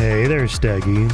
Hey there, Steggy.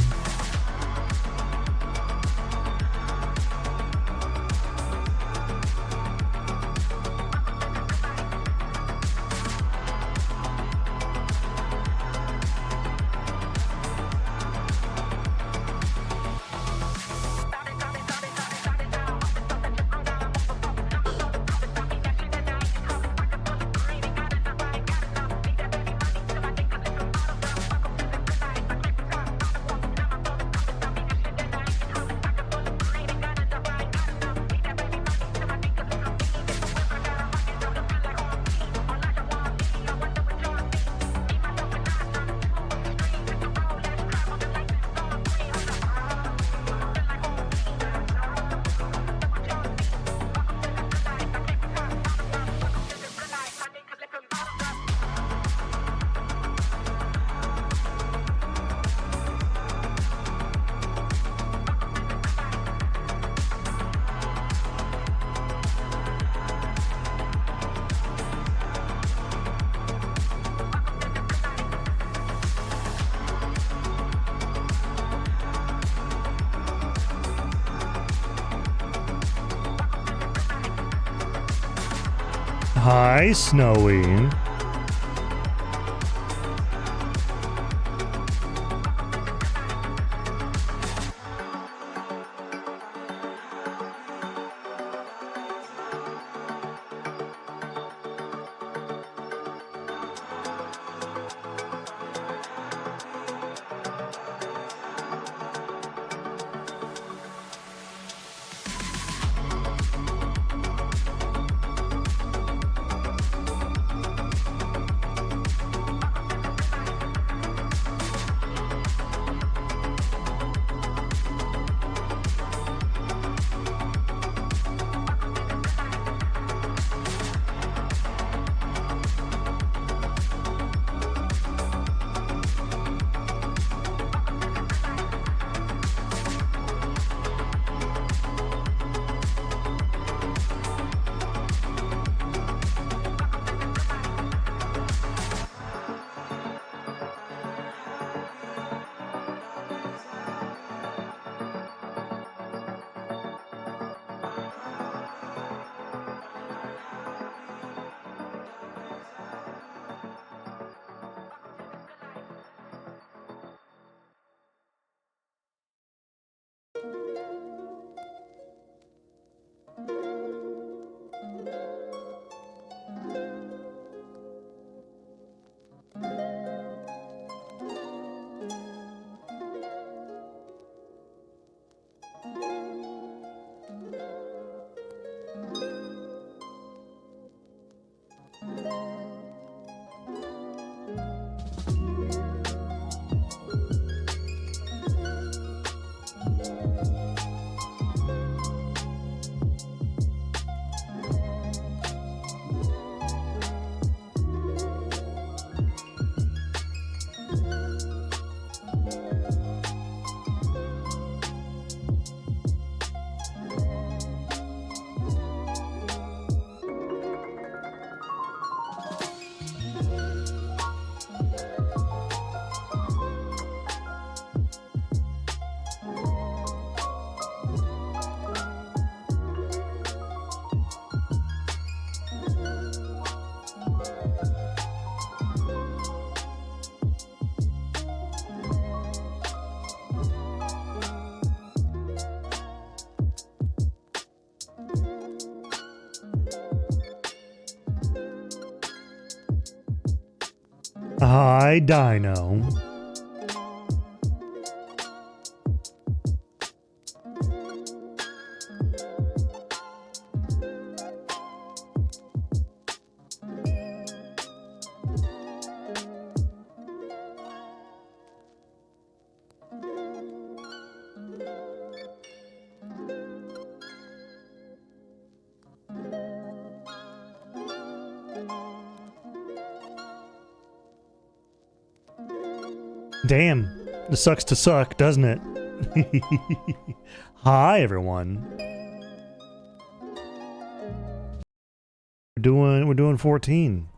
Hi, Snowy. Hi, Dino. Damn, this sucks to suck, doesn't it? Hi, everyone. We're doing 14.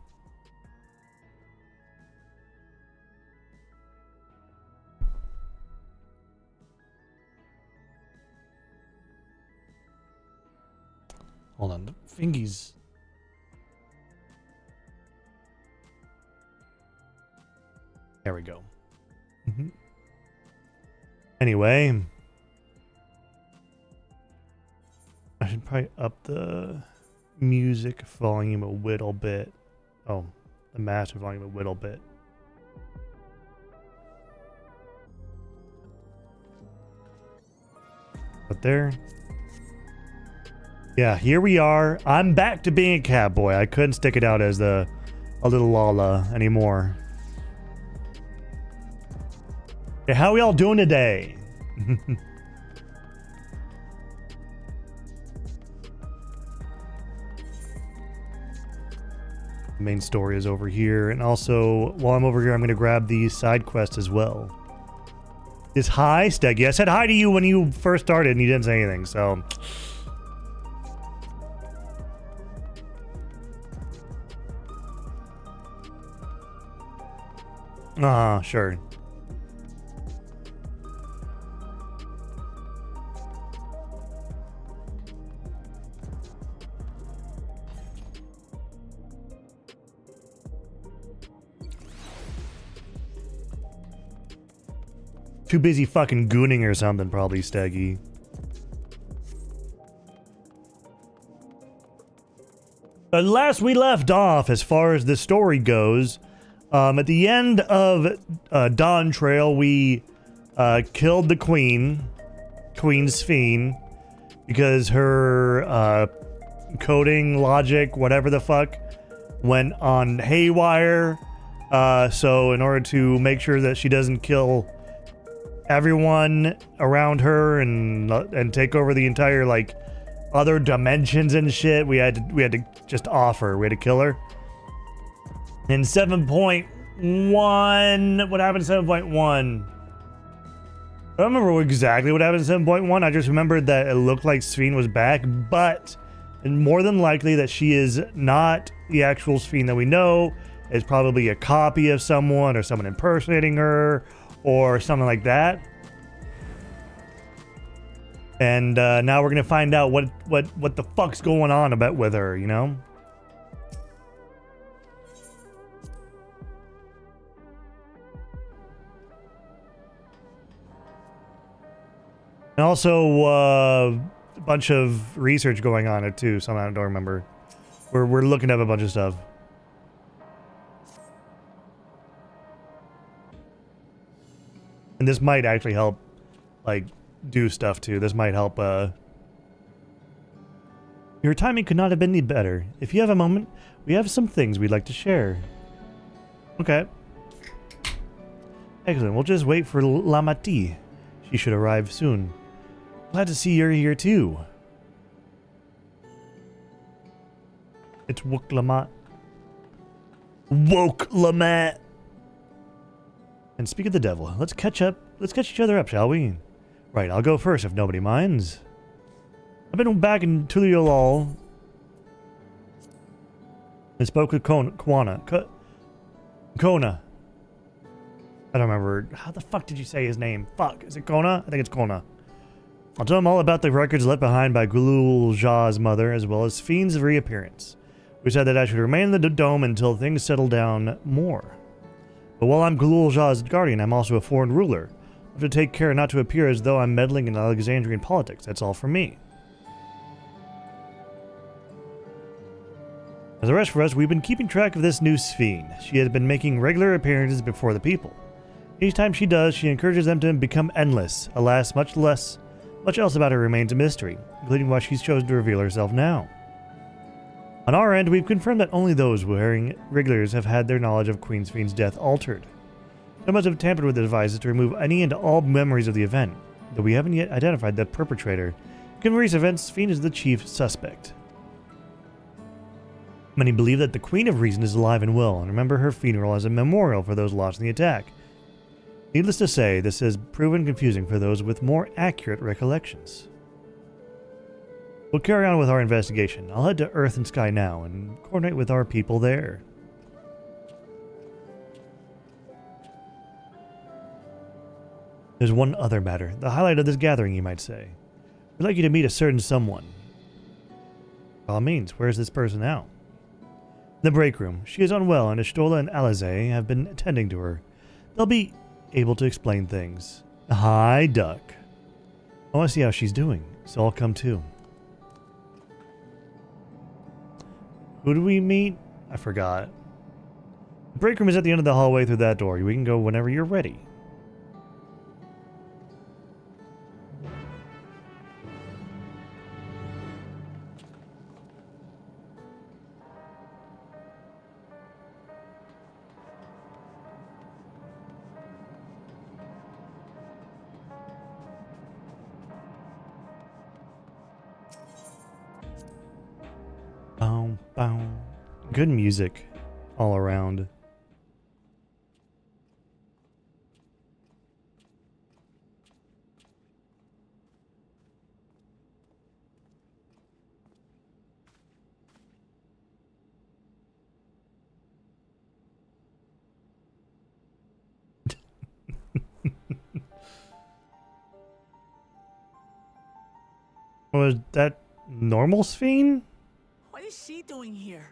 fingies. There we go. Anyway, I should probably up the music volume a little bit. Oh, the master volume a little bit. But there. Yeah, here we are. I'm back to being a cowboy. I couldn't stick it out as a little Lala anymore. Hey, how are we all doing today? The main story is over here, and also while I'm over here, I'm going to grab the side quest as well. Is hi, Steggy. I said hi to you when you first started, and you didn't say anything, so. Sure. Too busy fucking gooning or something, probably, Steggy. Last we left off, as far as the story goes, at the end of Dawn Trail, we killed the Queen Sphene, because her coding logic, whatever the fuck, went on haywire. So in order to make sure that she doesn't kill everyone around her and take over the entire like other dimensions and shit, we had to just off her. We had to kill her. In 7.1, what happened in 7.1? I don't remember exactly what happened in 7.1. I just remembered that it looked like Sphene was back, but more than likely that she is not the actual Sphene that we know. It's probably a copy of someone or someone impersonating her or something like that. And now we're gonna find out what the fuck's going on with her, you know? And also a bunch of research going on it too. Something I don't remember. We're looking up a bunch of stuff. And this might actually help, like, do stuff too. This might help, Your timing could not have been any better. If you have a moment, we have some things we'd like to share. Okay. Excellent. We'll just wait for Lamati. She should arrive soon. Glad to see you're here too. It's Woke Lamat. Woke Lamat. And speak of the devil, let's catch each other up, shall we? Right, I'll go first if nobody minds. I've been back in Tuliolol. I spoke with Kona. I don't remember. How the fuck did you say his name? Fuck. Is it Kona? I think it's Kona. I'll tell him all about the records left behind by Gulul Jah's mother, as well as Sphene's reappearance. We said that I should remain in the dome until things settle down more. But while I'm Gulul Jah's guardian, I'm also a foreign ruler. I have to take care not to appear as though I'm meddling in Alexandrian politics. That's all for me. As the rest of us, we've been keeping track of this new Sphene. She has been making regular appearances before the people. Each time she does, she encourages them to become endless. Alas, much else about her remains a mystery, including why she's chosen to reveal herself now. On our end, we've confirmed that only those wearing regulars have had their knowledge of Queen Sphene's death altered. They must have tampered with the devices to remove any and all memories of the event, though we haven't yet identified the perpetrator. Given recent events, Sphene is the chief suspect. Many believe that the Queen of Reason is alive and well, and remember her funeral as a memorial for those lost in the attack. Needless to say, this has proven confusing for those with more accurate recollections. We'll carry on with our investigation. I'll head to Earth and Sky now and coordinate with our people there. There's one other matter, the highlight of this gathering, you might say. We'd like you to meet a certain someone. By all means, where's this person now? The break room. She is unwell, and Ishtola and Alize have been attending to her. They'll be able to explain things. Hi, Duck. I want to see how she's doing, so I'll come too. Who do we meet? I forgot. The break room is at the end of the hallway through that door. We can go whenever you're ready. Bow, bow. Good music all around. Was that normal Sphene? What is she doing here?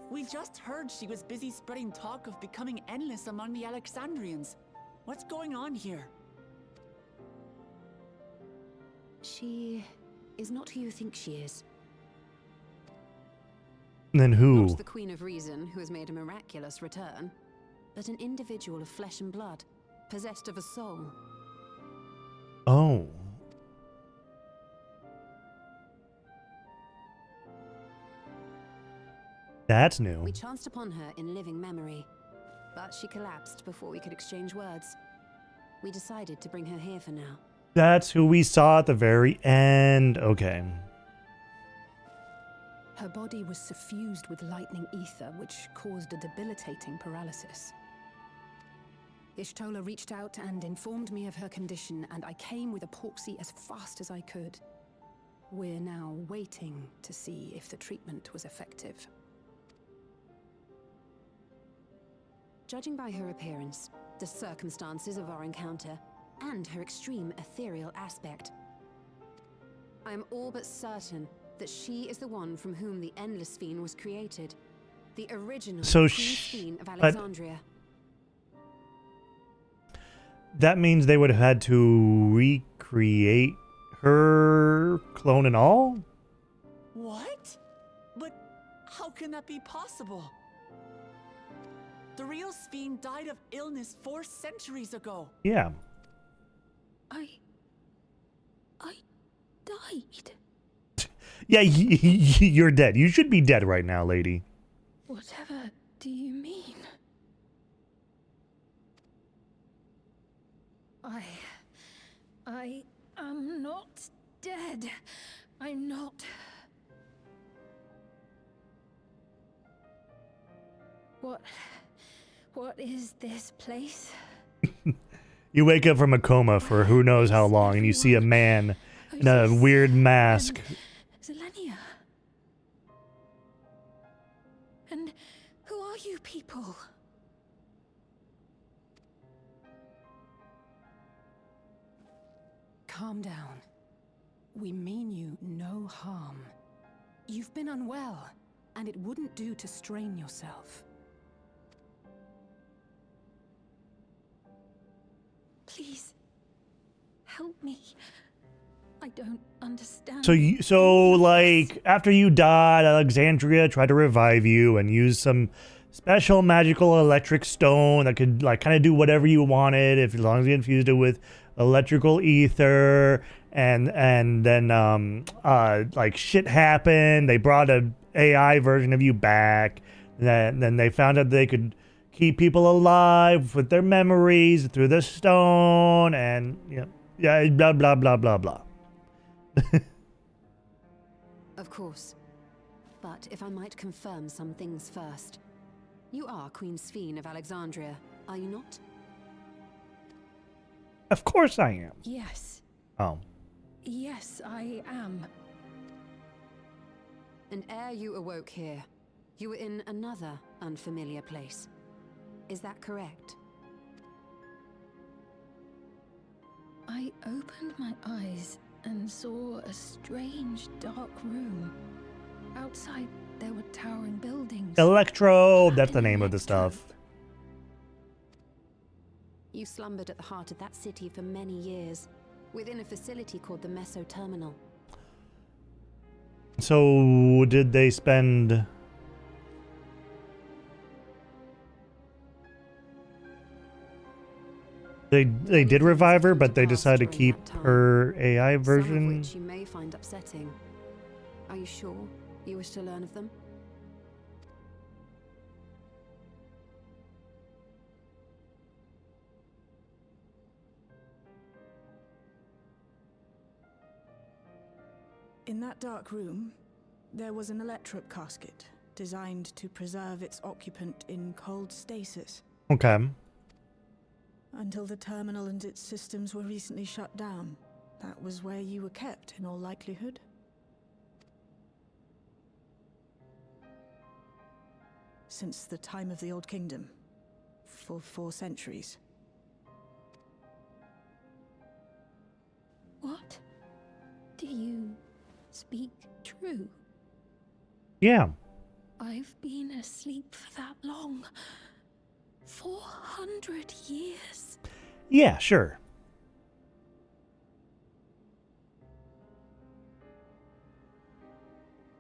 We just heard she was busy spreading talk of becoming endless among the Alexandrians. What's going on here? She is not who you think she is. Then who? Not the Queen of Reason, who has made a miraculous return, but an individual of flesh and blood, possessed of a soul. Oh. That's new. We chanced upon her in living memory, but she collapsed before we could exchange words. We decided to bring her here for now. That's who we saw at the very end. Okay. Her body was suffused with lightning ether, which caused a debilitating paralysis. Ishtola reached out and informed me of her condition, and I came with epoxy as fast as I could. We're now waiting to see if the treatment was effective. Judging by her appearance, the circumstances of our encounter, and her extreme ethereal aspect, I am all but certain that she is the one from whom the Endless Sphene was created. The original Queen Sphene of Alexandria. That means they would have had to recreate her, clone and all? What? But how can that be possible? The real Sphene died of illness 4 centuries ago. Yeah. I died. Yeah, you're dead. You should be dead right now, lady. Whatever do you mean? I am not dead. I'm not. What is this place? You wake up from a coma for who knows how long, and you see a man in a weird mask. Zelenia. And who are you people? Calm down. We mean you no harm. You've been unwell, and it wouldn't do to strain yourself. Please, help me. I don't understand. So like, after you died, Alexandria tried to revive you and use some special magical electric stone that could like kind of do whatever you wanted as long as you infused it with electrical ether, and then like shit happened. They brought a AI version of you back. Then they found out they could keep people alive with their memories through the stone, and yeah, blah blah blah blah blah. Of course. But if I might confirm some things first. You are Queen Sphene of Alexandria, are you not? Of course I am. Yes. Oh. Yes, I am. And ere you awoke here, you were in another unfamiliar place. Is that correct? I opened my eyes and saw a strange dark room. Outside, there were towering buildings. Electro, that's the An name of the electrode. stuff. You slumbered at the heart of that city for many years, within a facility called the Meso Terminal. So, did they spend... They did revive her, but they decided to keep her AI Some of version. which you may find upsetting. Are you sure you wish to learn of them? In that dark room, there was an electric casket designed to preserve its occupant in cold stasis Okay. until the terminal and its systems were recently shut down. That was where you were kept, in all likelihood. Since the time of the Old Kingdom, for 4 centuries. What? Do you speak true? Yeah. I've been asleep for that long. 400 years. Yeah, sure.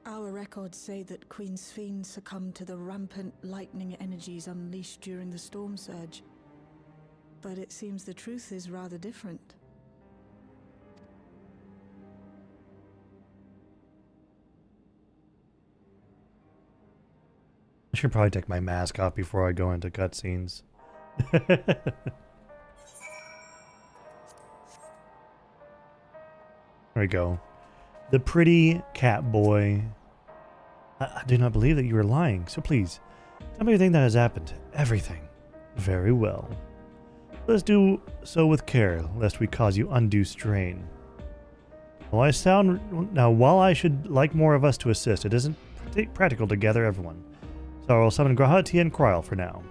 Our records say that Queen Sphene succumbed to the rampant lightning energies unleashed during the storm surge. But it seems the truth is rather different. I should probably take my mask off before I go into cutscenes. There we go. The pretty cat boy. I do not believe that you are lying, so please, tell me everything that has happened. Everything. Very well. Let's do so with care, lest we cause you undue strain. Now, while I should like more of us to assist, it isn't practical to gather everyone. So I will summon Grahati and Kryl for now.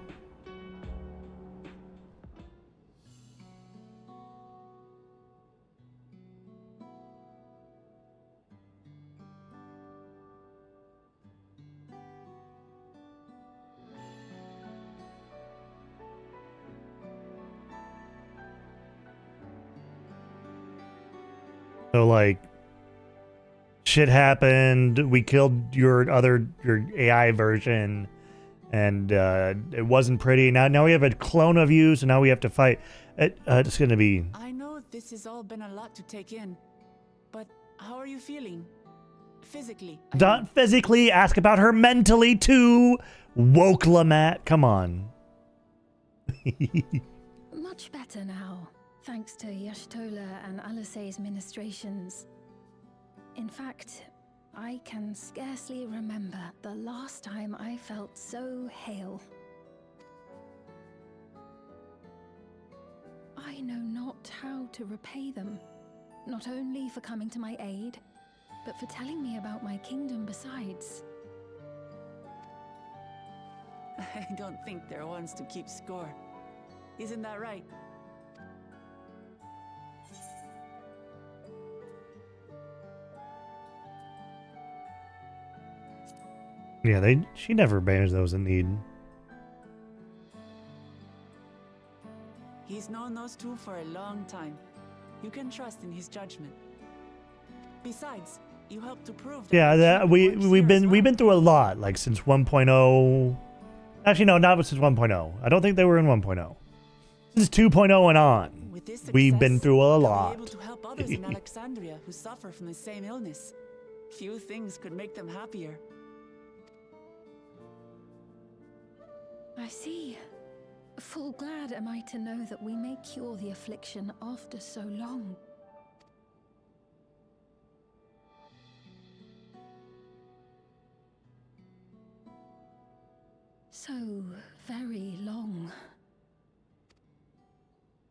So, like, shit happened. We killed your AI version, and it wasn't pretty. Now we have a clone of you, so now we have to fight. It's gonna be. I know this has all been a lot to take in, but how are you feeling? Physically? Don't physically ask about her mentally too. Woke Lamat, come on. Much better now, thanks to Yashtola and Alisay's ministrations. In fact, I can scarcely remember the last time I felt so hale. I know not how to repay them, not only for coming to my aid, but for telling me about my kingdom besides. I don't think they're ones to keep score. Isn't that right? Yeah, she never banished those in need. He's known those two for a long time. You can trust in his judgment. Besides, you helped to prove that Yeah, the truth works we've here as been well. through a lot, like since 1.0. Actually, no, not since 1.0. I don't think they were in 1.0. Since 2.0 and on, With this we've been success, through a they'll lot. be able to help others in Alexandria who suffer from the same illness. Few things could make them happier. I see. Full glad am I to know that we may cure the affliction after so long. So very long.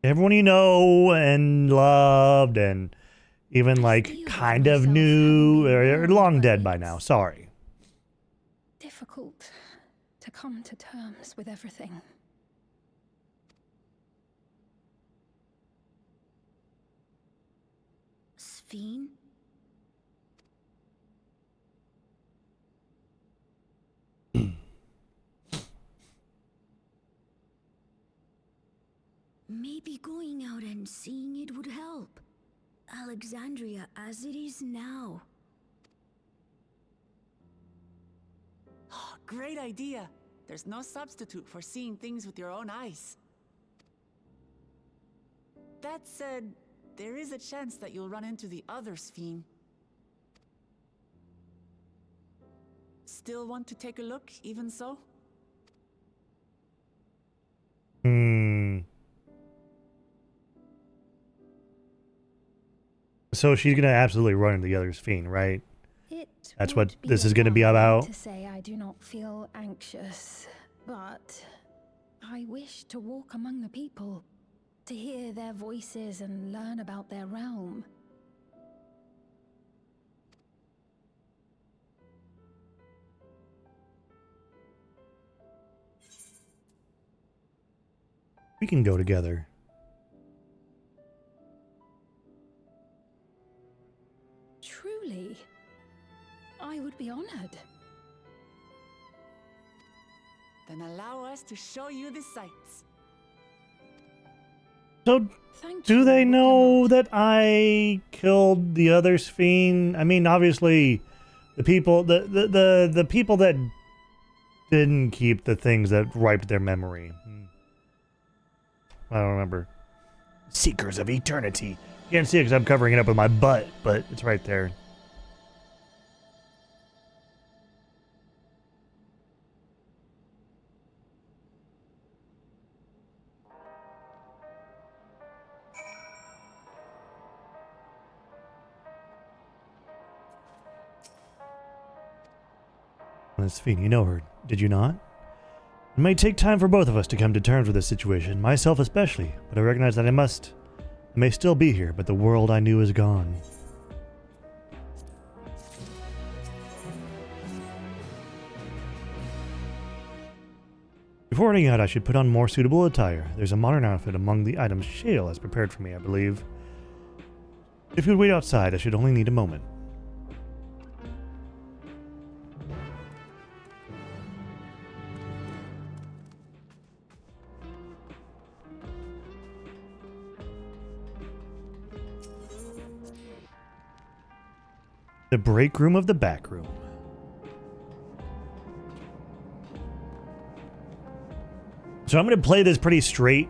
Everyone you know and loved and even like kind of knew are long dead by now. Sorry. Difficult to come to terms with everything. Fiend? Maybe going out and seeing it would help. Alexandria as it is now. Great idea. There's no substitute for seeing things with your own eyes. That said, there is a chance that you'll run into the others, Fiend. Still want to take a look, even so? So she's gonna absolutely run into the other's Fiend, right? That's what Would this be is gonna be a lie about. To say I do not feel anxious, but I wish to walk among the people, to hear their voices and learn about their realm. We can go together. Truly, I would be honored. Then allow us to show you the sights. So, Thank do you, they know Wickermott. that I killed the other's Fiend? I mean, obviously, the people, the people that didn't keep the things that wiped their memory. I don't remember. Seekers of Eternity. You can't see it because I'm covering it up with my butt, but it's right there. Miss Fiend, you know her, did you not? It may take time for both of us to come to terms with this situation, myself especially, but I recognize that I may still be here, but the world I knew is gone. Before heading out, I should put on more suitable attire. There's a modern outfit among the items Shale has prepared for me, I believe. If you would wait outside, I should only need a moment. The break room of the back room. So I'm going to play this pretty straight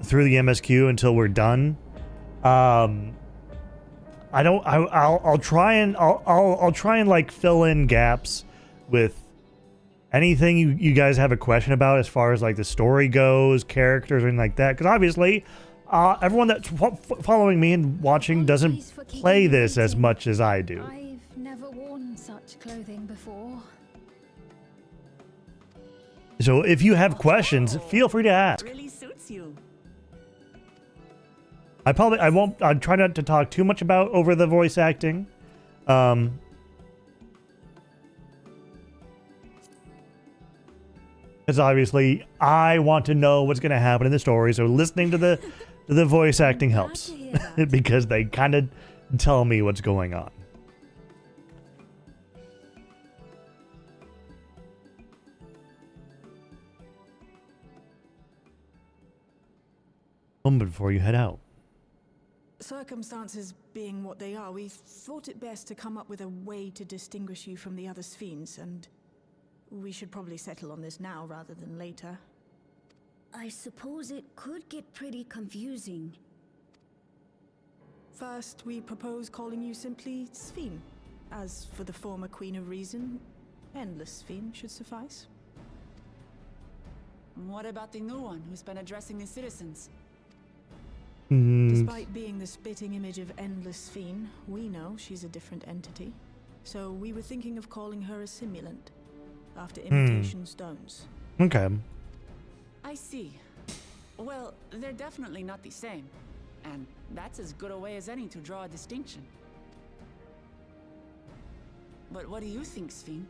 through the MSQ until we're done. I'll try and like fill in gaps with anything you guys have a question about as far as like the story goes, characters, or anything like that. Because obviously, everyone that's following me and watching doesn't play this as much as I do. I've never worn such clothing before. So if you have questions, feel free to ask. Really suits you. I'll try not to talk too much about over the voice acting. Because obviously I want to know what's going to happen in the story, so listening to the voice acting helps. Because they kind of tell me what's going on. Moment before you head out. Circumstances being what they are, we thought it best to come up with a way to distinguish you from the other Sphenes, and we should probably settle on this now rather than later. I suppose it could get pretty confusing. First, we propose calling you simply Sphene. As for the former Queen of Reason, Endless Sphene should suffice. What about the new one who's been addressing the citizens? Despite being the spitting image of Endless Sphene, we know she's a different entity. So we were thinking of calling her a simulant, after imitation stones. Okay. I see. Well, they're definitely not the same. And that's as good a way as any to draw a distinction. But what do you think, Sphene?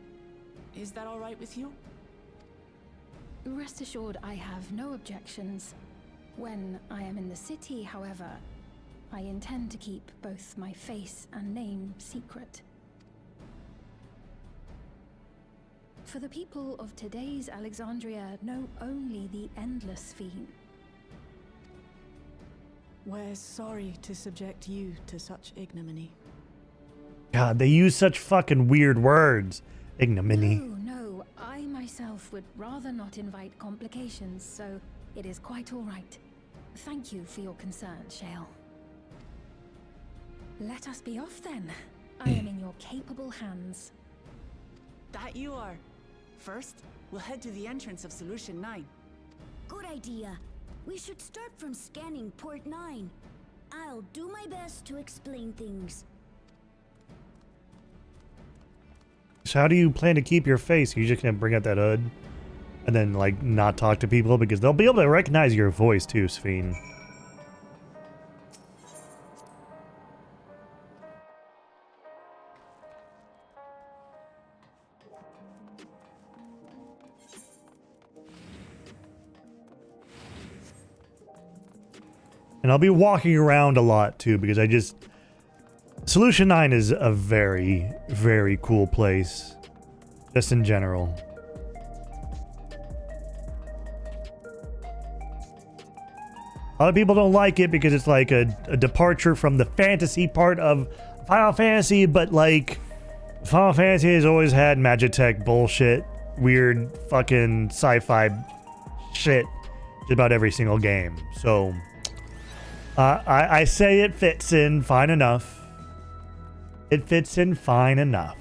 Is that all right with you? Rest assured, I have no objections. When I am in the city, however, I intend to keep both my face and name secret. For the people of today's Alexandria know only the Endless Fiend. We're sorry to subject you to such ignominy. God, they use such fucking weird words. Ignominy. No, I myself would rather not invite complications, so it is quite all right. Thank you for your concern, Shale. Let us be off then. I am in your capable hands. That you are. First, we'll head to the entrance of Solution 9. Good idea. We should start from scanning Port 9. I'll do my best to explain things. So how do you plan to keep your face? Are you just gonna bring out that hood and then like not talk to people because they'll be able to recognize your voice too, Sphene. And I'll be walking around a lot too because Solution 9 is a very, very cool place. Just in general. A lot of people don't like it because it's like a departure from the fantasy part of Final Fantasy, but like Final Fantasy has always had Magitech bullshit, weird fucking sci-fi shit just about every single game. So I say it fits in fine enough. It fits in fine enough.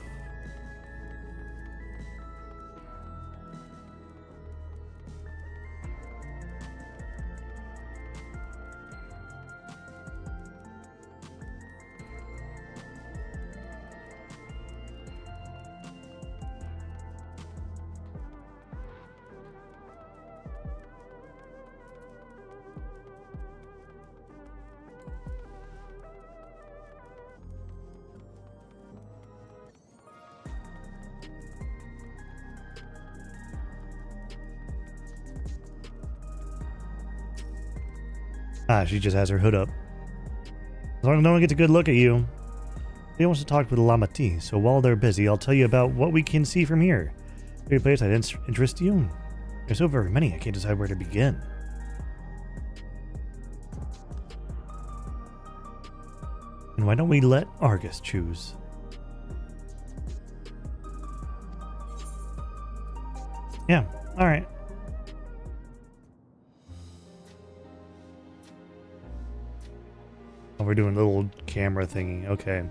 Ah, she just has her hood up. As long as no one gets a good look at you. He wants to talk with Lamati, so while they're busy, I'll tell you about what we can see from here. Any place that interests you? There's so very many, I can't decide where to begin. And why don't we let Argus choose? Yeah, alright. Oh, we're doing a little camera thingy. Okay.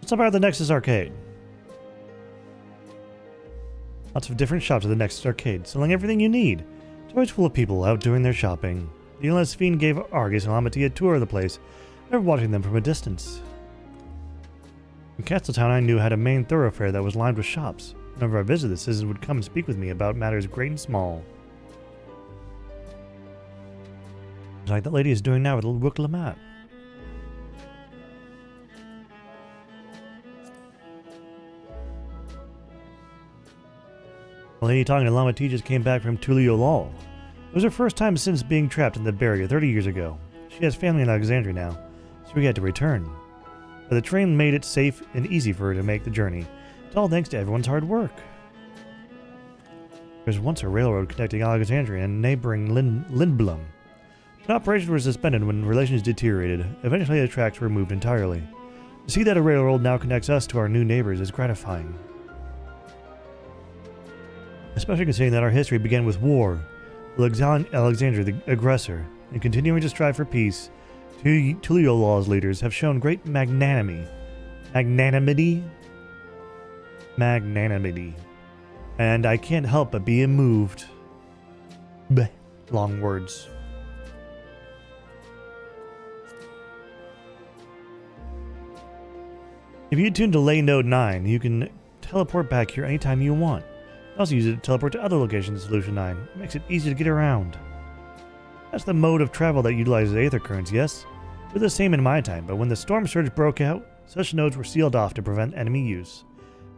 What's up at the Nexus Arcade? Lots of different shops at the Nexus Arcade, selling everything you need. It's always full of people out doing their shopping. The Endless Fiend gave Argus and Lamati a tour of the place, never watching them from a distance. In Castletown, I knew had a main thoroughfare that was lined with shops. Whenever I visited, the citizens would come and speak with me about matters great and small. Like that lady is doing now with Rook Lamat. The lady talking to Lamati just came back from Tulio Lal. It was her first time since being trapped in the barrier 30 years ago. She has family in Alexandria now, so we had to return. But the train made it safe and easy for her to make the journey. It's all thanks to everyone's hard work. There was once a railroad connecting Alexandria and neighboring Lindblom. The operation was suspended when relations deteriorated. Eventually the tracks were moved entirely. To see that a railroad now connects us to our new neighbors is gratifying. Especially considering that our history began with war, with Alexandria the aggressor, and continuing to strive for peace. Tulio Law's leaders have shown great magnanimity, and I can't help but be moved. Bleh, long words. If you tune to Lay Node 9, you can teleport back here anytime you want. You can also use it to teleport to other locations in Solution 9. It makes it easy to get around. That's the mode of travel that utilizes aether currents, yes? It was the same in my time, but when the storm surge broke out, Such nodes were sealed off to prevent enemy use.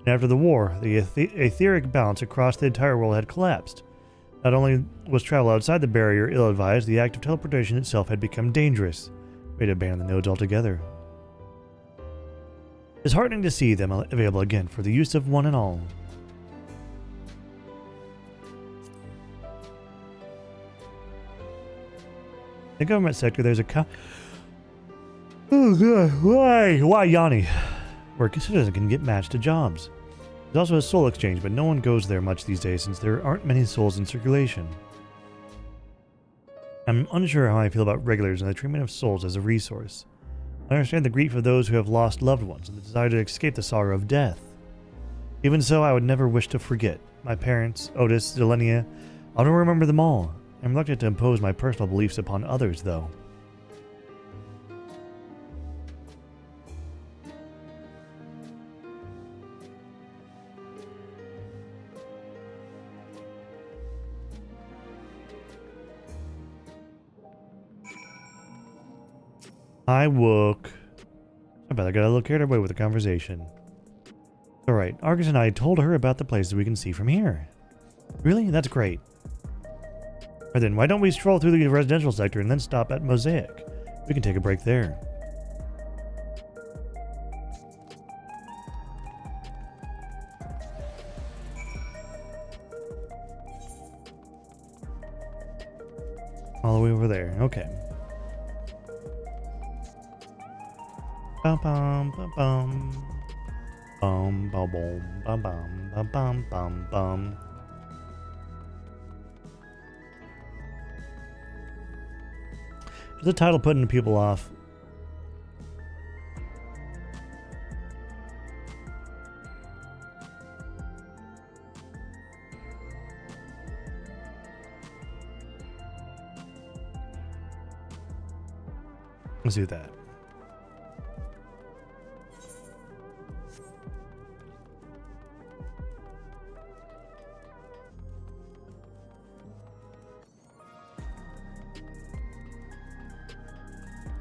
And after the war, the etheric balance across the entire world had collapsed. Not only was travel outside the barrier ill-advised, the act of teleportation itself had become dangerous. We had to ban the nodes altogether. It's heartening to see them available again for the use of one and all. In the government sector, there's a Oh god, why Yanni? Where citizens can get matched to jobs. There's also a soul exchange, but no one goes there much these days since there aren't many souls in circulation. I'm unsure how I feel about regulars and the treatment of souls as a resource. I understand the grief of those who have lost loved ones and the desire to escape the sorrow of death. Even so, I would never wish to forget. My parents, Otis, Zelenia, I'll never remember them all. I'm reluctant to impose my personal beliefs upon others, though. Hi, Wook. I bet I got a little carried away with the conversation. Alright, Argus and I told her about the places we can see from here. Really? That's great. Alright then, why don't we stroll through the residential sector and then stop at Mosaic? We can take a break there. All the way over there. Okay. Bum bum bum bum. Bum bum bum bum bum bum bum bum. Does the title putting people off? Let's do that.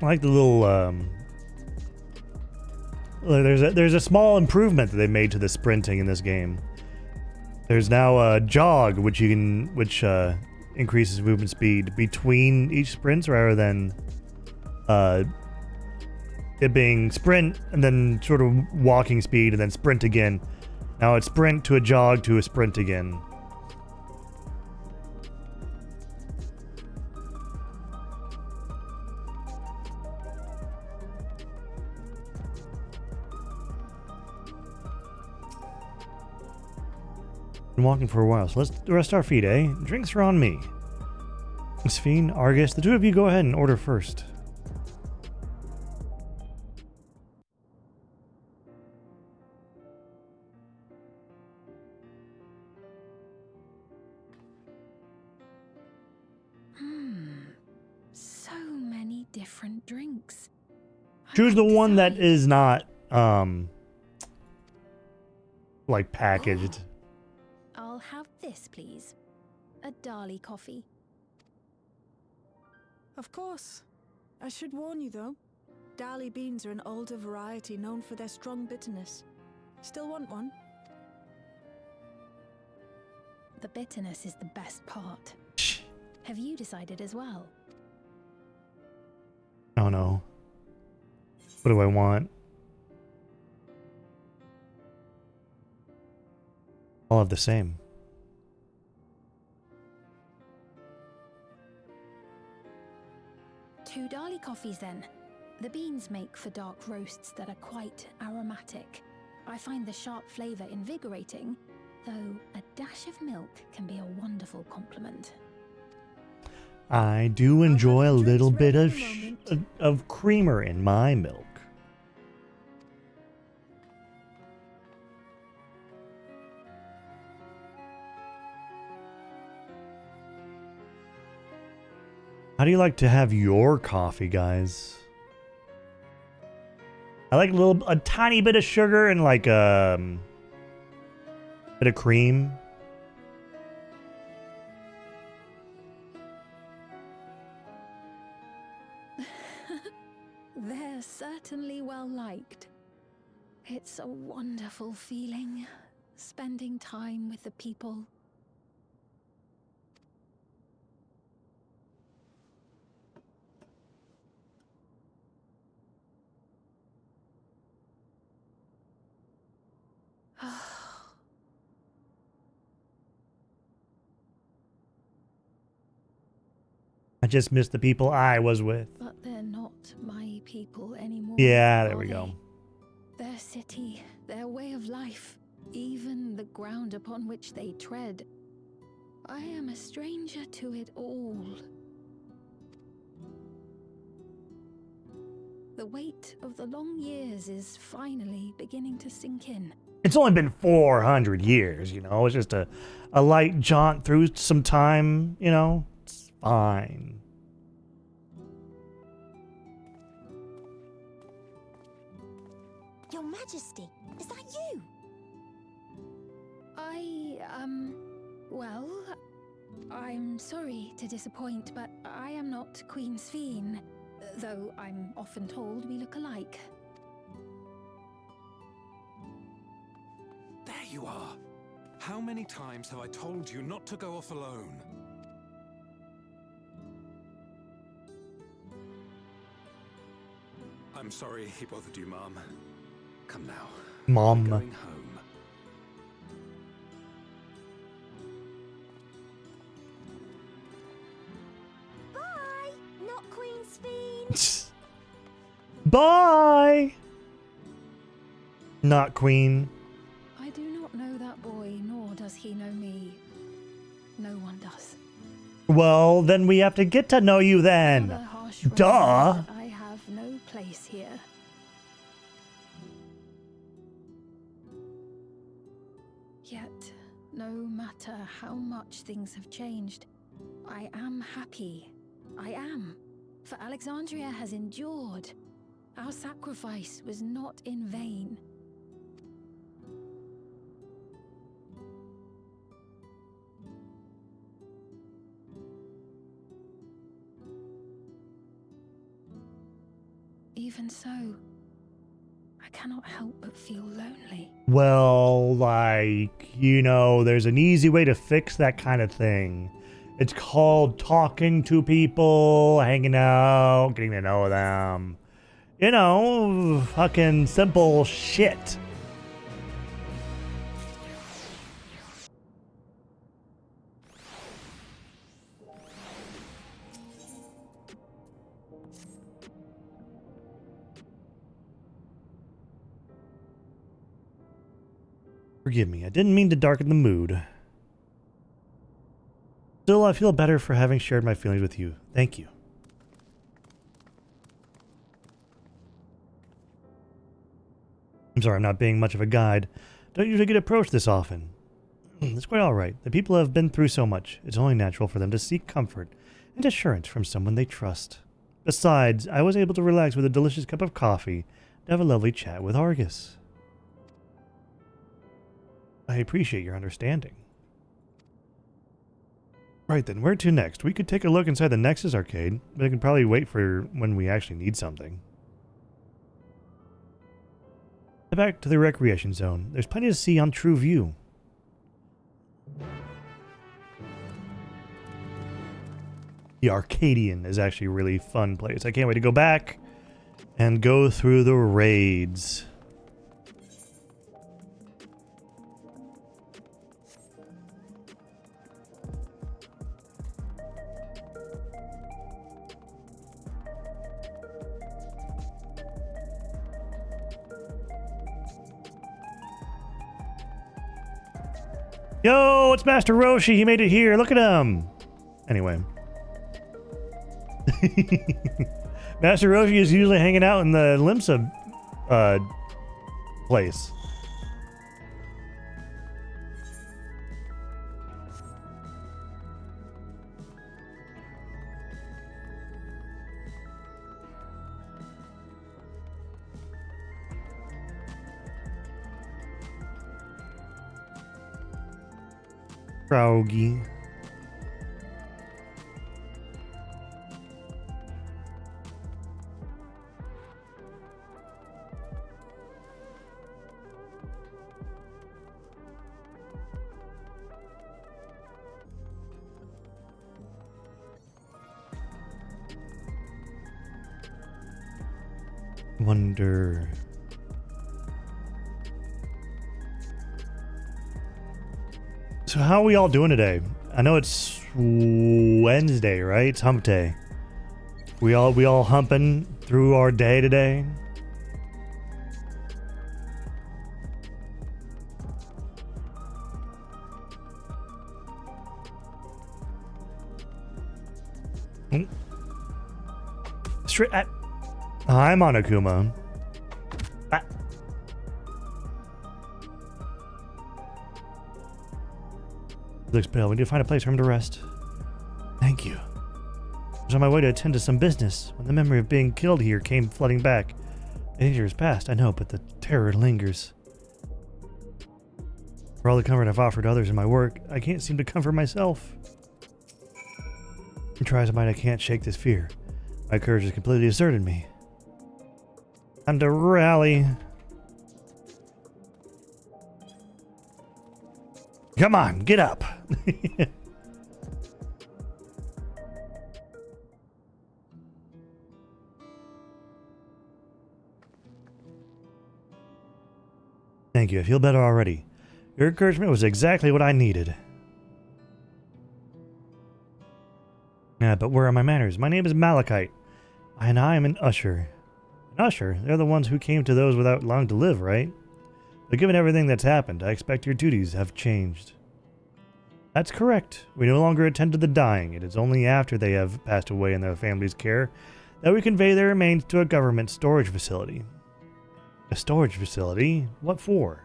I like the little there's a small improvement that they made to the sprinting in this game. There's now a jog which increases movement speed between each sprints rather than it being sprint and then sort of walking speed and then sprint again. Now it's sprint to a jog to a sprint again. Been walking for a while, so let's rest our feet, eh? Drinks are on me. Sphene, Argus, the two of you go ahead and order first. So many different drinks. Choose the one that is not, like packaged. I'll have this, please. A Dali coffee. Of course. I should warn you though. Dali beans are an older variety known for their strong bitterness. Still want one? The bitterness is the best part. Have you decided as well? Oh no. What do I want? I'll have the same. Two Dali coffees then. The beans make for dark roasts that are quite aromatic. I find the sharp flavor invigorating, though a dash of milk can be a wonderful complement. I do enjoy a little bit of creamer in my milk. How do you like to have your coffee, guys? I like a tiny bit of sugar and like a bit of cream. They're certainly well liked. It's a wonderful feeling, spending time with the people. I just miss the people I was with. But they're not my people anymore. Yeah, there are we go. they? Their city, their way of life, even the ground upon which they tread. I am a stranger to it all. The weight of the long years is finally beginning to sink in. It's only been 400 years, you know. It's just a light jaunt through some time, you know. It's fine. Your Majesty, is that you? Well, I'm sorry to disappoint, but I am not Queen Sphene, though I'm often told we look alike. There you are. How many times have I told you not to go off alone? I'm sorry he bothered you, Mom. Come now. Mom. We're going home. Bye, not Queen Sphene. Bye. Not Queen. I do not know that boy, nor does he know me. No one does. Well, then we have to get to know you then. Another harsh Duh. reminder that I have no place here. Yet, no matter how much things have changed, I am happy. I am. For Alexandria has endured. Our sacrifice was not in vain. Even so, I cannot help but feel lonely. Well, like, you know, there's an easy way to fix that kind of thing. It's called talking to people, hanging out, getting to know them. You know, fucking simple shit. Forgive me, I didn't mean to darken the mood. Still, I feel better for having shared my feelings with you. Thank you. I'm sorry, I'm not being much of a guide. Don't usually get approached this often. It's quite alright. The people have been through so much. It's only natural for them to seek comfort and assurance from someone they trust. Besides, I was able to relax with a delicious cup of coffee and have a lovely chat with Argus. I appreciate your understanding. Right then, where to next? We could take a look inside the Nexus arcade, but I can probably wait for when we actually need something. Back to the recreation zone. There's plenty to see on True View. The Arcadian is actually a really fun place. I can't wait to go back and go through the raids. Yo, it's Master Roshi. He made it here. Look at him. Anyway. Master Roshi is usually hanging out in the Limsa place. Froggy. wonder... So how are we all doing today? I know it's Wednesday, right? It's hump day. We all humping through our day today? Straight at... Hi, Monokuma. Ah. Looks pale. We need to find a place for him to rest. Thank you. I was on my way to attend to some business when the memory of being killed here came flooding back. The danger is past, I know, but the terror lingers. For all the comfort I've offered others in my work, I can't seem to comfort myself. And try as I might, I can't shake this fear. My courage has completely deserted me. Time to rally. Come on, get up. Thank you, I feel better already. Your encouragement was exactly what I needed. Yeah, but where are my manners? My name is Malachite, and I am an usher. An usher? They're the ones who came to those without long to live, right? But given everything that's happened, I expect your duties have changed. That's correct. We no longer attend to the dying. It is only after they have passed away in their family's care that we convey their remains to a government storage facility. A storage facility? What for?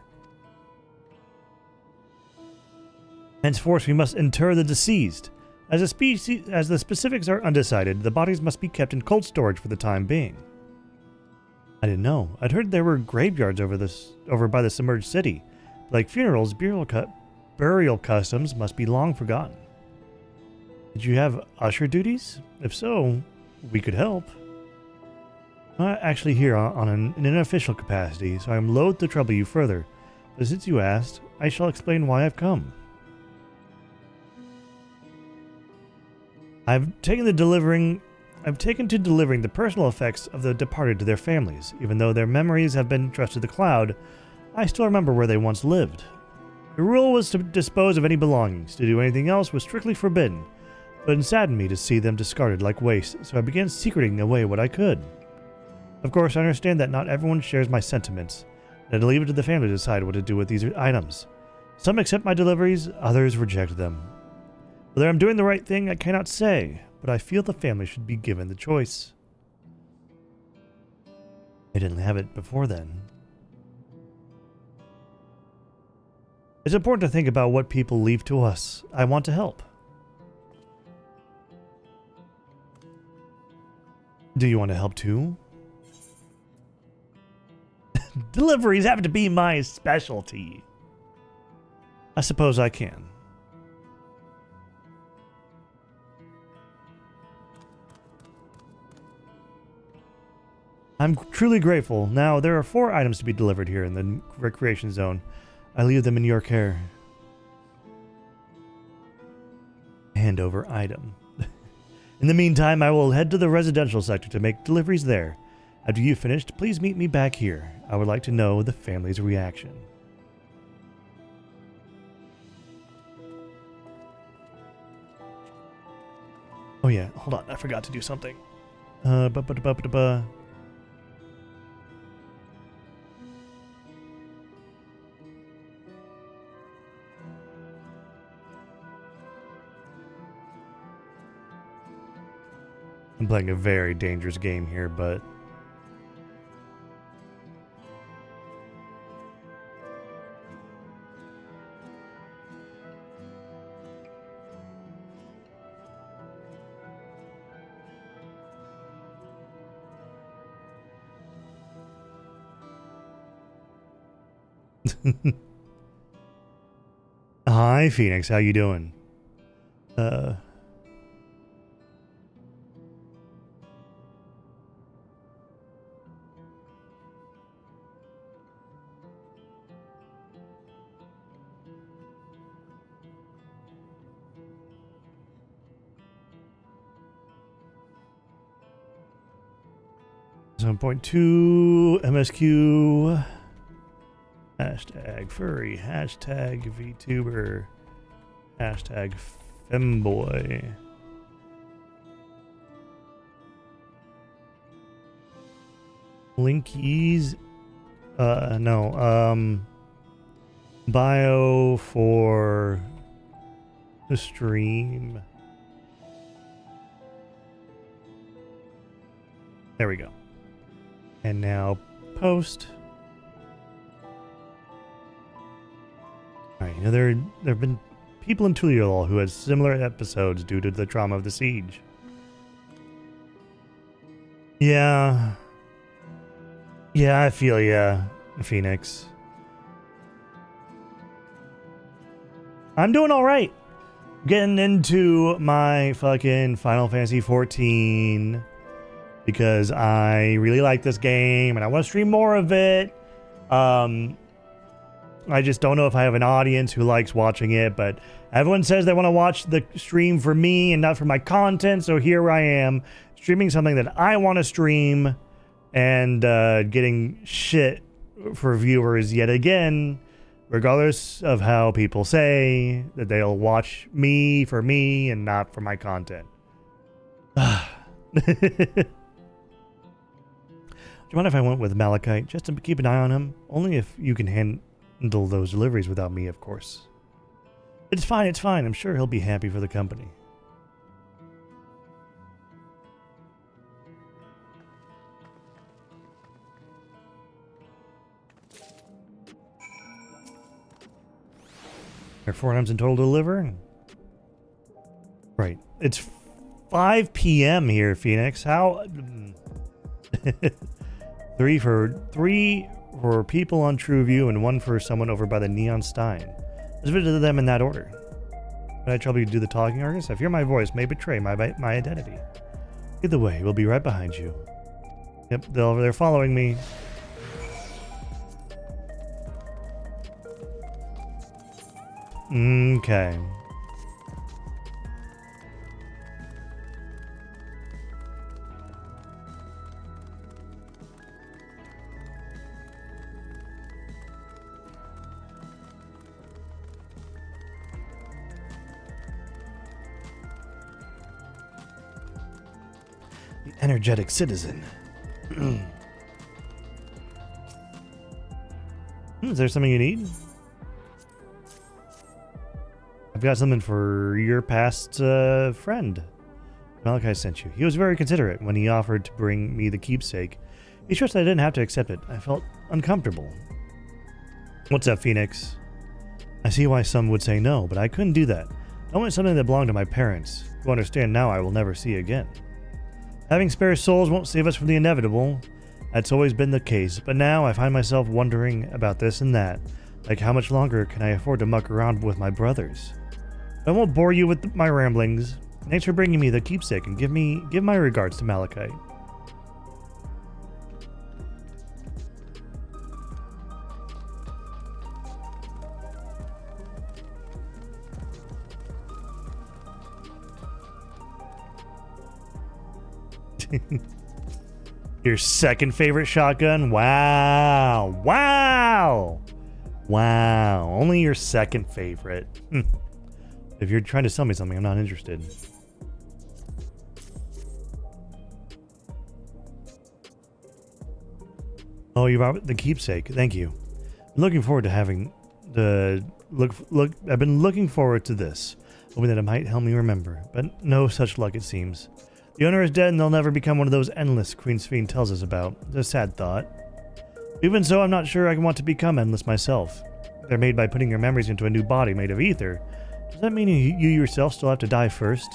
Henceforth, we must inter the deceased. As the specifics are undecided, the bodies must be kept in cold storage for the time being. I didn't know. I'd heard there were graveyards over by the submerged city. Like funerals, burial customs must be long forgotten. Did you have usher duties? If so, we could help. I'm actually here in an official capacity, so I'm loath to trouble you further. But since you asked, I shall explain why I've come. I've taken to delivering the personal effects of the departed to their families. Even though their memories have been trusted to the cloud, I still remember where they once lived. The rule was to dispose of any belongings. To do anything else was strictly forbidden, but it saddened me to see them discarded like waste, so I began secreting away what I could. Of course, I understand that not everyone shares my sentiments, and I'd leave it to the family to decide what to do with these items. Some accept my deliveries, others reject them. Whether I'm doing the right thing, I cannot say, but I feel the family should be given the choice. I didn't have it before then. It's important to think about what people leave to us. I want to help. Do you want to help too? Deliveries happen to be my specialty. I suppose I can. I'm truly grateful. Now, there are 4 items to be delivered here in the recreation zone. I leave them in your care. Hand over item. In the meantime, I will head to the residential sector to make deliveries there. After you've finished, please meet me back here. I would like to know the family's reaction. Oh yeah, hold on. I forgot to do something. I'm playing a very dangerous game here, but... Hi, Phoenix. How you doing? 7.2 MSQ. Hashtag furry. Hashtag VTuber. Hashtag femboy. Linkies. No. Bio for the stream. There we go. And now post. Alright, you know, there have been people in Tulial who had similar episodes due to the trauma of the siege. Yeah. Yeah, I feel ya, Phoenix. I'm doing alright. Getting into my fucking Final Fantasy 14 because I really like this game and I want to stream more of it. I just don't know if I have an audience who likes watching it, but everyone says they want to watch the stream for me and not for my content, so here I am streaming something that I want to stream and getting shit for viewers yet again, regardless of how people say that they'll watch me for me and not for my content. Do you mind if I went with Malachite just to keep an eye on him? Only if you can handle those deliveries without me, of course. It's fine, it's fine. I'm sure he'll be happy for the company. There are 4 items in total to deliver? Right. It's 5 p.m. here, Phoenix. How... 3 for people on TrueView and 1 for someone over by the Neon Stein. Let's visit them in that order. Can I trouble you to do the talking, Argus? I fear my voice may betray my identity. Either way, we'll be right behind you. Yep, they're following me. Okay. The energetic citizen. Is there something you need? I've got something for your past friend. Malachi sent you. He was very considerate when he offered to bring me the keepsake. He trusted I didn't have to accept it. I felt uncomfortable. What's up, Phoenix? I see why some would say no, but I couldn't do that. I want something that belonged to my parents, who understand now I will never see again. Having spare souls won't save us from the inevitable. That's always been the case, but now I find myself wondering about this and that. Like, how much longer can I afford to muck around with my brothers? I won't bore you with my ramblings. Thanks for bringing me the keepsake, and give my regards to Malachite. Your second favorite shotgun? Wow. Wow. Wow. Only your second favorite. If you're trying to sell me something, I'm not interested. Oh, you brought the keepsake. Thank you. I'm looking forward to having the I've been looking forward to this, hoping that it might help me remember, but no such luck it seems. The owner is dead and they'll never become one of those endless Queen's Fiend tells us about. It's a sad thought. Even so, I'm not sure I want to become endless myself. They're made by putting your memories into a new body made of ether. Does that mean you yourself still have to die first?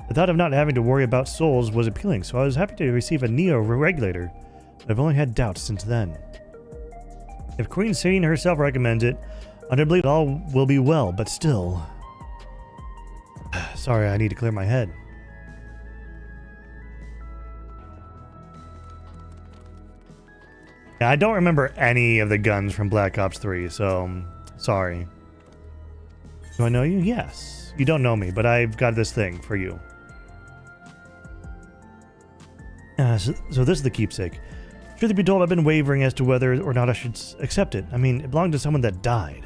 The thought of not having to worry about souls was appealing, so I was happy to receive a neo-regulator. But I've only had doubts since then. If Queen Fiend herself recommends it, I believe all will be well, but still... Sorry, I need to clear my head. I don't remember any of the guns from Black Ops 3, so sorry. Do I know you? Yes. You don't know me, but I've got this thing for you. So this is the keepsake. Truth be told, I've been wavering as to whether or not I should accept it. I mean, it belonged to someone that died.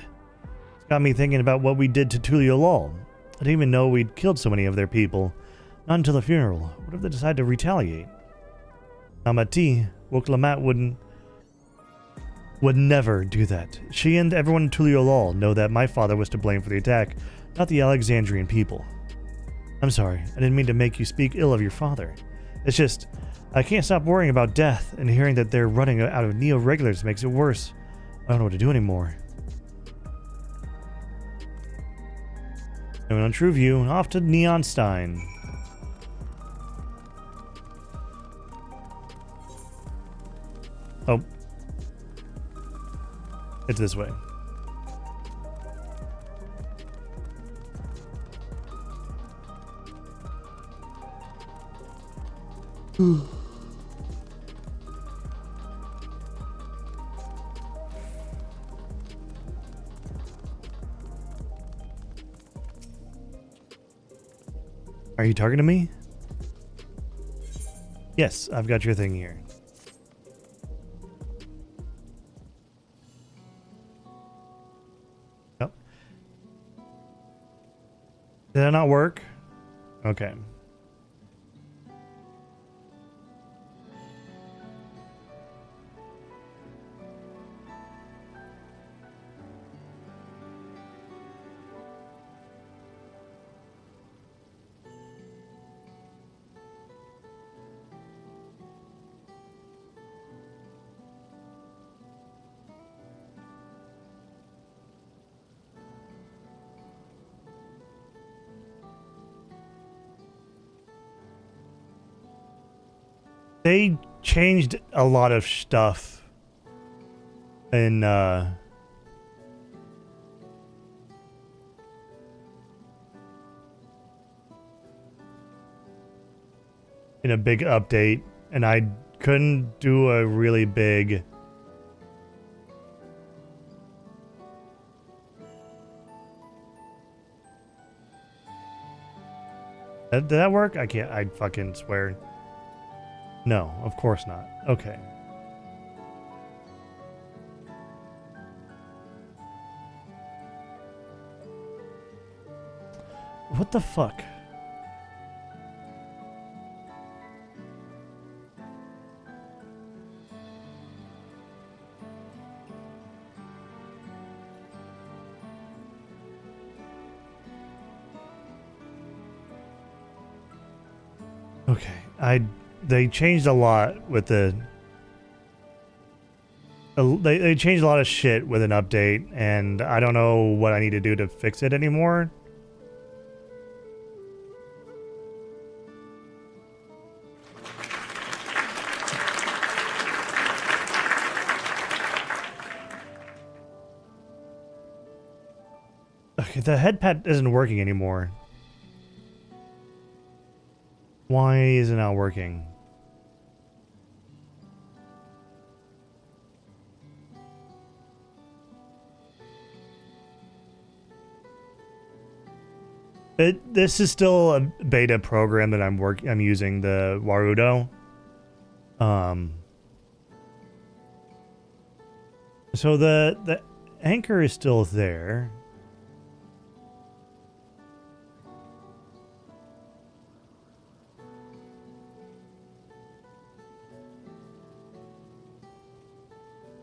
It's got me thinking about what we did to Tulio Lal. I didn't even know we'd killed so many of their people. Not until the funeral. What if they decide to retaliate? Amati, Woklamat would never do that. She and everyone in Tulio Lal know that my father was to blame for the attack, not the Alexandrian people. I'm sorry, I didn't mean to make you speak ill of your father. It's just, I can't stop worrying about death, and hearing that they're running out of neo-regulars makes it worse. I don't know what to do anymore. And on True View, off to Neonstein. Oh. It's this way. Are you talking to me? Yes, I've got your thing here. Yep. Did that not work? Okay. They changed a lot of stuff in a big update, and I couldn't do a really big Did that work? I can't. I fucking swear. No, of course not. Okay. What the fuck? Okay, they changed a lot with the they changed a lot of shit with an update, and I don't know what I need to do to fix it anymore. Okay, the head pad isn't working anymore. Why is it not working? This is still a beta program that I'm using, the Warudo. So the anchor is still there.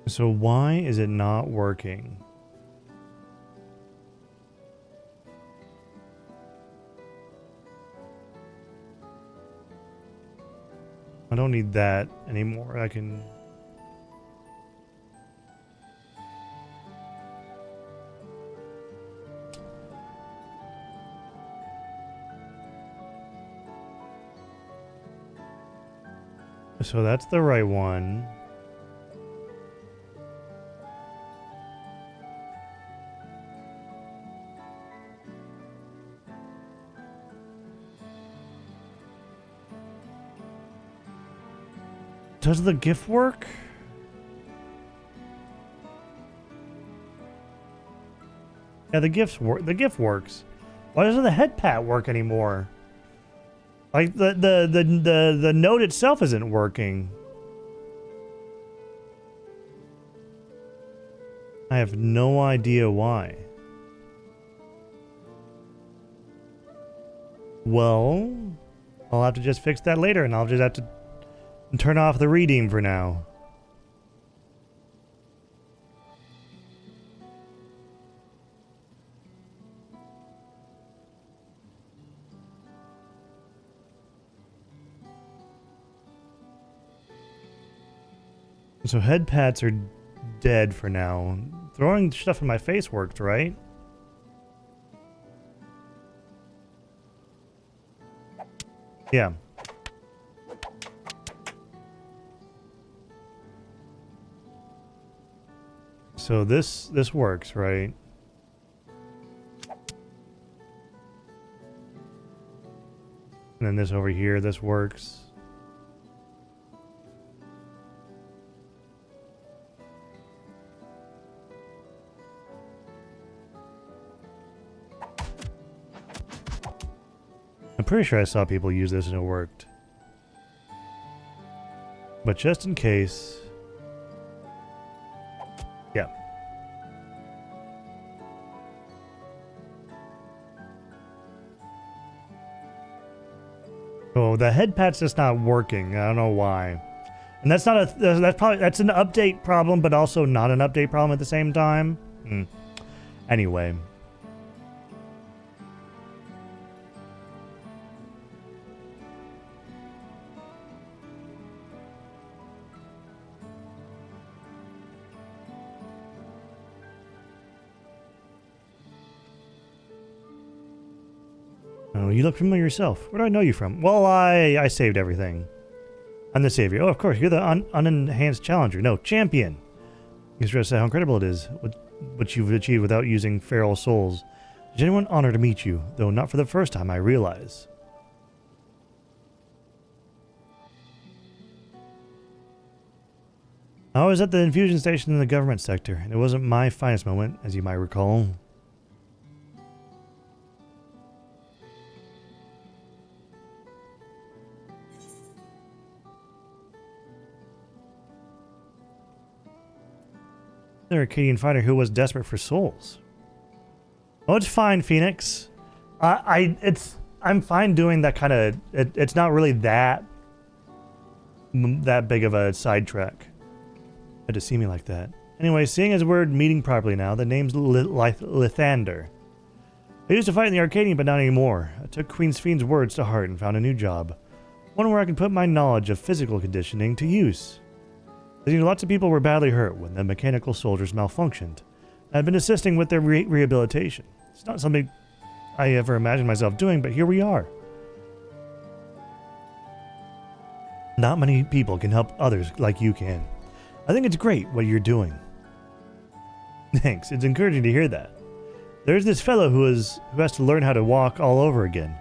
So why is it not working? I don't need that anymore. I can... So that's the right one. Does the GIF work? Yeah, the GIF works. Why doesn't the head pat work anymore? Like the note itself isn't working. I have no idea why. Well, I'll have to just fix that later, and I'll just have to turn off the redeem for now. So head pats are dead for now. Throwing stuff in my face worked, right? Yeah. So this works, right? And then this over here, this works. I'm pretty sure I saw people use this and it worked. But just in case... Yeah. Oh, the head pat's just not working. I don't know why. And that's not a... That's an update problem, but also not an update problem at the same time. Anyway. Oh, you look familiar yourself. Where do I know you from? Well, I saved everything. I'm the savior. Oh, of course, you're the unenhanced challenger. No, champion. You stress how incredible it is what you've achieved without using feral souls. A genuine honor to meet you, though not for the first time, I realize. I was at the infusion station in the government sector, and it wasn't my finest moment, as you might recall. The Arcadian fighter who was desperate for souls. Oh, it's fine, Phoenix. I'm fine doing that kind of. It's not really that big of a sidetrack. Had to see me like that. Anyway, seeing as we're meeting properly now, the name's Lithander. I used to fight in the Arcadian, but not anymore. I took Queen Sphne's words to heart and found a new job, one where I can put my knowledge of physical conditioning to use. Lots of people were badly hurt when the mechanical soldiers malfunctioned. I've been assisting with their rehabilitation. It's not something I ever imagined myself doing, but here we are. Not many people can help others like you can. I think it's great what you're doing. Thanks, it's encouraging to hear that. There's this fellow who has to learn how to walk all over again.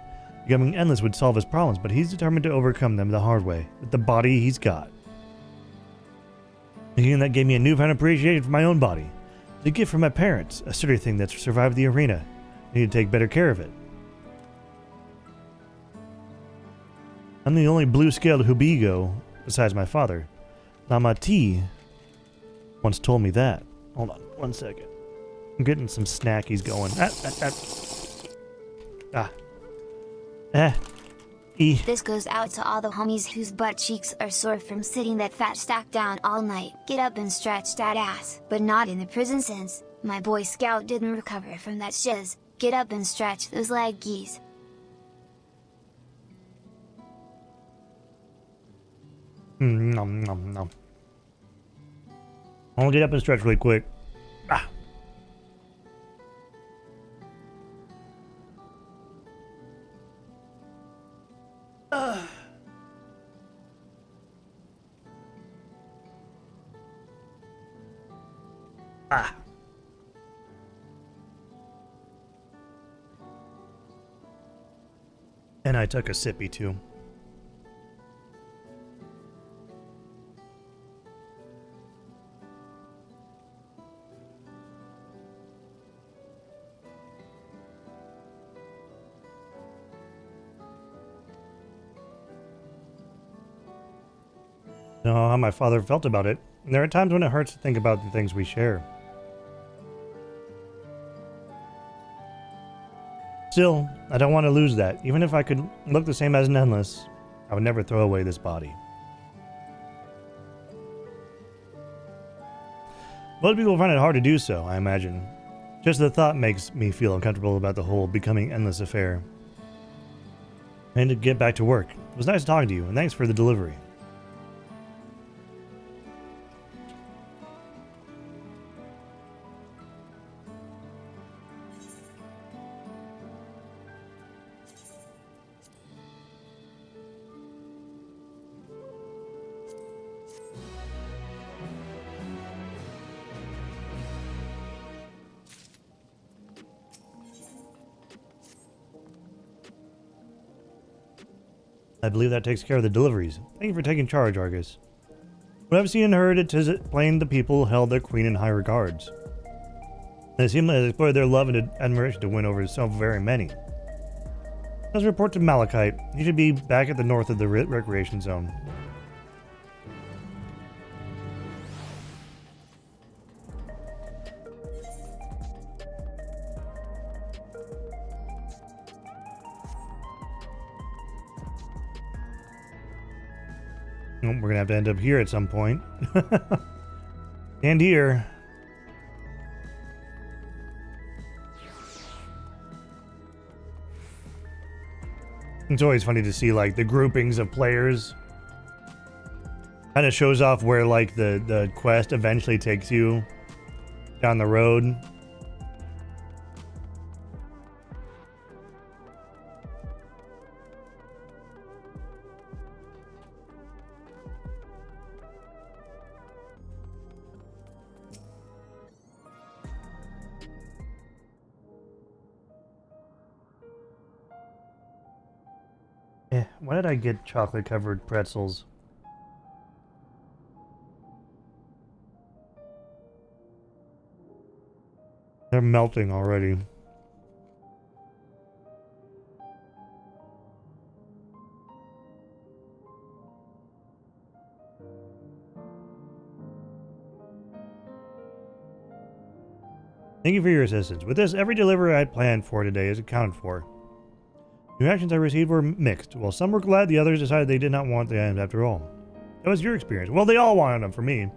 Becoming endless would solve his problems, but he's determined to overcome them the hard way, with the body he's got. Thinking that gave me a newfound appreciation for my own body. It's a gift from my parents, a sturdy thing that's survived the arena. I need to take better care of it. I'm the only blue-scaled Hubigo besides my father. Namati once told me that. Hold on, 1 second. I'm getting some snackies going. This goes out to all the homies whose butt cheeks are sore from sitting that fat stack down all night. Get up and stretch that ass, but not in the prison sense. My Boy Scout didn't recover from that shiz. Get up and stretch those leggies. Nom nom nom. I'll get up and stretch really quick. And I took a sippy too. I know how my father felt about it, and there are times when it hurts to think about the things we share. Still, I don't want to lose that. Even if I could look the same as an endless, I would never throw away this body. Most people find it hard to do so, I imagine. Just the thought makes me feel uncomfortable about the whole becoming endless affair. I need to get back to work. It was nice talking to you, and thanks for the delivery. I believe that takes care of the deliveries. Thank you for taking charge, Argus. What I've seen and heard, it is plain the people held their queen in high regards. And it seemed like they exploited their love and admiration to win over so very many. Let's report to Malachite. He should be back at the north of the recreation zone. We're gonna have to end up here at some point. And here. It's always funny to see like the groupings of players. Kind of shows off where like the quest eventually takes you down the road. Why did I get chocolate covered pretzels? They're melting already. Thank you for your assistance. With this, every delivery I had planned for today is accounted for. The reactions I received were mixed. While some were glad, the others decided they did not want the items after all. That was your experience. Well, they all wanted them for me.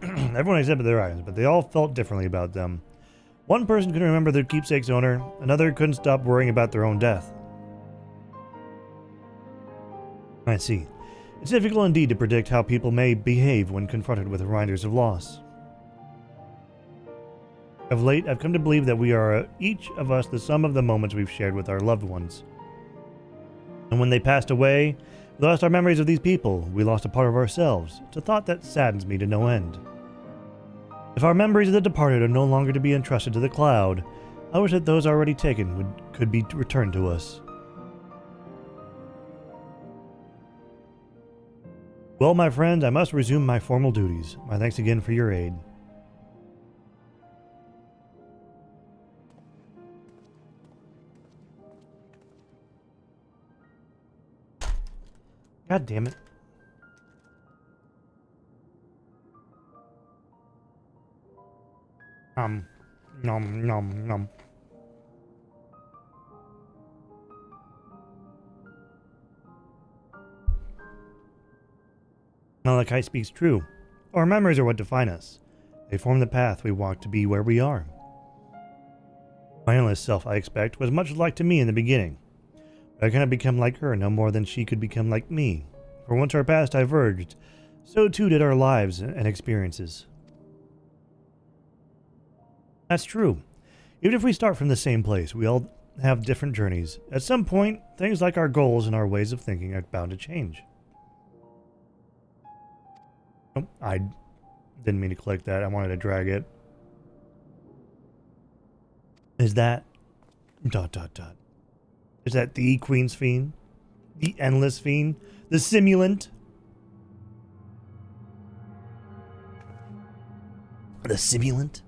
Everyone accepted their items, but they all felt differently about them. One person couldn't remember their keepsake's owner. Another couldn't stop worrying about their own death. I see. It's difficult indeed to predict how people may behave when confronted with reminders of loss. Of late, I've come to believe that we are, each of us, the sum of the moments we've shared with our loved ones. And when they passed away, we lost our memories of these people. We lost a part of ourselves. It's a thought that saddens me to no end. If our memories of the departed are no longer to be entrusted to the cloud, I wish that those already taken could be returned to us. Well, my friends, I must resume my formal duties. My thanks again for your aid. God damn it. Nom, nom, nom. Malachi speaks true. Our memories are what define us. They form the path we walk to be where we are. My endless self, I expect, was much like to me in the beginning. I cannot become like her no more than she could become like me. For once our paths diverged, so too did our lives and experiences. That's true. Even if we start from the same place, we all have different journeys. At some point, things like our goals and our ways of thinking are bound to change. Oh, I didn't mean to click that. I wanted to drag it. Is that... ... Is that the Queen's Fiend? The Endless Fiend? The Simulant? The Simulant?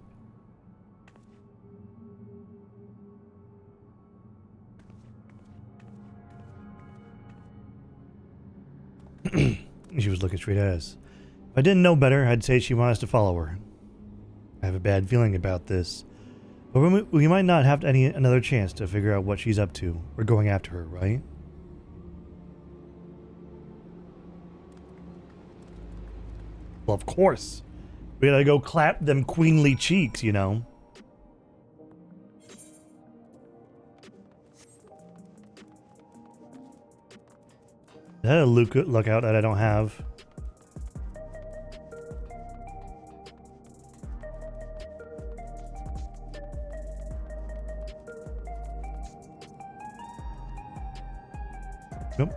She was looking straight at us. If I didn't know better, I'd say she wants us to follow her. I have a bad feeling about this. But we might not have another chance to figure out what she's up to. We're going after her, right? Well, of course. We gotta go clap them queenly cheeks, you know. Is that a lookout that I don't have? Nope.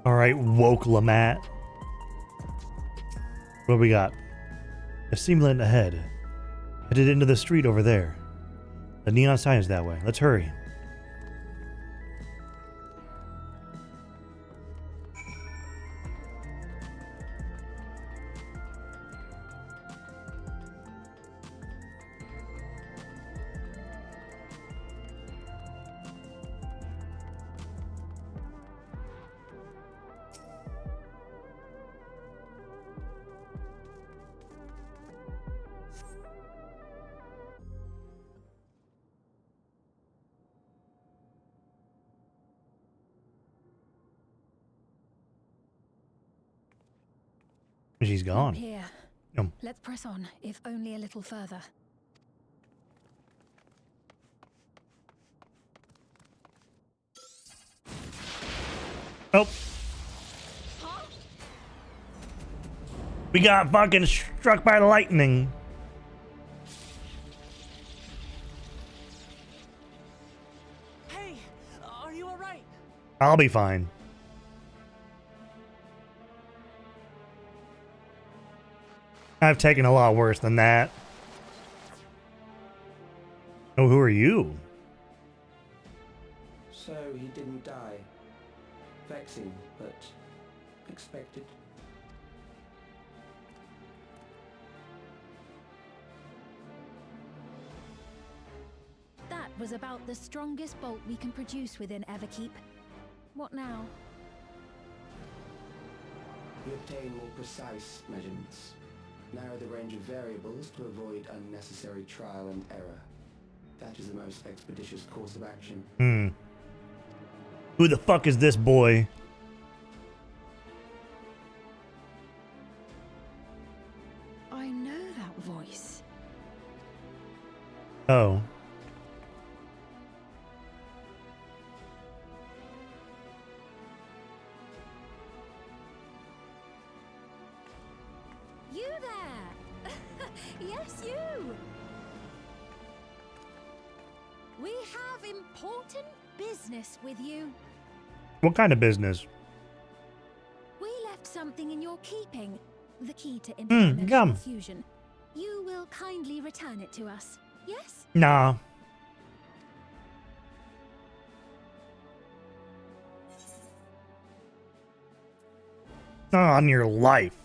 All right, woke Lamat. What do we got? A seamlant ahead. Headed into the street over there. The neon sign is that way. Let's hurry. She's gone. Here. Let's press on, if only a little further. Oh. We got fucking struck by lightning. Hey, are you alright? I'll be fine. I've taken a lot worse than that. Oh, who are you? So he didn't die. Vexing, but expected. That was about the strongest bolt we can produce within Everkeep. What now? We obtain more precise measurements. Narrow the range of variables to avoid unnecessary trial and error. That is the most expeditious course of action. Who the fuck is this boy? I know that voice. Oh. You there! Yes, you! We have important business with you. What kind of business? We left something in your keeping. The key to gum. interdimensional fusion. You will kindly return it to us, yes? Nah. Not on your life.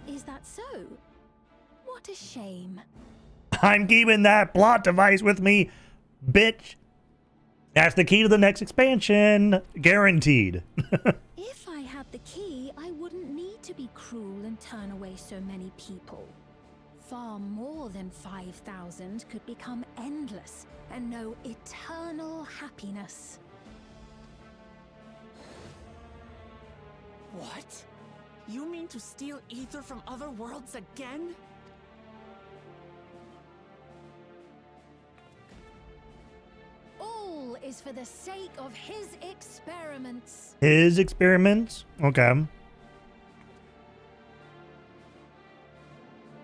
Is that so? What a shame. I'm keeping that plot device with me, bitch. That's the key to the next expansion. Guaranteed. If I had the key, I wouldn't need to be cruel and turn away so many people. Far more than 5,000 could become endless and know eternal happiness. What? You mean to steal ether from other worlds again? All is for the sake of his experiments. His experiments? Okay.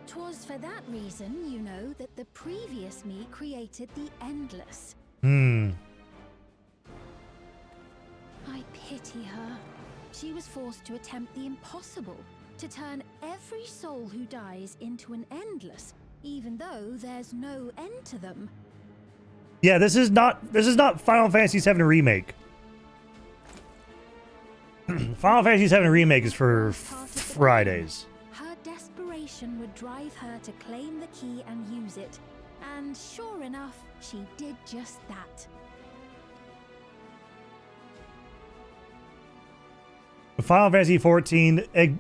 'Twas for that reason, you know, that the previous me created the endless. I pity her. She was forced to attempt the impossible, to turn every soul who dies into an endless, even though there's no end to them. Yeah, this is not Final Fantasy VII Remake. Final Fantasy VII Remake is for Fridays. Her desperation would drive her to claim the key and use it. And sure enough, she did just that. Final Fantasy 14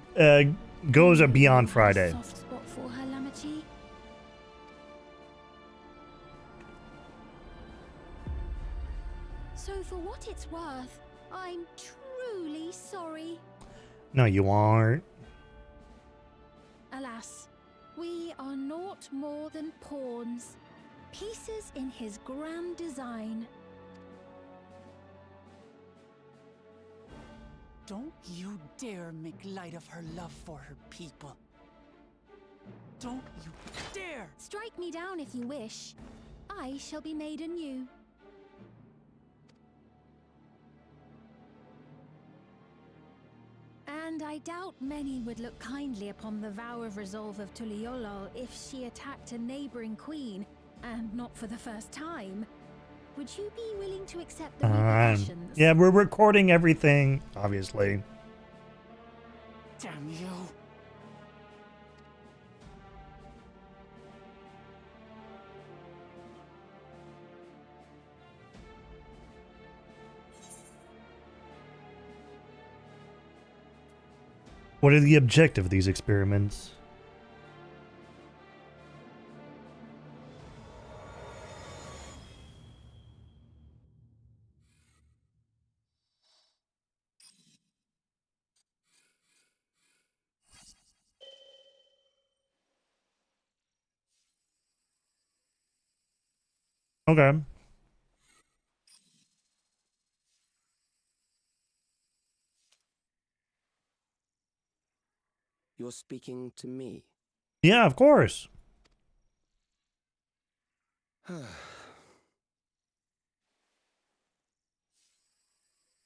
goes beyond Friday. Soft spot for her, Lamachi. So for what it's worth, I'm truly sorry. No, you aren't. Alas, we are naught more than pawns, pieces in his grand design. Don't you dare make light of her love for her people. Don't you dare! Strike me down if you wish. I shall be made anew. And I doubt many would look kindly upon the vow of resolve of Tuliolol if she attacked a neighboring queen, and not for the first time. Would you be willing to accept the repercussions? Yeah, we're recording everything, obviously. Damn you! What are the objective of these experiments? Okay. You're speaking to me. Yeah, of course.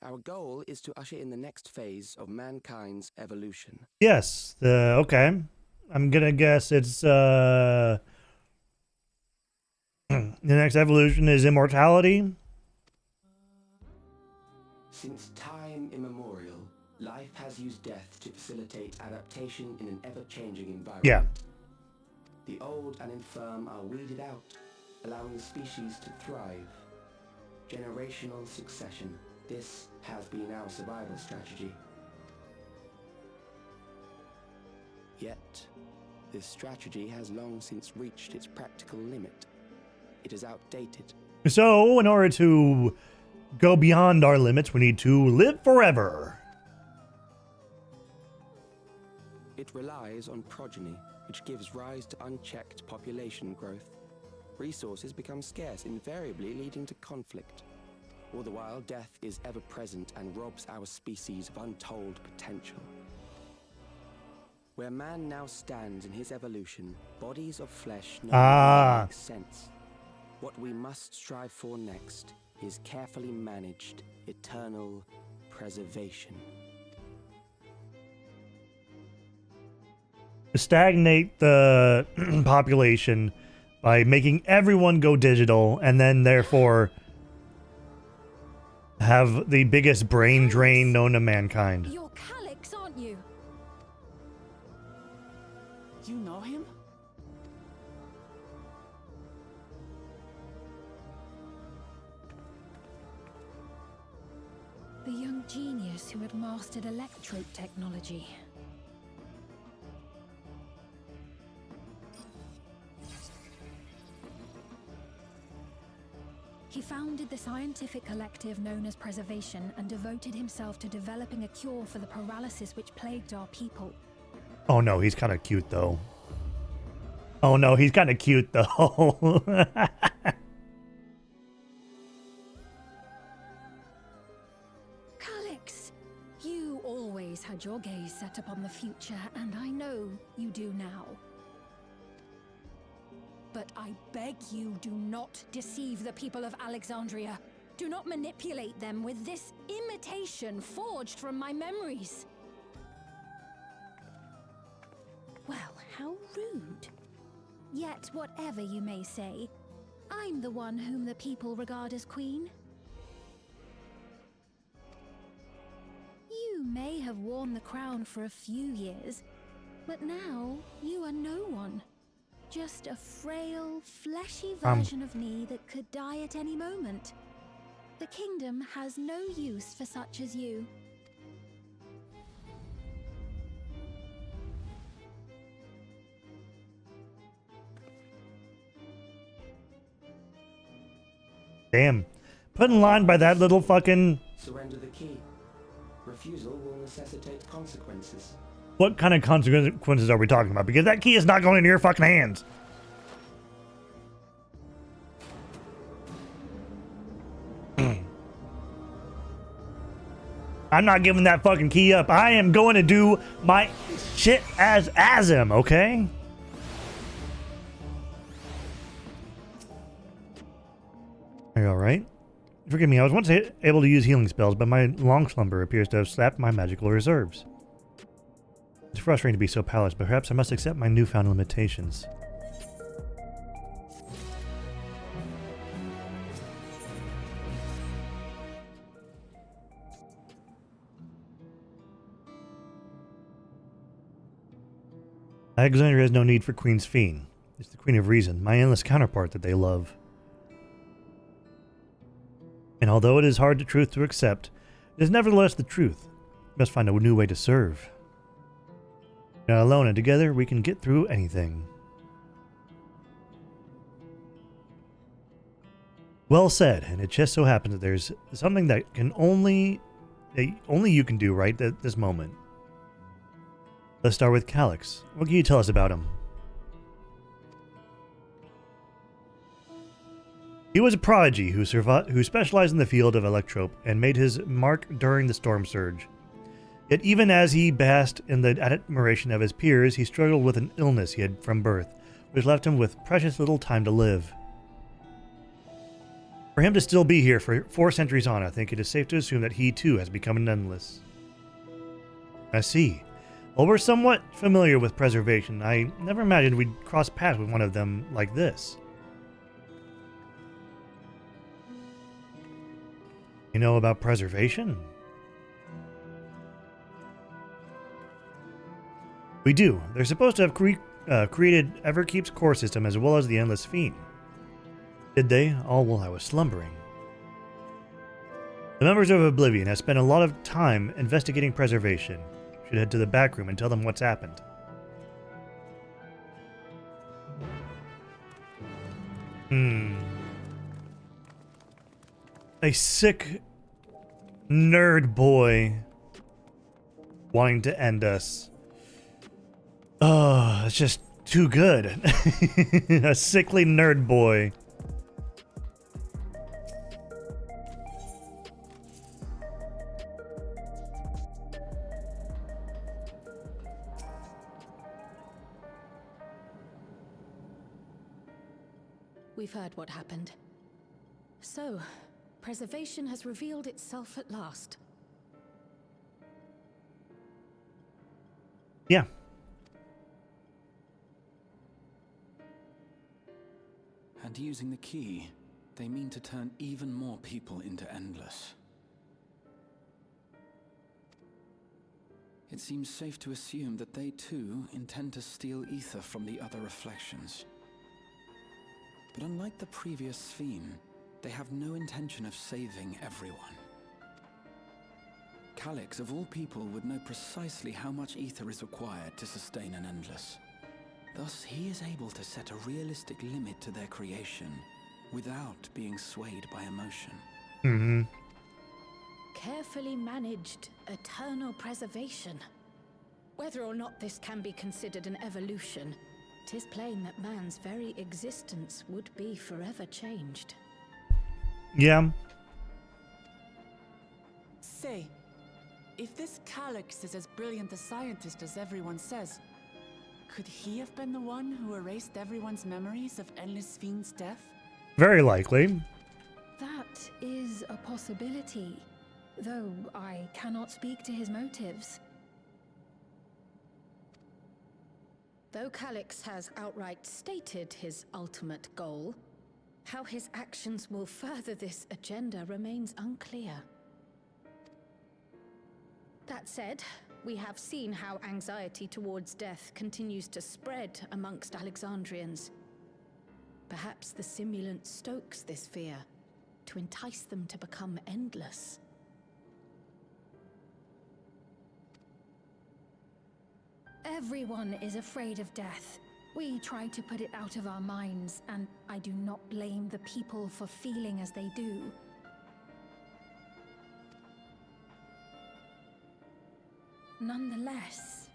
Our goal is to usher in the next phase of mankind's evolution. Yes. Okay. I'm gonna guess it's the next evolution is immortality. Since time immemorial, life has used death to facilitate adaptation in an ever-changing environment. Yeah. The old and infirm are weeded out, allowing the species to thrive. Generational succession. This has been our survival strategy. Yet, this strategy has long since reached its practical limit. It is outdated. So, in order to go beyond our limits, we need to live forever. It relies on progeny, which gives rise to unchecked population growth. Resources become scarce, invariably leading to conflict. All the while, death is ever present and robs our species of untold potential. Where man now stands in his evolution, bodies of flesh no longer make sense. What we must strive for next is carefully managed, eternal preservation. To stagnate the population by making everyone go digital and then therefore have the biggest brain drain known to mankind. You're Calix, aren't you? You know him? The young genius who had mastered electrode technology. He founded the scientific collective known as Preservation and devoted himself to developing a cure for the paralysis which plagued our people. Oh no, he's kind of cute though. Oh no, he's kind of cute though. Calix, you always had your gaze set upon the future, and I know you do now. But I beg you, do not deceive the people of Alexandria. Do not manipulate them with this imitation forged from my memories. Well, how rude. Yet, whatever you may say, I'm the one whom the people regard as queen. You may have worn the crown for a few years, But now, you are no one. Just a frail, fleshy version of me that could die at any moment. The kingdom has no use for such as you. Damn. Put in line by that little fucking... Surrender the key. Refusal will necessitate consequences. What kind of consequences are we talking about? Because that key is not going into your fucking hands. I'm not giving that fucking key up. I am going to do my shit as him, okay? Are you alright? Forgive me, I was once able to use healing spells, but my long slumber appears to have sapped my magical reserves. It's frustrating to be so powerless, but perhaps I must accept my newfound limitations. Alexandria has no need for Queen's Fiend. It's the Queen of Reason, my endless counterpart that they love. And although it is hard truth to accept, it is nevertheless the truth. We must find a new way to serve. Not alone, and together we can get through anything. Well said, and it just so happens that there's something that only you can do right at this moment. Let's start with Calyx. What can you tell us about him? He was a prodigy who specialized in the field of electrope and made his mark during the storm surge. Yet even as he basked in the admiration of his peers, he struggled with an illness he had from birth, which left him with precious little time to live. For him to still be here for 4 centuries on, I think it is safe to assume that he too has become an endless. I see. While we're somewhat familiar with preservation, I never imagined we'd cross paths with one of them like this. You know about preservation? We do. They're supposed to have created Everkeep's core system as well as the Endless Fiend. Did they? All while I was slumbering. The members of Oblivion have spent a lot of time investigating preservation. Should head to the back room and tell them what's happened. A sick nerd boy wanting to end us. Oh, it's just too good. A sickly nerd boy. We've heard what happened. So, preservation has revealed itself at last. Yeah. And using the key, they mean to turn even more people into Endless. It seems safe to assume that they too intend to steal ether from the other reflections. But unlike the previous Sphere, they have no intention of saving everyone. Calyx, of all people, would know precisely how much ether is required to sustain an Endless. Thus, he is able to set a realistic limit to their creation, without being swayed by emotion. Carefully managed eternal preservation. Whether or not this can be considered an evolution, 'tis plain that man's very existence would be forever changed. Yeah. Say, if this Calyx is as brilliant a scientist as everyone says, could he have been the one who erased everyone's memories of Endless Fiend's death? Very likely. That is a possibility, though I cannot speak to his motives. Though Calyx has outright stated his ultimate goal, how his actions will further this agenda remains unclear. That said, We have seen how anxiety towards death continues to spread amongst Alexandrians. Perhaps the simulant stokes this fear to entice them to become endless. Everyone is afraid of death. We try to put it out of our minds, and I do not blame the people for feeling as they do. Nonetheless,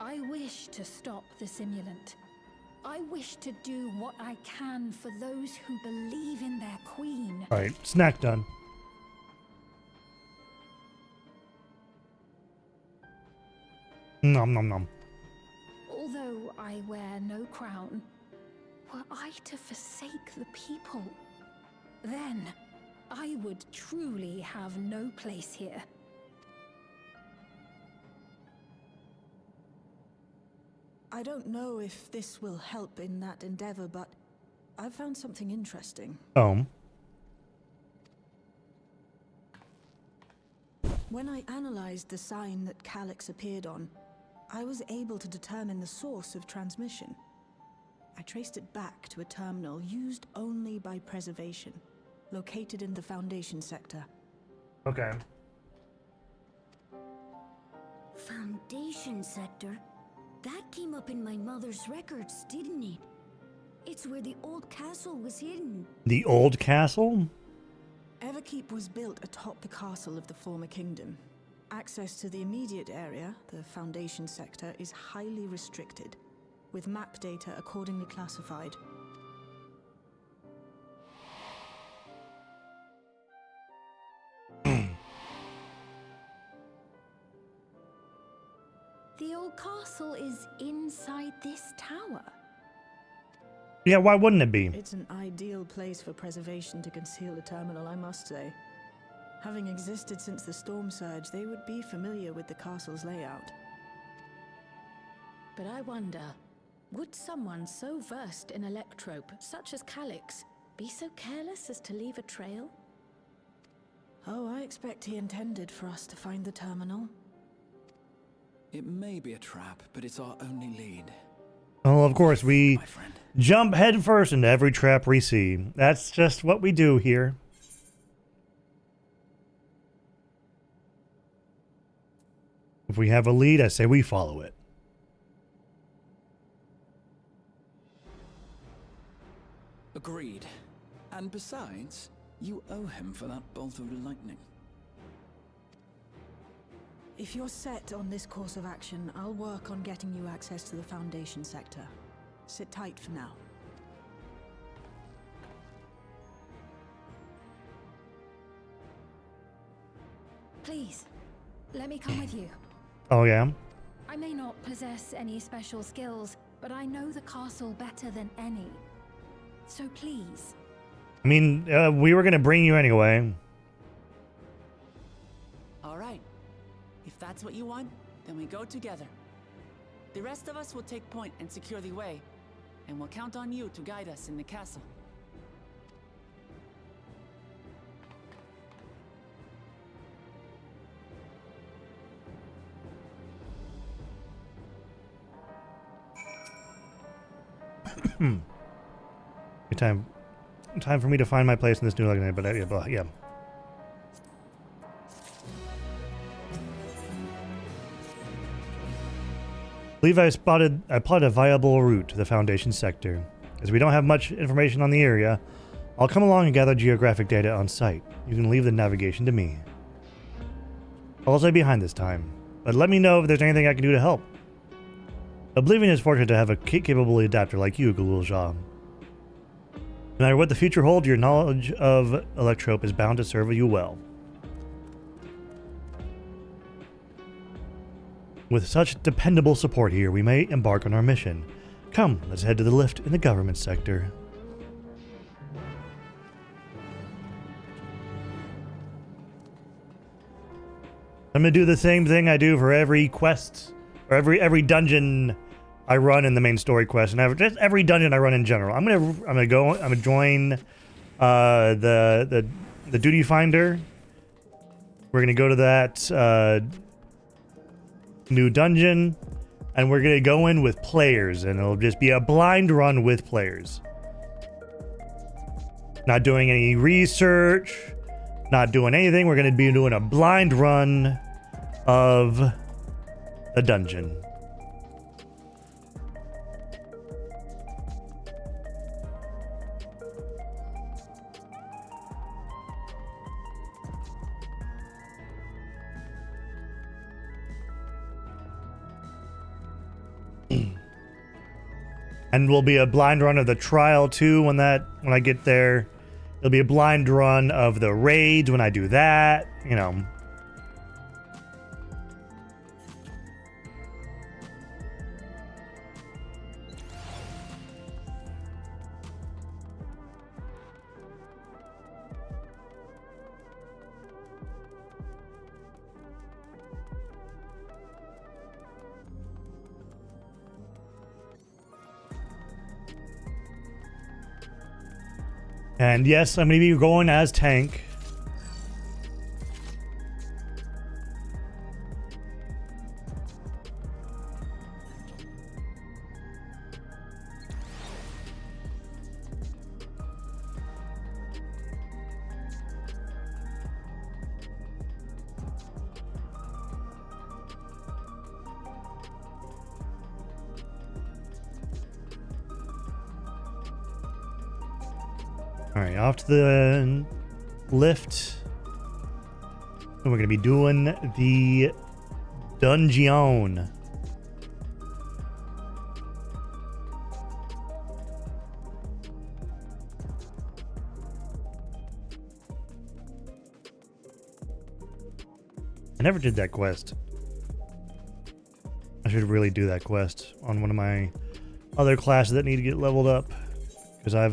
I wish to stop the simulant. I wish to do what I can for those who believe in their queen. Alright, snack done. Nom nom nom. Although I wear no crown, were I to forsake the people, then I would truly have no place here. I don't know if this will help in that endeavor, but I've found something interesting. Oh. When I analyzed the sign that Calyx appeared on, I was able to determine the source of transmission. I traced it back to a terminal used only by preservation, located in the Foundation sector. Okay. Foundation sector? That came up in my mother's records, didn't it? It's where the old castle was hidden. The old castle? Everkeep was built atop the castle of the former kingdom. Access to the immediate area, the Foundation sector, is highly restricted, with map data accordingly classified. The old castle is inside this tower. Yeah, why wouldn't it be? It's an ideal place for preservation to conceal the terminal, I must say. Having existed since the storm surge, they would be familiar with the castle's layout. But I wonder, would someone so versed in electrope, such as Calyx, be so careless as to leave a trail? Oh, I expect he intended for us to find the terminal. It may be a trap, but it's our only lead. Well, of course, we My friend. jump headfirst into every trap we see. That's just what we do here. If we have a lead, I say we follow it. Agreed. And besides, you owe him for that bolt of lightning. If you're set on this course of action, I'll work on getting you access to the Foundation sector. Sit tight for now. Please, let me come with you. Oh, yeah? I may not possess any special skills, but I know the castle better than any. So please. I mean, we were going to bring you anyway. All right. If that's what you want, then we go together. The rest of us will take point and secure the way, and we'll count on you to guide us in the castle. Time for me to find my place in this new legend, but yeah. Believe I plotted a viable route to the Foundation sector. As we don't have much information on the area, I'll come along and gather geographic data on site. You can leave the navigation to me. I'll stay behind this time, but let me know if there's anything I can do to help. Oblivion is fortunate to have a capable adapter like you, Galulja. No matter what the future holds, your knowledge of Electrope is bound to serve you well. With such dependable support here, we may embark on our mission. Come, let's head to the lift in the government sector. I'm gonna do the same thing I do for every quest, or every dungeon I run in the main story quest, and just every dungeon I run in general. I'm gonna join the duty finder. We're gonna go to that new dungeon, and we're gonna go in with players, and it'll just be a blind run with players. Not doing any research, not doing anything. We're gonna be doing a blind run of the dungeon. And will be a blind run of the trial too when I get there. It'll be a blind run of the raids when I do that, you know. And yes, I'm going to be going as tank. Alright, off to the lift. And we're going to be doing the dungeon. I never did that quest. I should really do that quest on one of my other classes that need to get leveled up. Because I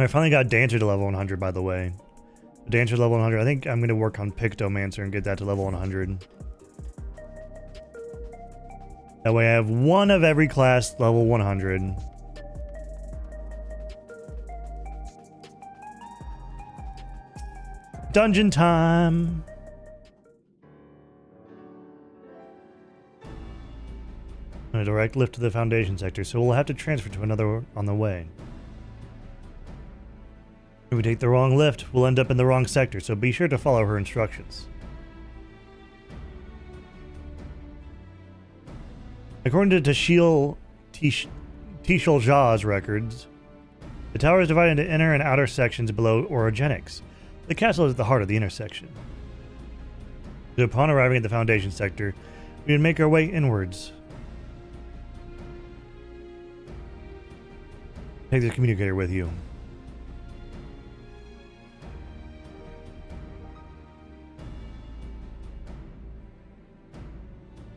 finally got Dancer to level 100, by the way. Dancer level 100. I think I'm going to work on Pictomancer and get that to level 100. That way I have one of every class level 100. Dungeon time! A direct lift to the Foundation sector, so we'll have to transfer to another on the way. If we take the wrong lift, we'll end up in the wrong sector, so be sure to follow her instructions. According to Tishil Jha's records, the tower is divided into inner and outer sections below orogenics. The castle is at the heart of the intersection. So upon arriving at the Foundation sector, we would make our way inwards. Take the communicator with you.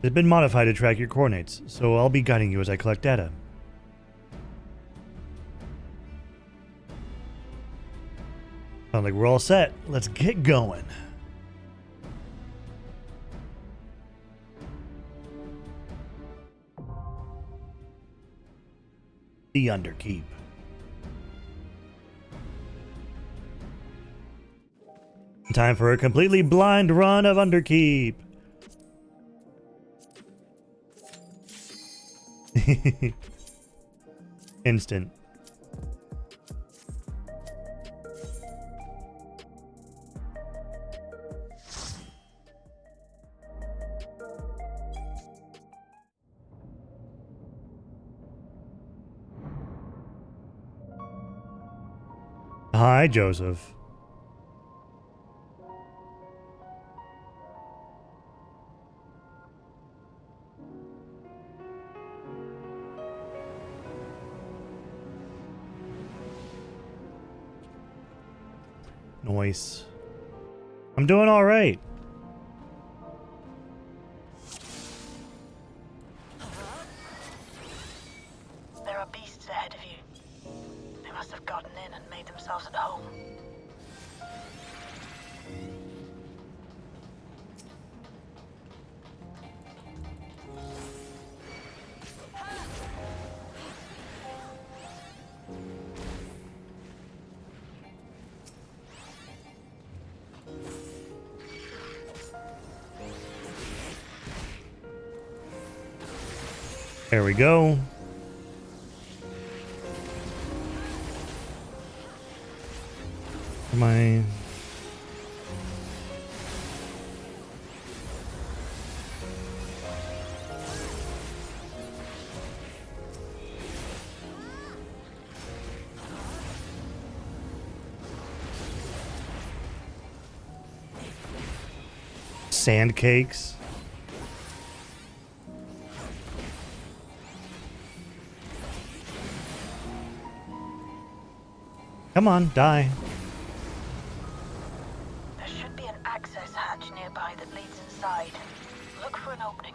It's been modified to track your coordinates, so I'll be guiding you as I collect data. Sounds like we're all set. Let's get going. The Underkeep. Time for a completely blind run of Underkeep. Instant. Hi, Joseph. Nice. I'm doing all right. There are beasts ahead of you. They must have gotten in and made themselves at home. There we go. Am I... Sand cakes. Come on, die. There should be an access hatch nearby that leads inside. Look for an opening.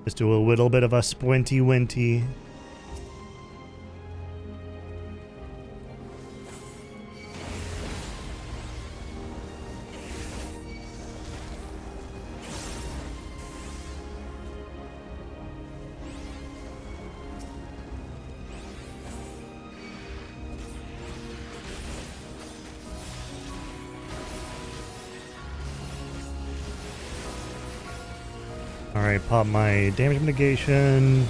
Just do a little bit of a squinty winty. Alright, pop my damage mitigation.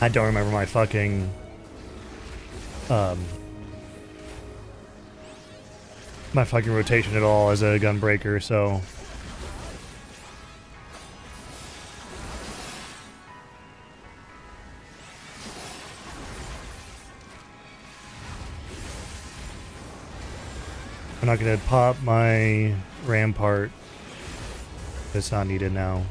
I don't remember my fucking rotation at all as a gunbreaker, so I'm not gonna pop my rampart. It's not needed now.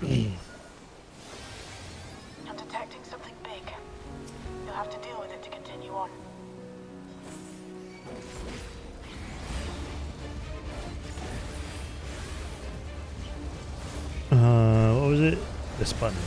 I'm detecting something big. You'll have to deal with it to continue on. What was it? This button.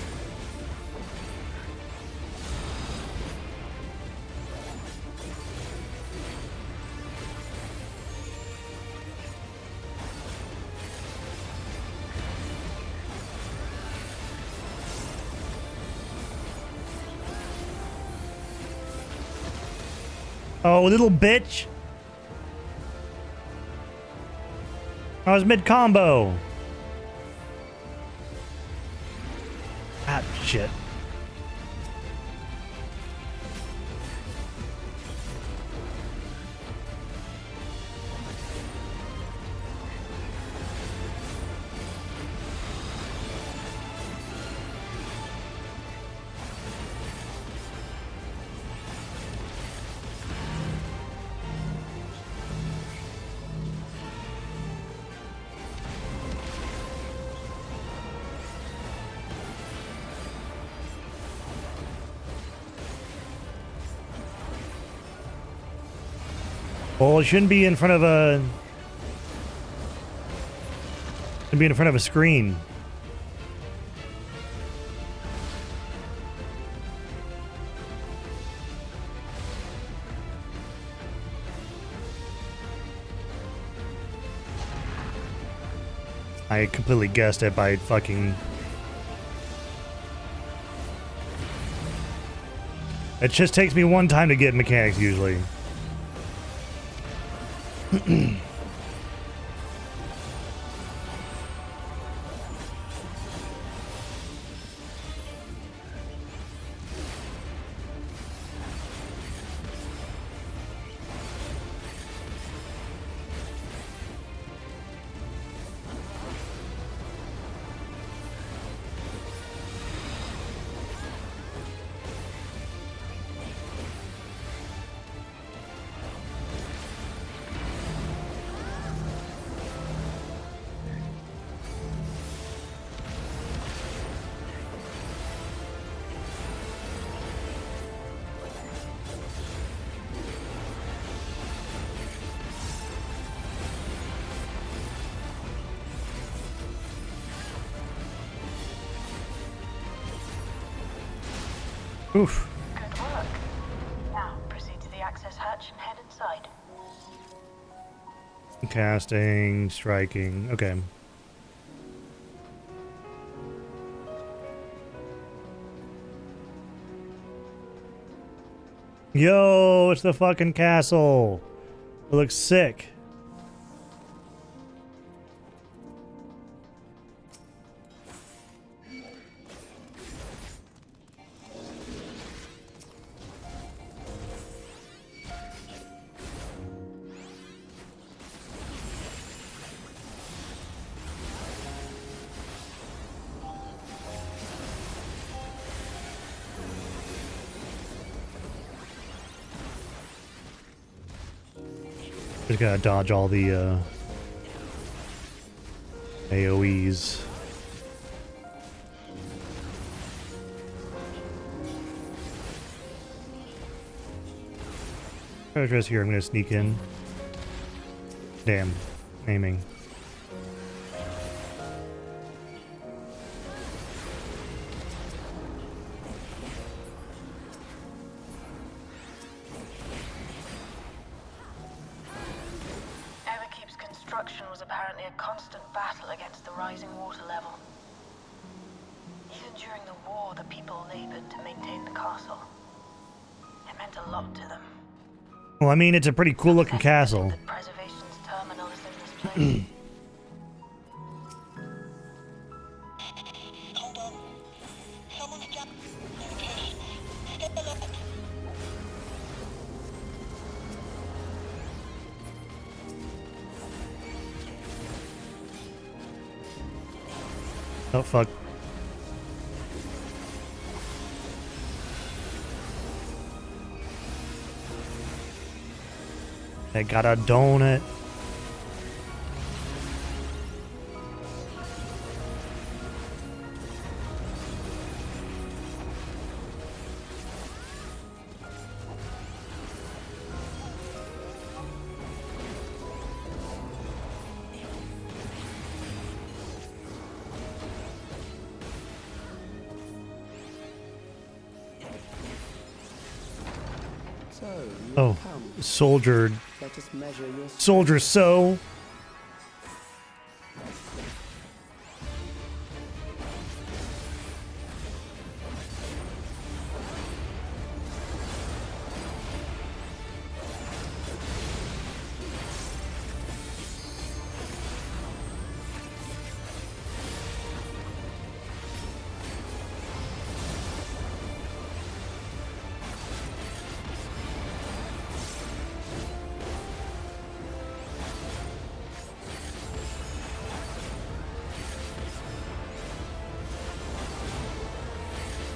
Oh, little bitch. I was mid-combo. Ah, shit. Well, it shouldn't be in front of a... Shouldn't be in front of a screen. I completely guessed it by fucking... It just takes me one time to get mechanics, usually. Oof. Good work. casting, striking. Okay. Yo, it's the fucking castle. It looks sick. Just gotta dodge all the AoEs. Treasure's here. I'm gonna sneak in. Damn, aiming. Everkeep's construction was apparently a constant battle against the rising water level. Even during the war, the people labored to maintain the castle. It meant a lot to them. Well, I mean, it's a pretty cool looking castle. That preservation's terminal is in this place. Hold on. Someone's got communication. Stay alert. Oh, fuck. They got a donut. So, you've Oh, come. soldier. Let us measure your Soldier so.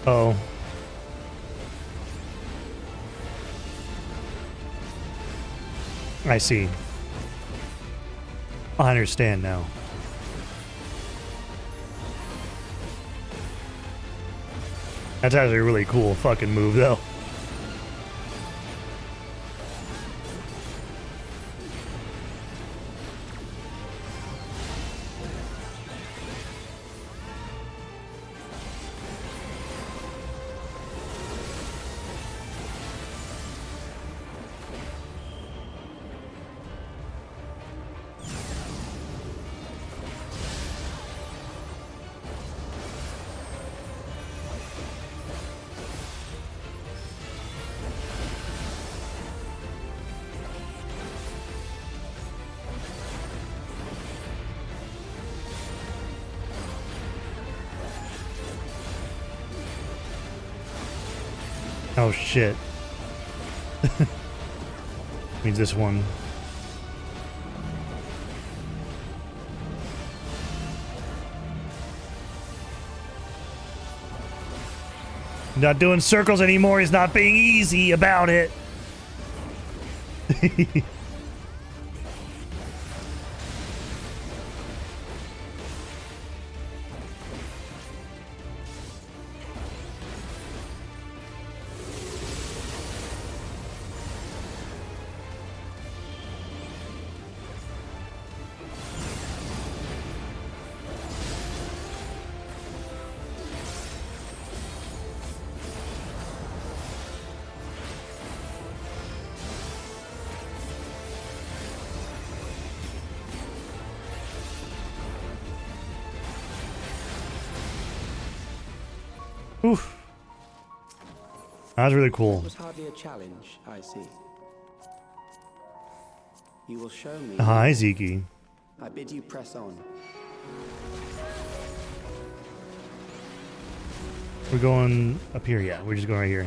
Oh. I see. I understand now. That's actually a really cool fucking move, though. Oh shit. Means this one. Not doing circles anymore. He's not being easy about it. Oof. That was really cool. It was hardly a challenge, I see. You will show me. Hi, Ziki. I bid you press on. We're going up here, yeah. We're just going right here.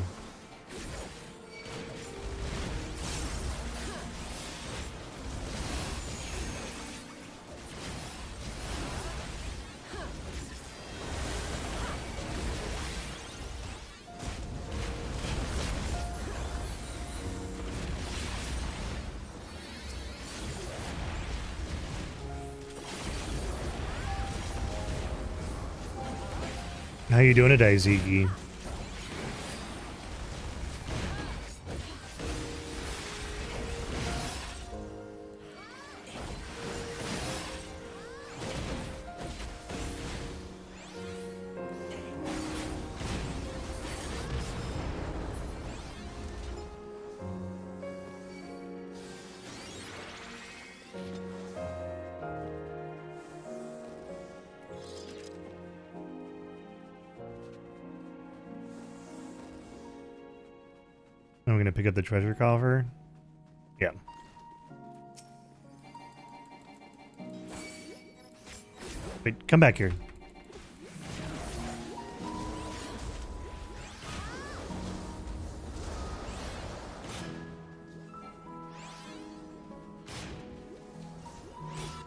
How you doing today, Ziggy? I'm gonna pick up the treasure coffer. Yeah. Wait, come back here.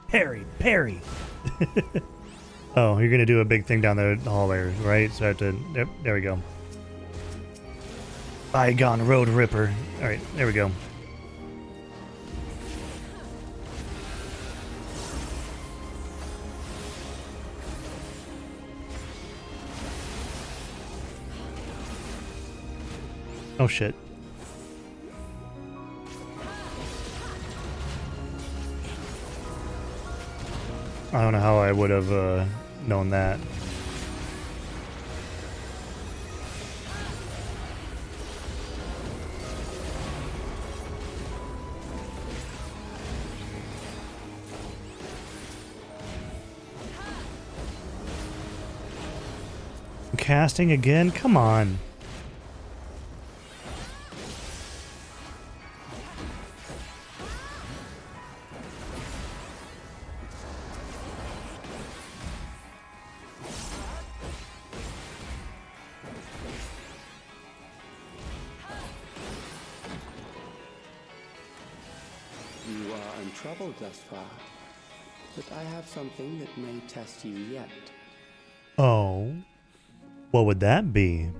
Parry. Oh, you're gonna do a big thing down the hallway, right? So I have to. Yep, there we go. Bygone Road Ripper. Alright, there we go. Oh shit. I don't know how I would have known that. Casting again? Come on. You are untroubled thus far, but I have something that may test you yet. Oh. What would that be?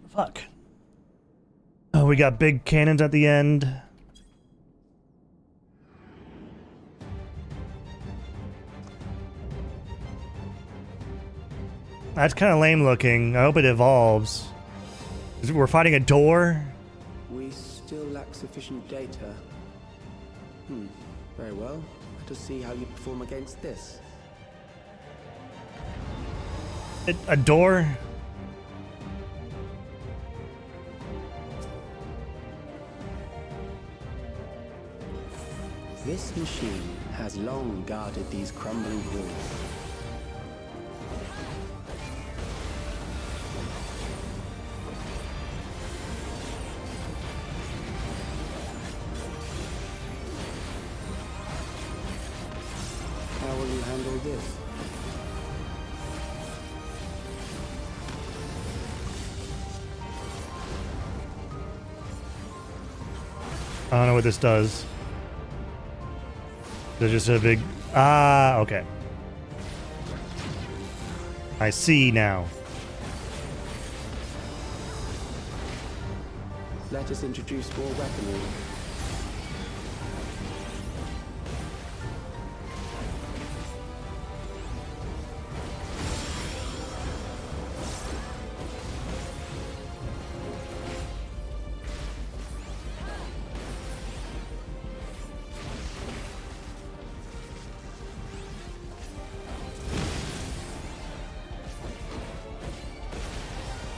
Fuck. Oh, we got big cannons at the end. That's kind of lame looking. I hope it evolves. We're fighting a door? We still lack sufficient data. Very well. Let us see how you perform against this. A door? This machine has long guarded these crumbling walls. How will you handle this? I don't know what this does. There's just a big... Ah, okay. I see now. Let us introduce more weaponry.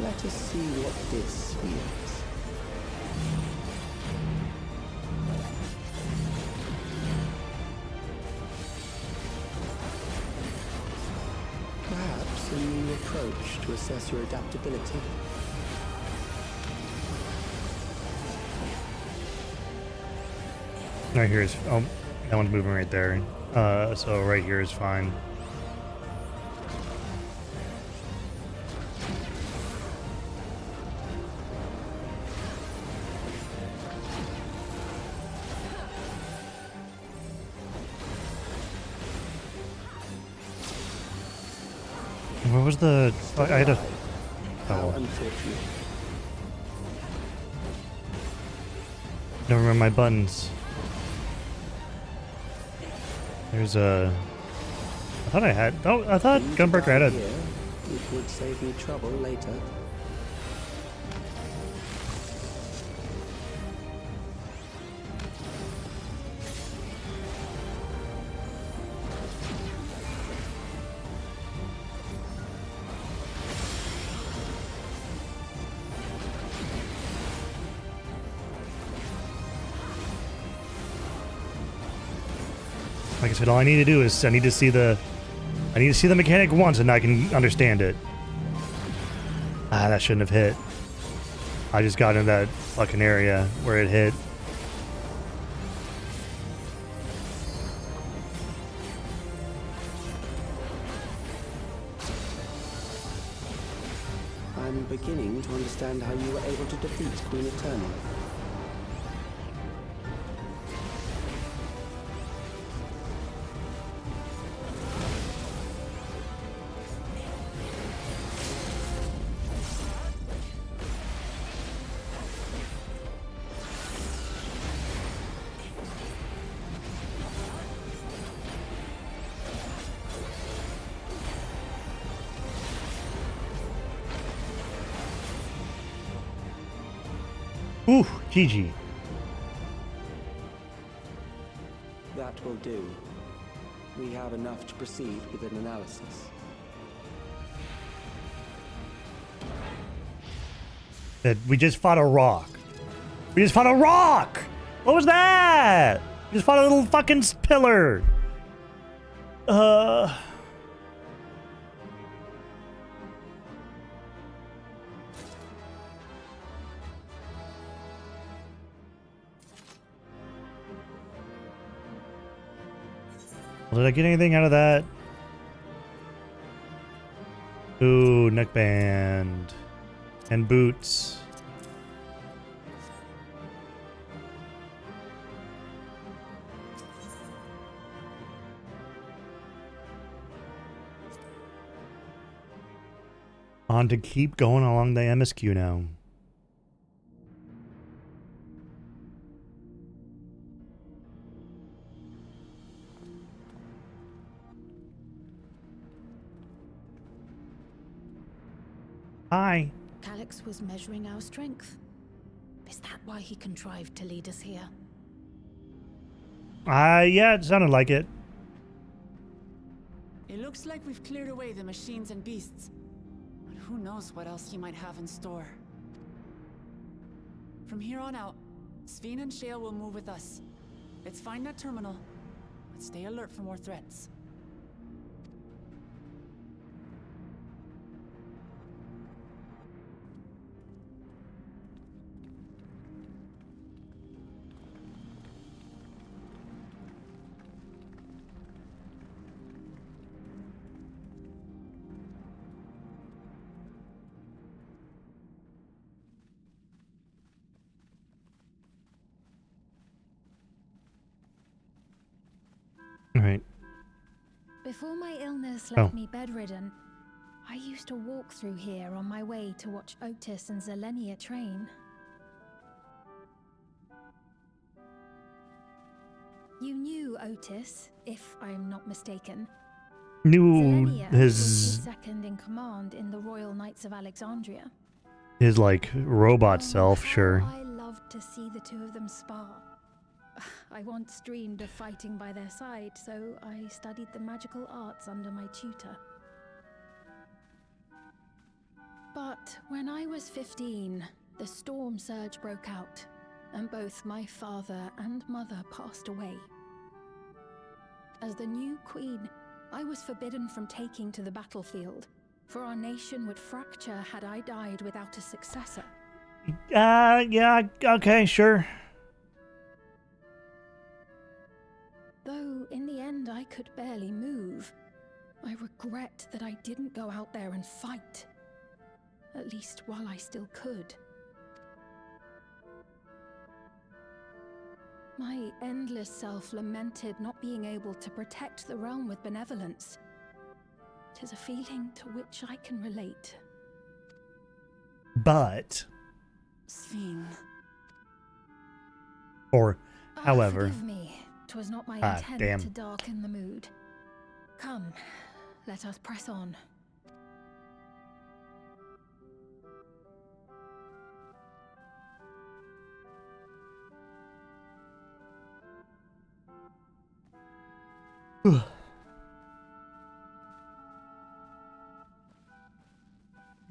Let us see what this feels. to assess your adaptability. Right here is... Oh, that one's moving right there. So right here is fine. Where was the... I had a... How Oh. unfortunate. Don't remember my buttons. There's a... I thought I had... Oh, I thought Gunbreaker had a... Here, it would save me trouble later. Like I said, all I need to do is I need to see the mechanic once and I can understand it. Ah, that shouldn't have hit. I just got in that fucking area where it hit. I'm beginning to understand how you were able to defeat Queen Eternal. Ooh, GG. That will do. We have enough to proceed with an analysis. That we just fought a rock. We just fought a rock! What was that? We just fought a little fucking pillar. Did I get anything out of that? Ooh, neckband. And boots. On to keep going along the MSQ now. Hi. Calyx was measuring our strength. Is that why he contrived to lead us here? Yeah, it sounded like it. It looks like we've cleared away the machines and beasts. But who knows what else he might have in store. From here on out, Sveen and Shale will move with us. Let's find that terminal, but stay alert for more threats. Right. Before my illness left me bedridden, I used to walk through here on my way to watch Otis and Zelenia train. You knew Otis, if I'm not mistaken. Knew Zelenia was his his second in command in the Royal Knights of Alexandria. like robot self, sure. I loved to see the two of them spar. I once dreamed of fighting by their side, so I studied the magical arts under my tutor. But when I was 15, the storm surge broke out, and both my father and mother passed away. As the new queen, I was forbidden from taking to the battlefield, For our nation would fracture had I died without a successor. Yeah, okay, sure. Though in the end I could barely move, I regret that I didn't go out there and fight. At least while I still could. My endless self lamented not being able to protect the realm with benevolence. 'Tis a feeling to which I can relate. But... Sven. Or, however... Forgive me. 'Twas not my intent damn. to darken the mood. Come, let us press on.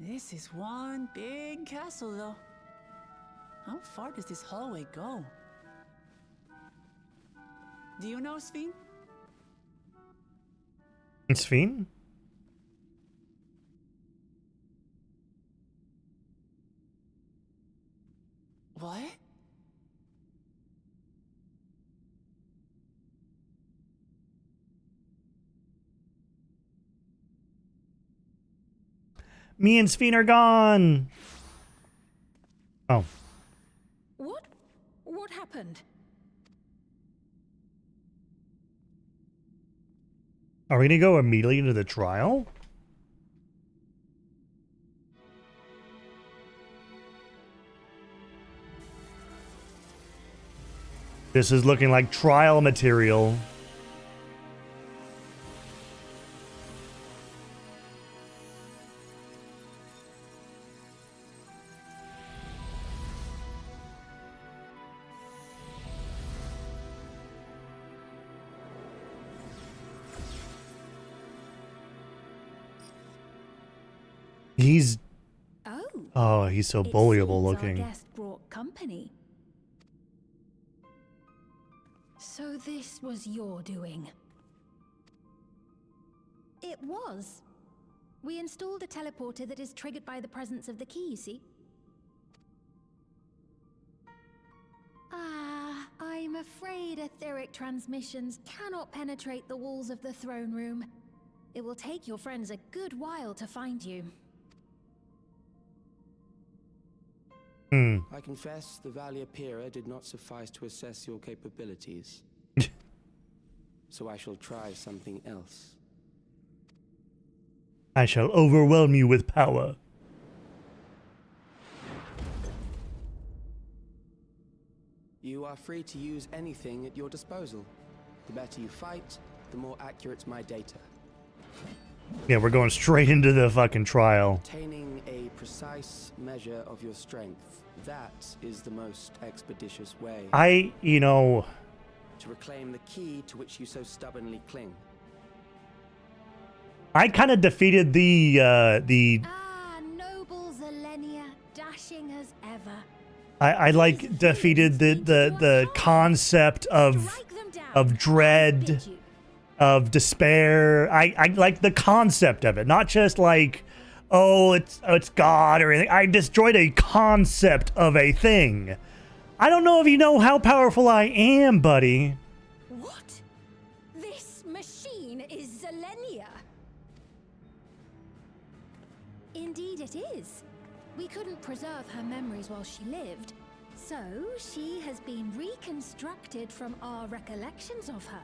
This is one big castle, though. How far does this hallway go? Do you know, Sven? Sven? What? Me and Sven are gone! Oh. What? What happened? Are we gonna go immediately into the trial? This is looking like trial material. He's... Oh, he's so bullyable looking. Our guest brought company. So this was your doing? It was. We installed a teleporter that is triggered by the presence of the key, you see? I'm afraid etheric transmissions cannot penetrate the walls of the throne room. It will take your friends a good while to find you. I confess the Valiapira did not suffice to assess your capabilities. So I shall try something else. I shall overwhelm you with power. You are free to use anything at your disposal. The better you fight, the more accurate my data. Yeah, we're going straight into the fucking trial. Obtaining a precise measure of your strength, that is the most expeditious way. To reclaim the key to which you so stubbornly cling. I kind of defeated the Noble Zelenia, dashing as ever. I like defeated the concept of dread, of despair. I like the concept of it, not just like, oh, it's God or anything. I destroyed a concept of a thing. I don't know if you know how powerful I am, buddy. What? This machine is Zelenia? Indeed it is. We couldn't preserve her memories while she lived, so she has been reconstructed from our recollections of her.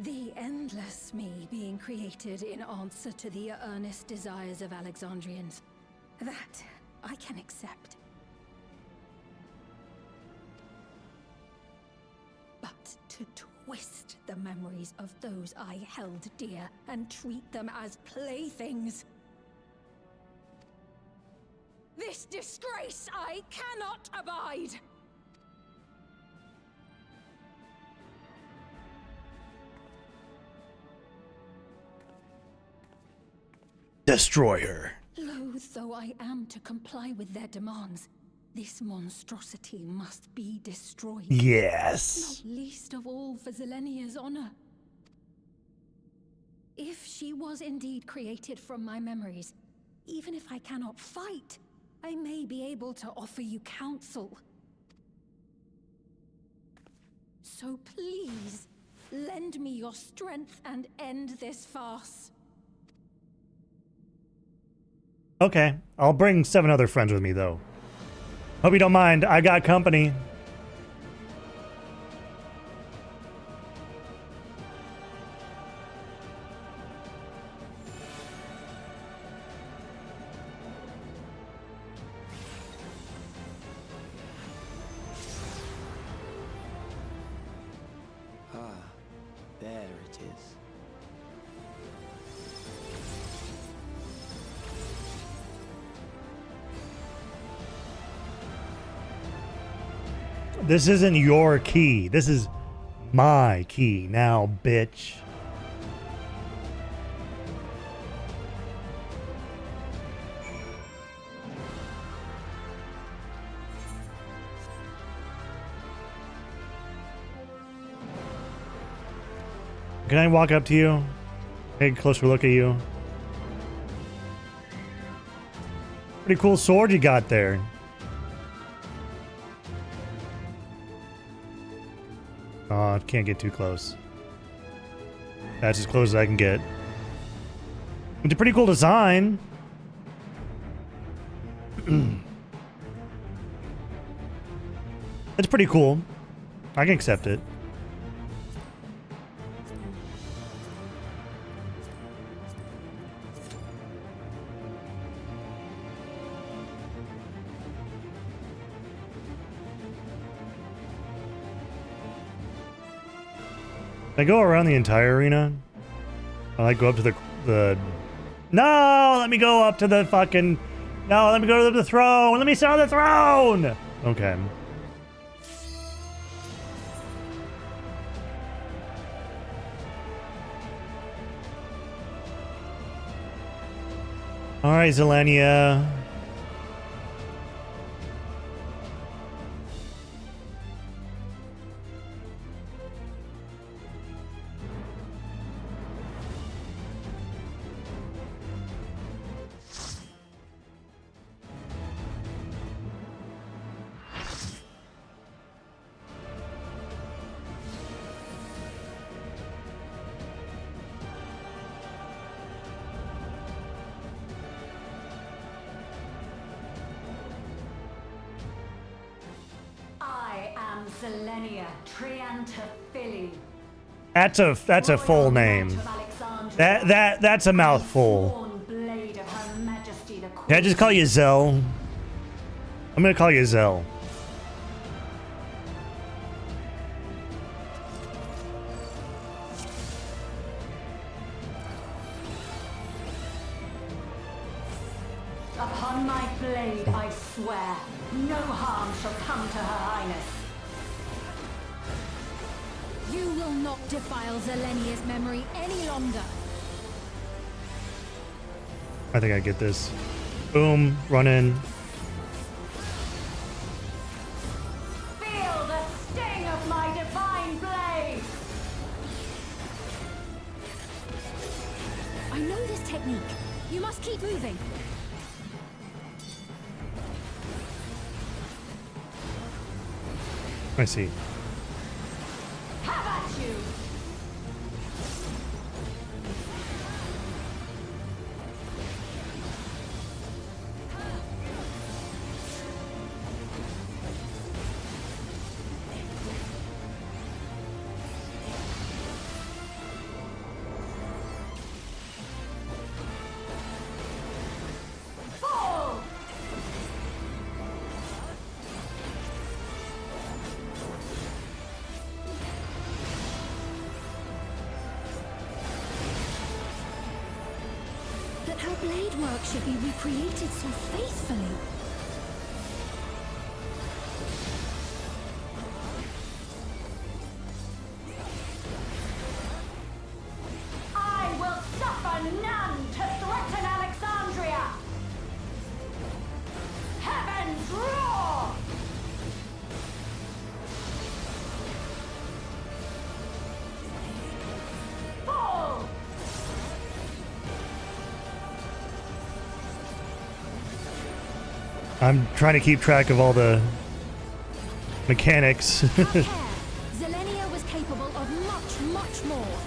The endless me being created in answer to the earnest desires of Alexandrians. That I can accept. But to twist the memories of those I held dear and treat them as playthings. This disgrace I cannot abide! Destroy her. Loath though I am to comply with their demands, This monstrosity must be destroyed. Yes. Not least of all for Zelenia's honor. If she was indeed created from my memories, even if I cannot fight, I may be able to offer you counsel. So please, lend me your strength and end this farce. Okay, I'll bring 7 other friends with me, though. Hope you don't mind. I got company. Ah, there it is. This isn't your key. This is my key now, bitch. Can I walk up to you? Take a closer look at you. Pretty cool sword you got there. Oh, I can't get too close. That's as close as I can get. It's a pretty cool design. It's pretty cool. I can accept it. Can I go around the entire arena? I like go up to the... No! Let me go up to the fucking... No, let me go to the throne! Let me sit on the throne! Okay. Alright, Zelenia. Zelenia Triantaphili. That's a full name. That's a mouthful. Can I just call you Zell? I'm gonna call you Zell. Upon my blade, I swear, no harm shall come to Her Highness. You will not defile Zelenia's memory any longer. I think I get this. Boom, run in. Feel the sting of my divine blade! I know this technique. You must keep moving. I see. Have at you! Fall! That her blade work should be recreated so faithfully. I will suffer none to threaten Alexandria! Heavens roar! I'm trying to keep track of all the mechanics. Zelenia was capable of much, much more.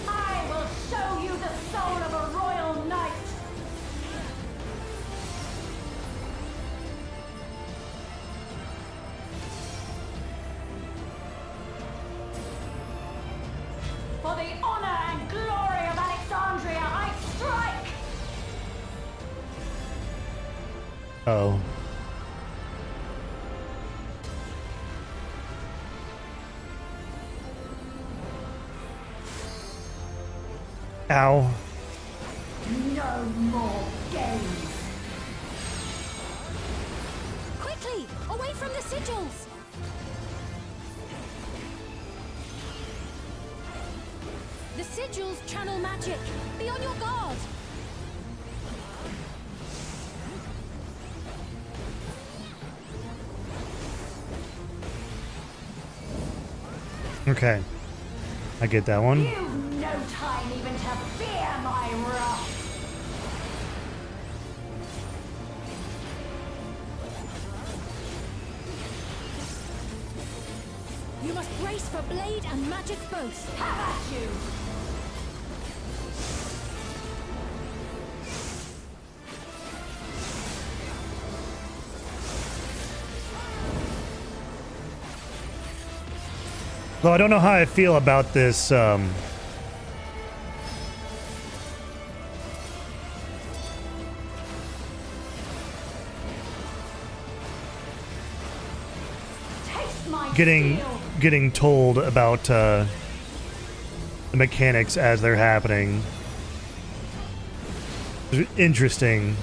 I will show you the soul of a royal knight. For the honor and glory of Alexandria, I strike! Oh. Ow. No more games. Quickly, away from the sigils! The sigils channel magic. Be on your guard. Okay. I get that one. You've no time even to fear my wrath. You must brace for blade and magic both. Have at you! Though I don't know how I feel about this, getting told about the mechanics as they're happening. Interesting.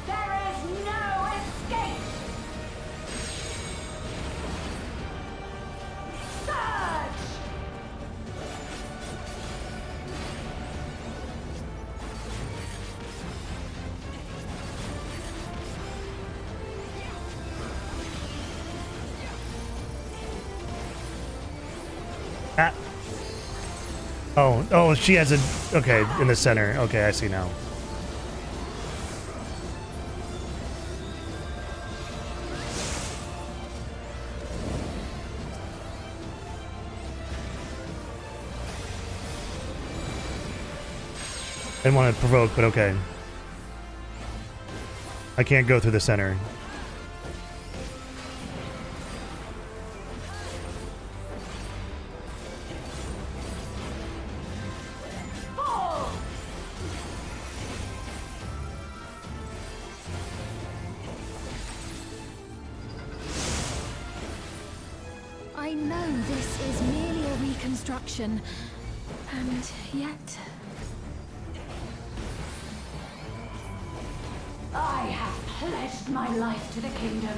There is no escape! Surge! Ah. Oh, she has a... Okay, in the center. Okay, I see now. Didn't want to provoke, but okay. I can't go through the center. I know this is merely a reconstruction, and yet... I have pledged my life to the kingdom.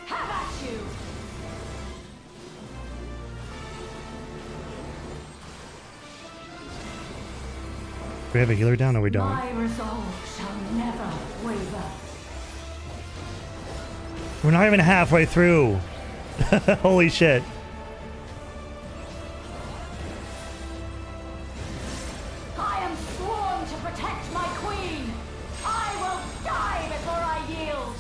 Have at you! We have a healer down, or we don't? My resolve shall never waver. We're not even halfway through. Holy shit. I am sworn to protect my queen. I will die before I yield.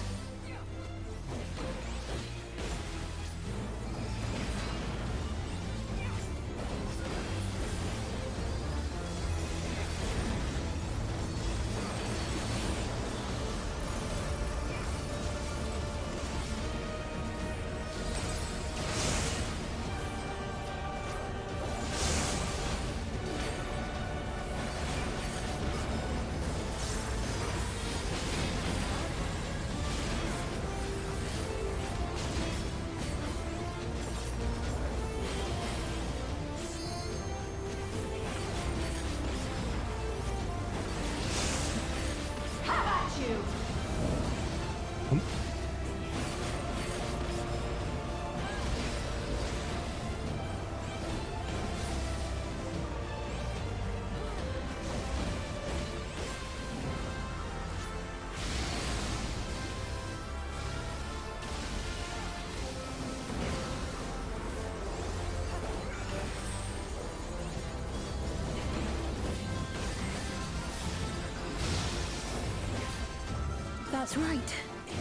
That's right.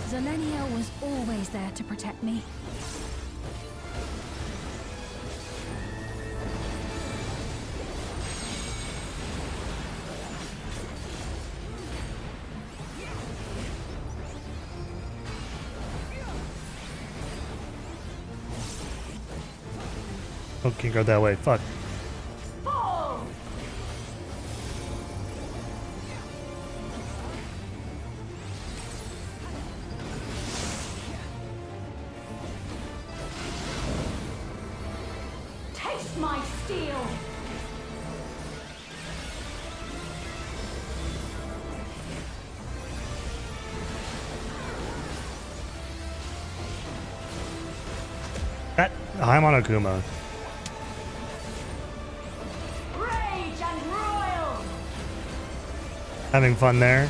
Zelenia was always there to protect me. Oh, can't go that way. Fuck. Taste my steel! I'm on Akuma. Rage and royal! Having fun there.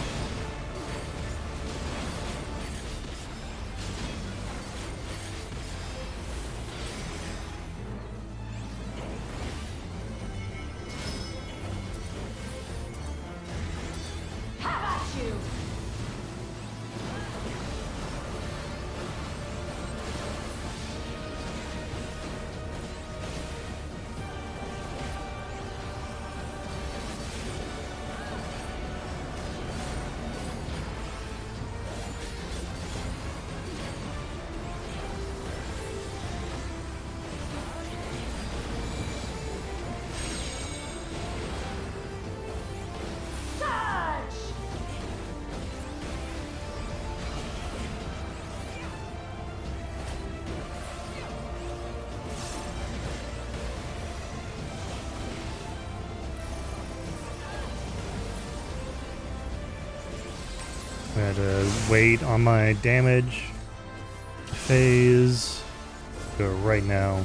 Have at you! I had to wait on my damage phase. Go right now.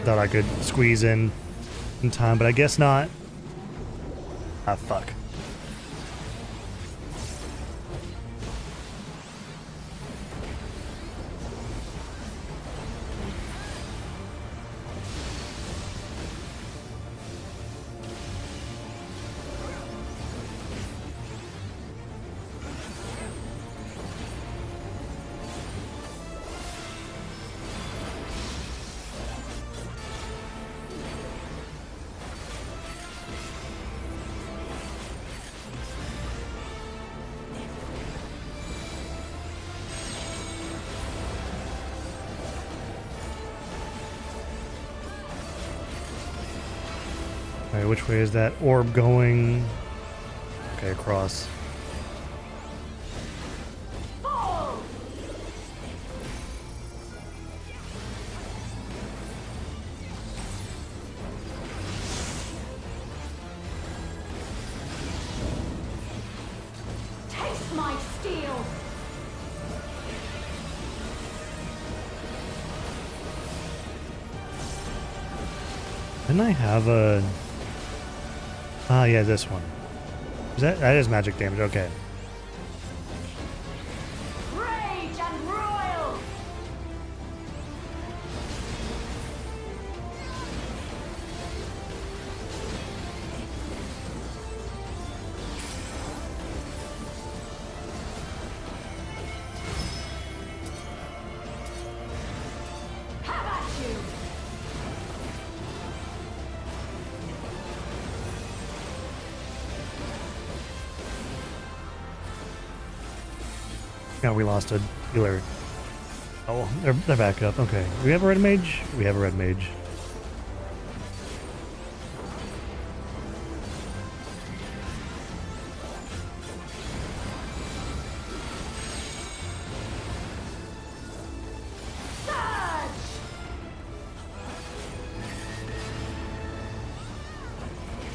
Thought I could squeeze in time, but I guess not. Ah, fuck. Alright, which way is that orb going? Okay, across. Taste my steel! Didn't I have a... Ah, yeah, this one. Is that is magic damage, okay. Rage and royal! Have at you! Now we lost a healer. Oh, they're back up. Okay. Do we have a red mage? We have a red mage.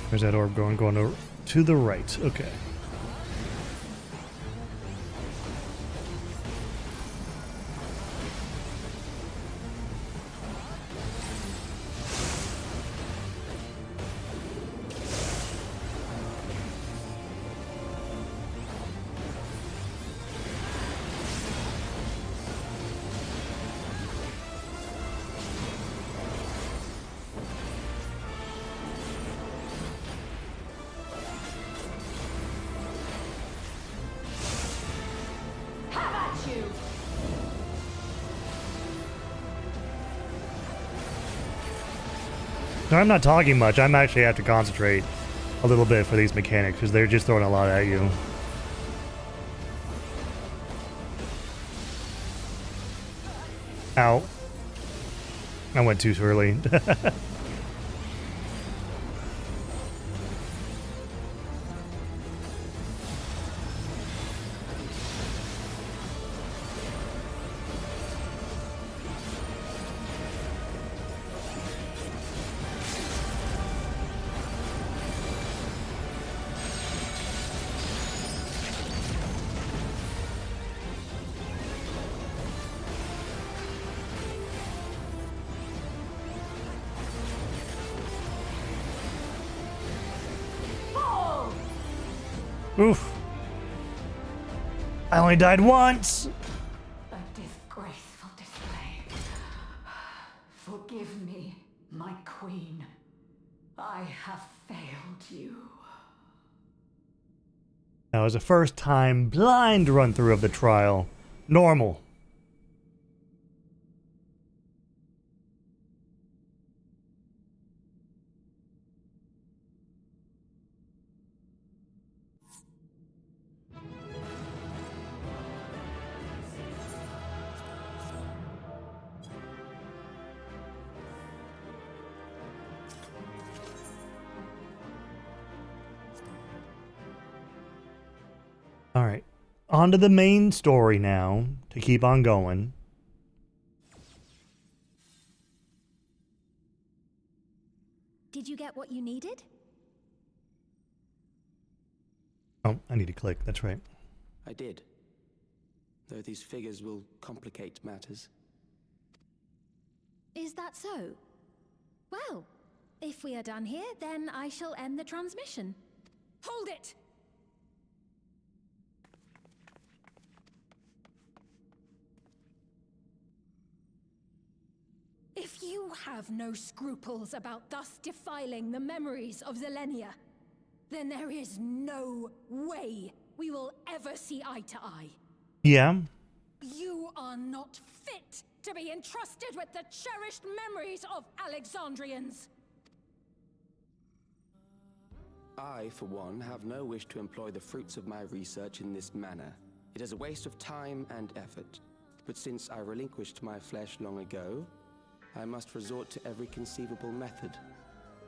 Where's that orb going? Going to the right. Okay. No, I'm not talking much. I'm actually have to concentrate a little bit for these mechanics because they're just throwing a lot at you. Ow. I went too early. Oof. I only died once. A disgraceful display. Forgive me, my queen. I have failed you. That was a first time blind run through of the trial. Normal. Alright, on to the main story now, to keep on going. Did you get what you needed? Oh, I need to click, that's right. I did. Though these figures will complicate matters. Is that so? Well, if we are done here, then I shall end the transmission. Hold it! If you have no scruples about thus defiling the memories of Zelenia, then there is no way we will ever see eye to eye. Yeah? You are not fit to be entrusted with the cherished memories of Alexandrians. I, for one, have no wish to employ the fruits of my research in this manner. It is a waste of time and effort. But since I relinquished my flesh long ago, I must resort to every conceivable method,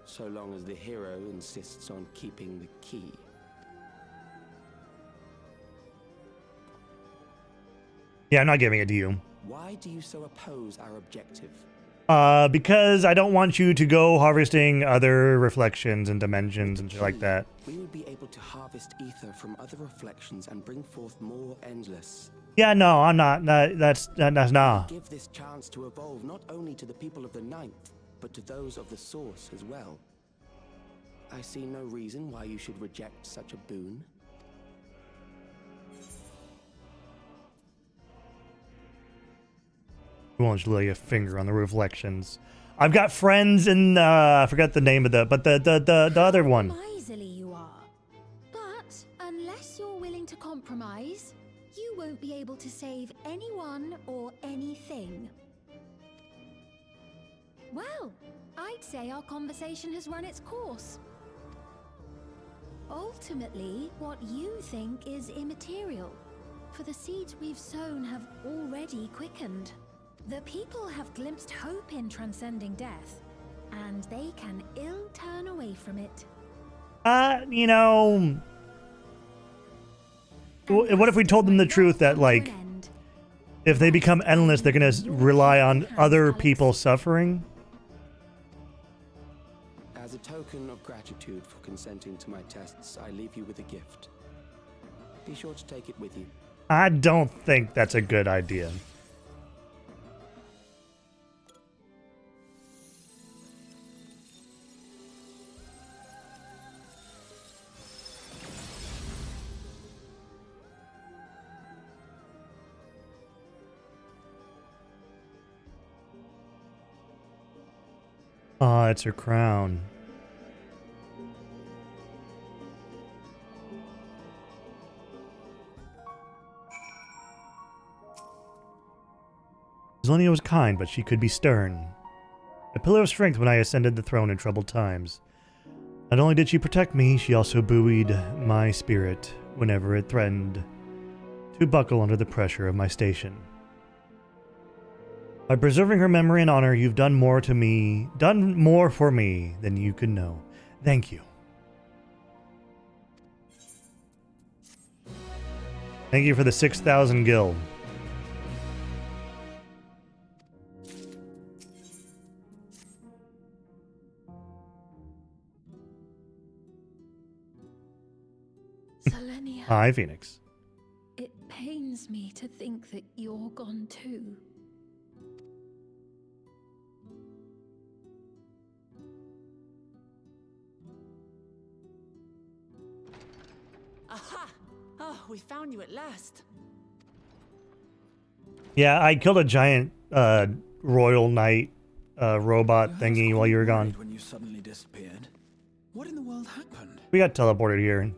so long as the hero insists on keeping the key. Yeah, I'm not giving it to you. Why do you so oppose our objective? Because I don't want you to go harvesting other reflections and dimensions and shit like that. We would be able to harvest ether from other reflections and bring forth more endless. Yeah, no, I'm not. That's nah. Give this chance to evolve not only to the people of the Ninth, but to those of the Source as well. I see no reason why you should reject such a boon. You won't lay a finger on the reflections. I've got friends in I forgot the name of the other one. Miserly you are. But unless you're willing to compromise, you won't be able to save anyone or anything. Well, I'd say our conversation has run its course. Ultimately, what you think is immaterial, for the seeds we've sown have already quickened. The people have glimpsed hope in transcending death, and they can ill turn away from it. You know... What if we told them the truth that, like, if they become endless, they're gonna rely on other people suffering? As a token of gratitude for consenting to my tests, I leave you with a gift. Be sure to take it with you. I don't think that's a good idea. Ah, it's her crown. Zelenia was kind, but she could be stern. a pillar of strength when I ascended the throne in troubled times. Not only did she protect me, she also buoyed my spirit whenever it threatened to buckle under the pressure of my station. By preserving her memory and honor, you've done more for me than you could know. Thank you. Thank you for the 6,000 gil. Selenia. Hi, Phoenix. It pains me to think that you're gone too. Aha! Oh, we found you at last. Yeah, I killed a giant royal knight robot thingy while you were gone. When you suddenly disappeared. What in the world happened? We got teleported here.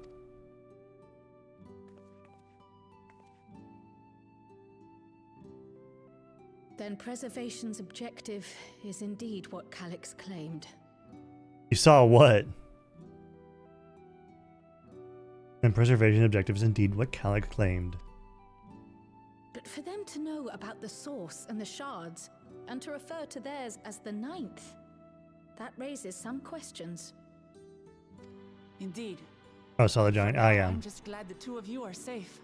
Then preservation's objective is indeed what Calyx claimed. You saw what? And preservation objective is indeed what Calyx claimed. But for them to know about the source and the shards, and to refer to theirs as the ninth, that raises some questions. Indeed. Oh, saw the giant. I am. I'm just glad the two of you are safe.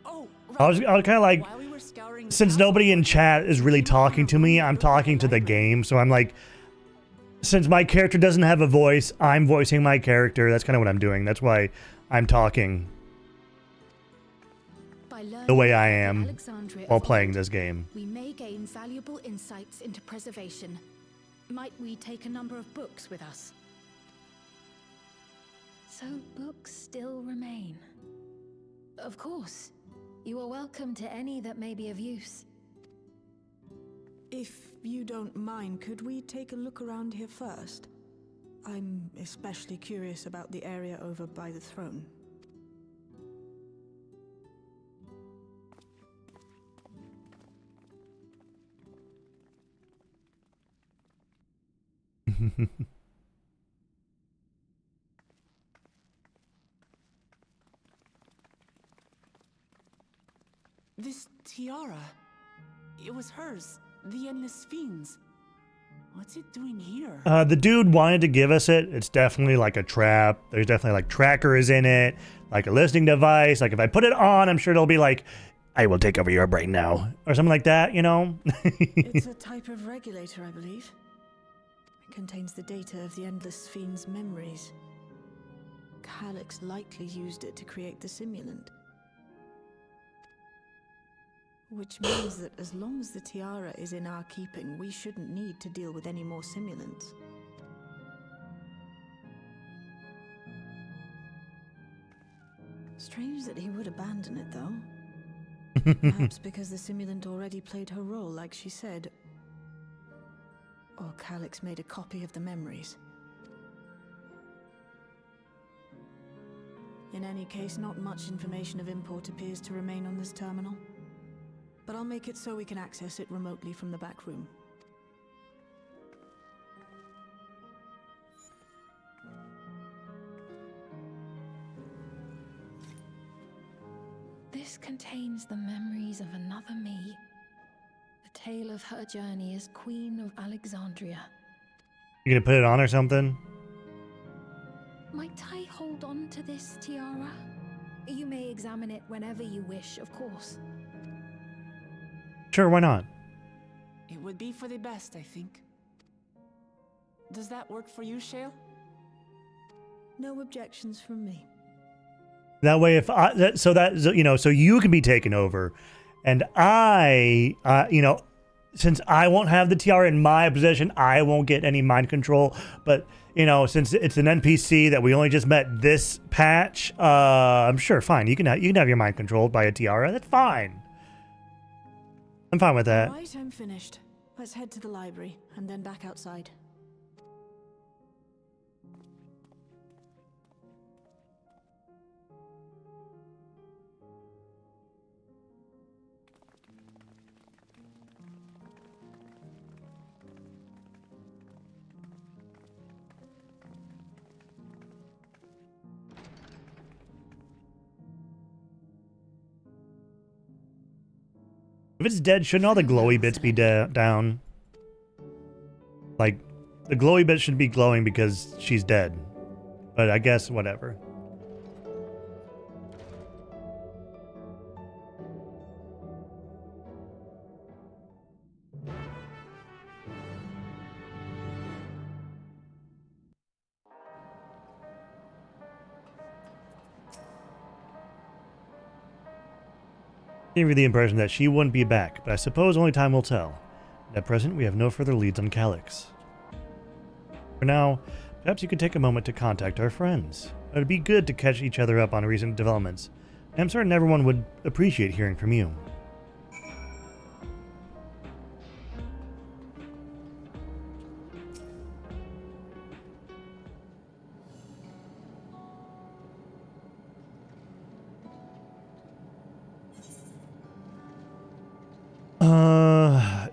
Oh, right. I was kind of like, While we were scouring since nobody in chat is really talking to me, I'm talking to the game. So I'm like, since my character doesn't have a voice, I'm voicing my character. That's kind of what I'm doing. That's why I'm talking the way I am while playing this game. We may gain valuable insights into preservation. Might we take a number of books with us? So books still remain. Of course. You are welcome to any that may be of use. If you don't mind, could we take a look around here first? I'm especially curious about the area over by the throne. This tiara, it was hers, the Endless Fiends. What's it doing here? The dude wanted to give us it. It's definitely like a trap. There's definitely like trackers in it, like a listening device. Like if I put it on, I'm sure it'll be like, I will take over your brain now, or something like that, you know? It's a type of regulator, I believe. It contains the data of the Endless Fiend's memories. Calyx likely used it to create the simulant. Which means that as long as the tiara is in our keeping, we shouldn't need to deal with any more simulants. Strange that he would abandon it, though. Perhaps because the simulant already played her role, like she said. Or Calyx made a copy of the memories. In any case, not much information of import appears to remain on this terminal. But I'll make it so we can access it remotely from the back room. This contains the memories of another me. The tale of her journey as Queen of Alexandria. You gonna put it on or something? Might I hold on to this tiara? You may examine it whenever you wish, of course. Sure, why not? It would be for the best, I think. Does that work for you, Shale? No objections from me. That way, if I, so you can be taken over, and I, since I won't have the TR in my possession, I won't get any mind control. But since it's an NPC that we only just met this patch, I'm sure fine. You can have your mind controlled by a tiara. That's fine. I'm fine with that. Right, I'm finished. Let's head to the library and then back outside. If it's dead, shouldn't all the glowy bits be down? Like, the glowy bits should be glowing because she's dead. But I guess, whatever. Gave you the impression that she wouldn't be back, but I suppose only time will tell. At present, we have no further leads on Calyx. For now, perhaps you could take a moment to contact our friends. It would be good to catch each other up on recent developments, and I'm certain everyone would appreciate hearing from you.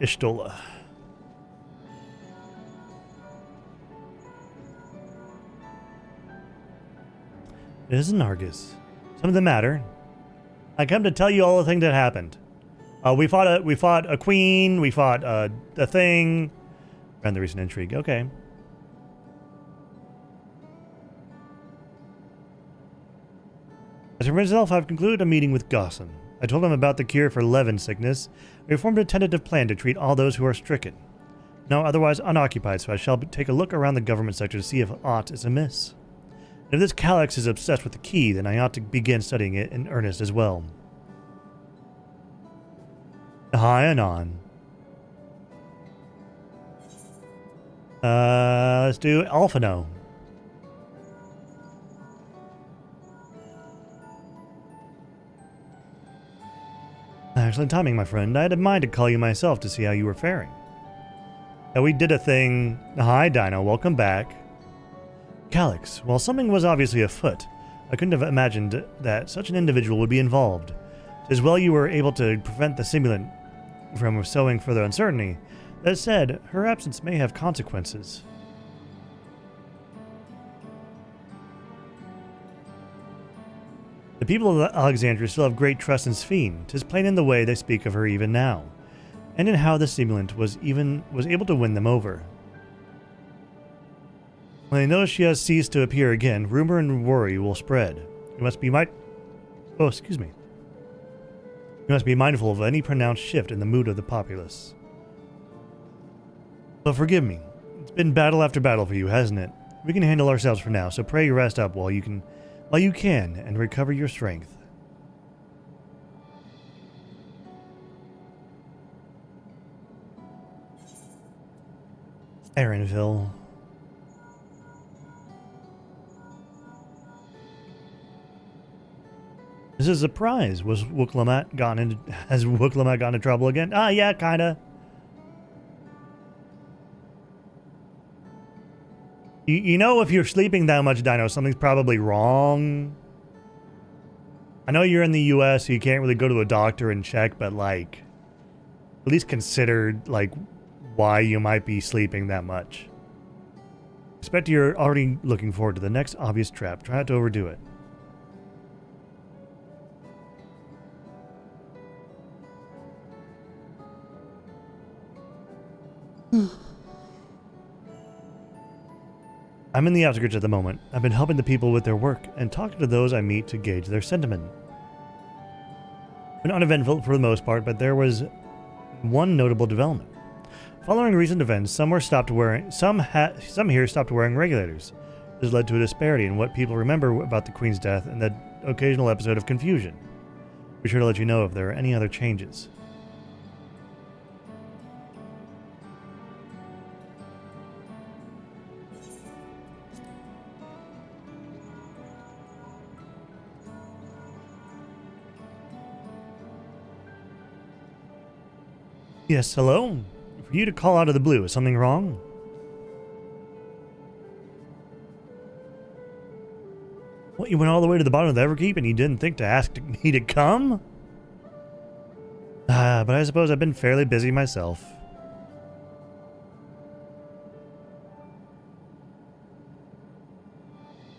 Ishtola. It isn't Argus. Something the matter. I come to tell you all the things that happened. We fought a queen. We fought a thing. Around the recent intrigue. Okay. As for myself, I've concluded a meeting with Gossan. I told him about the cure for Levin sickness. We formed a tentative plan to treat all those who are stricken. Now otherwise unoccupied, so I shall take a look around the government sector to see if aught is amiss. And if this Calyx is obsessed with the key, then I ought to begin studying it in earnest as well. Hi, Anon. Let's do Alphino. Excellent timing, my friend. I had in mind to call you myself to see how you were faring. Now, we did a thing. Hi, Dino. Welcome back. Calyx. While something was obviously afoot, I couldn't have imagined that such an individual would be involved. As well, you were able to prevent the simulant from sowing further uncertainty. That said, her absence may have consequences. The people of Alexandria still have great trust in Sphene. 'Tis plain in the way they speak of her even now, and in how the simulant was able to win them over. When they know she has ceased to appear again, rumor and worry will spread. You must be You must be mindful of any pronounced shift in the mood of the populace. So forgive me. It's been battle after battle for you, hasn't it? We can handle ourselves for now, so pray you rest up while you can, and recover your strength. Aaronville. This is a surprise. Has Wooklamat gotten into trouble again? Ah, yeah, kinda. You know, if you're sleeping that much, Dino, something's probably wrong. I know you're in the US, so you can't really go to a doctor and check, but, like, at least consider, like, why you might be sleeping that much. Expect you're already looking forward to the next obvious trap. Try not to overdo it. I'm in the outskirts at the moment. I've been helping the people with their work and talking to those I meet to gauge their sentiment. Been uneventful for the most part, but there was one notable development. Following recent events, some here stopped wearing regulators. This led to a disparity in what people remember about the Queen's death and the occasional episode of confusion. Be sure to let you know if there are any other changes. Yes, hello? For you to call out of the blue, is something wrong? What, you went all the way to the bottom of the Everkeep and you didn't think to ask me to come? But I suppose I've been fairly busy myself.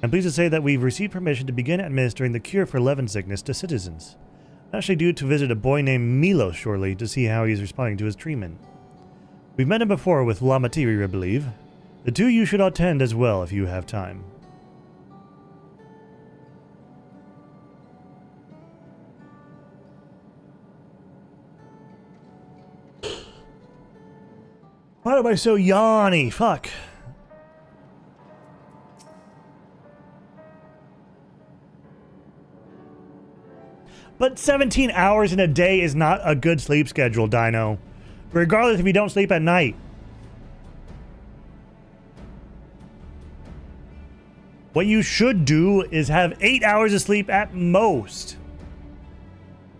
I'm pleased to say that we've received permission to begin administering the cure for Levin sickness to citizens. I'm actually due to visit a boy named Milos shortly to see how he's responding to his treatment. We've met him before with Lamatiri, I believe. The two you should attend as well if you have time. Why am I so yawny? Fuck. But 17 hours in a day is not a good sleep schedule, Dino. Regardless if you don't sleep at night. What you should do is have 8 hours of sleep at most.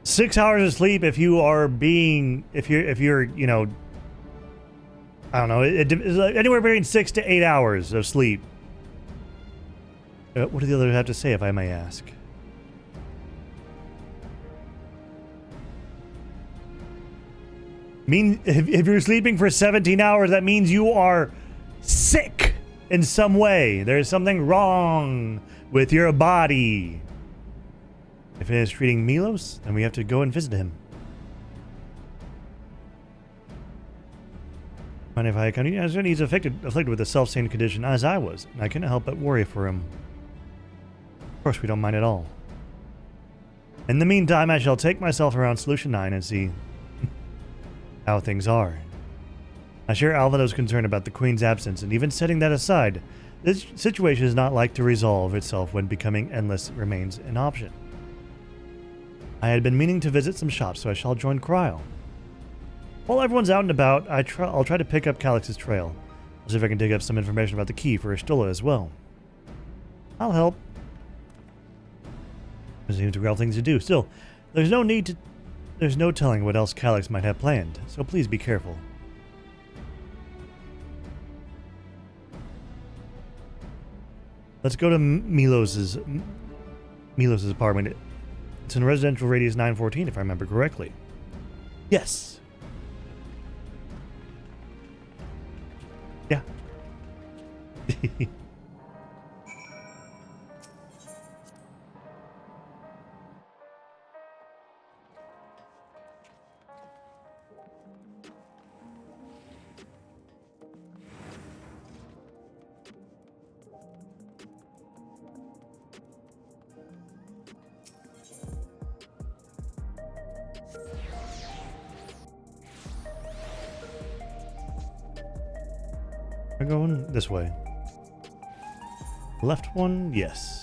6 hours of sleep if you are being, if you're, you know, I don't know, it's anywhere between 6 to 8 hours of sleep. What do the others have to say, if I may ask? If you're sleeping for 17 hours, that means you are sick in some way. There's something wrong with your body. If it is treating Milos, then we have to go and visit him. And if I can, he's afflicted with a self-same condition as I was, and I couldn't help but worry for him. Of course, we don't mind at all. In the meantime, I shall take myself around Solution 9 and see how things are. I share Alvado's concern about the Queen's absence, and even setting that aside, this situation is not like to resolve itself when becoming endless remains an option. I had been meaning to visit some shops, so I shall join Cryo. While everyone's out and about, I'll try to pick up Calix's trail. I'll see if I can dig up some information about the key for Istola as well. I'll help. There seems to be other things to do. Still, there's no telling what else Calix might have planned, so please be careful. Let's go to Milos's apartment. It's in residential radius 914, if I remember correctly. Yes. Yeah. We're going this way. Left one, yes.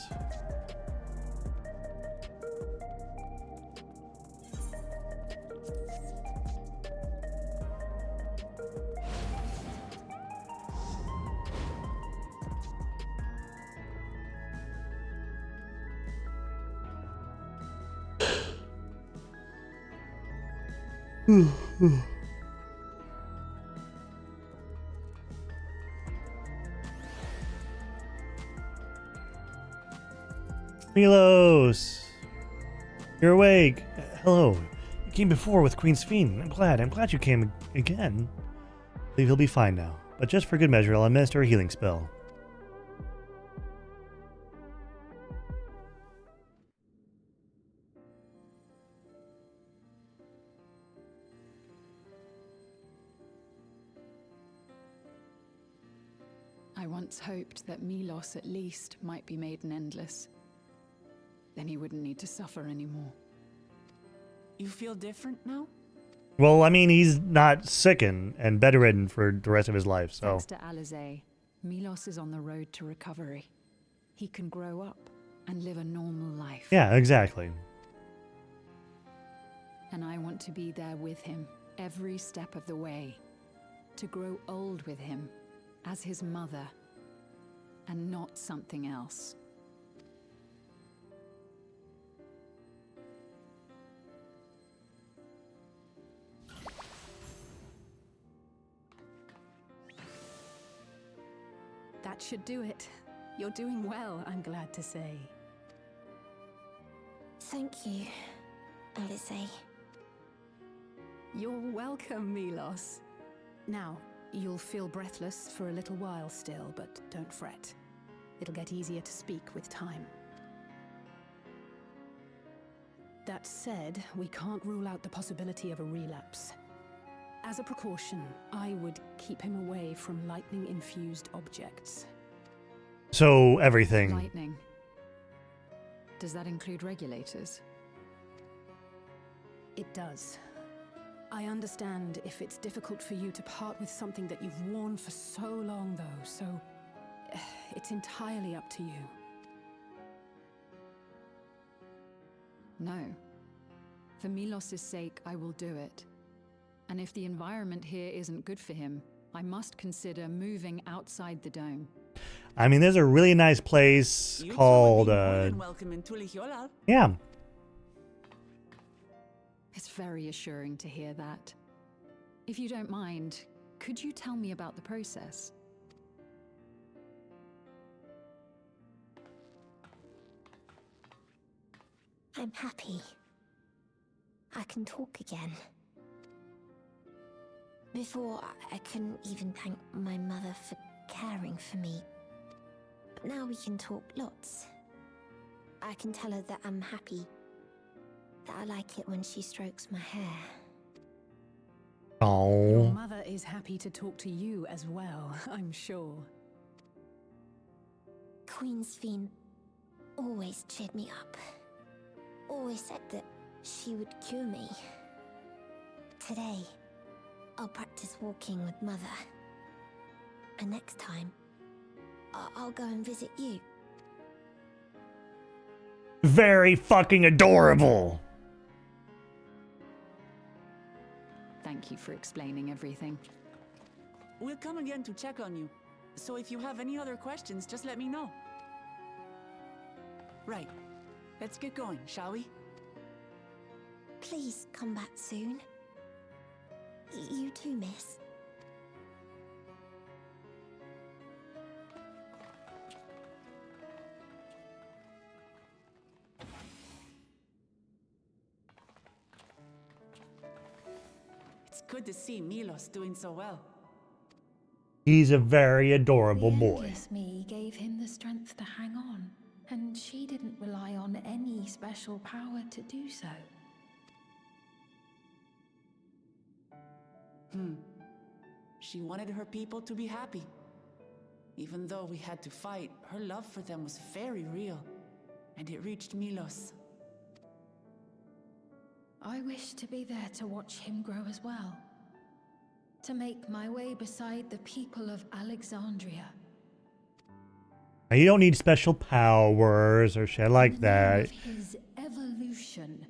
Milos! You're awake. Hello. You came before with Queen's Fiend. I'm glad you came again. I believe he'll be fine now. But just for good measure, I'll administer a healing spell. I once hoped that Milos at least might be made an endless. Then he wouldn't need to suffer anymore. You feel different now? Well, I mean, he's not sickened and bedridden for the rest of his life, so... Thanks to Alizé, Milos is on the road to recovery. He can grow up and live a normal life. Yeah, exactly. And I want to be there with him every step of the way. To grow old with him as his mother and not something else. That should do it. You're doing well, I'm glad to say. Thank you, Alizé. You're welcome, Milos. Now, you'll feel breathless for a little while still, but don't fret. It'll get easier to speak with time. That said, we can't rule out the possibility of a relapse. As a precaution, I would keep him away from lightning-infused objects. So, everything. Lightning. Does that include regulators? It does. I understand if it's difficult for you to part with something that you've worn for so long, though, so it's entirely up to you. No. For Milos' sake, I will do it. And if the environment here isn't good for him, I must consider moving outside the dome. I mean, there's a really nice place called, welcome in Tulihyolal. yeah. It's very assuring to hear that. If you don't mind, could you tell me about the process? I'm happy. I can talk again. Before, I couldn't even thank my mother for caring for me. But now we can talk lots. I can tell her that I'm happy. That I like it when she strokes my hair. Oh. Your mother is happy to talk to you as well, I'm sure. Queen Sphene always cheered me up. Always said that she would cure me. Today, I'll practice walking with Mother. And next time, I'll go and visit you. Very fucking adorable. Thank you for explaining everything. We'll come again to check on you. So if you have any other questions, just let me know. Right. Let's get going, shall we? Please come back soon. You too, miss. It's good to see Milos doing so well. He's a very adorable boy. Endless me gave him the strength to hang on, and she didn't rely on any special power to do so. She wanted her people to be happy. Even though we had to fight, her love for them was very real, and it reached Milos. I wish to be there to watch him grow as well. To make my way beside the people of Alexandria. Now, you don't need special powers or shit like that. Of his evolution,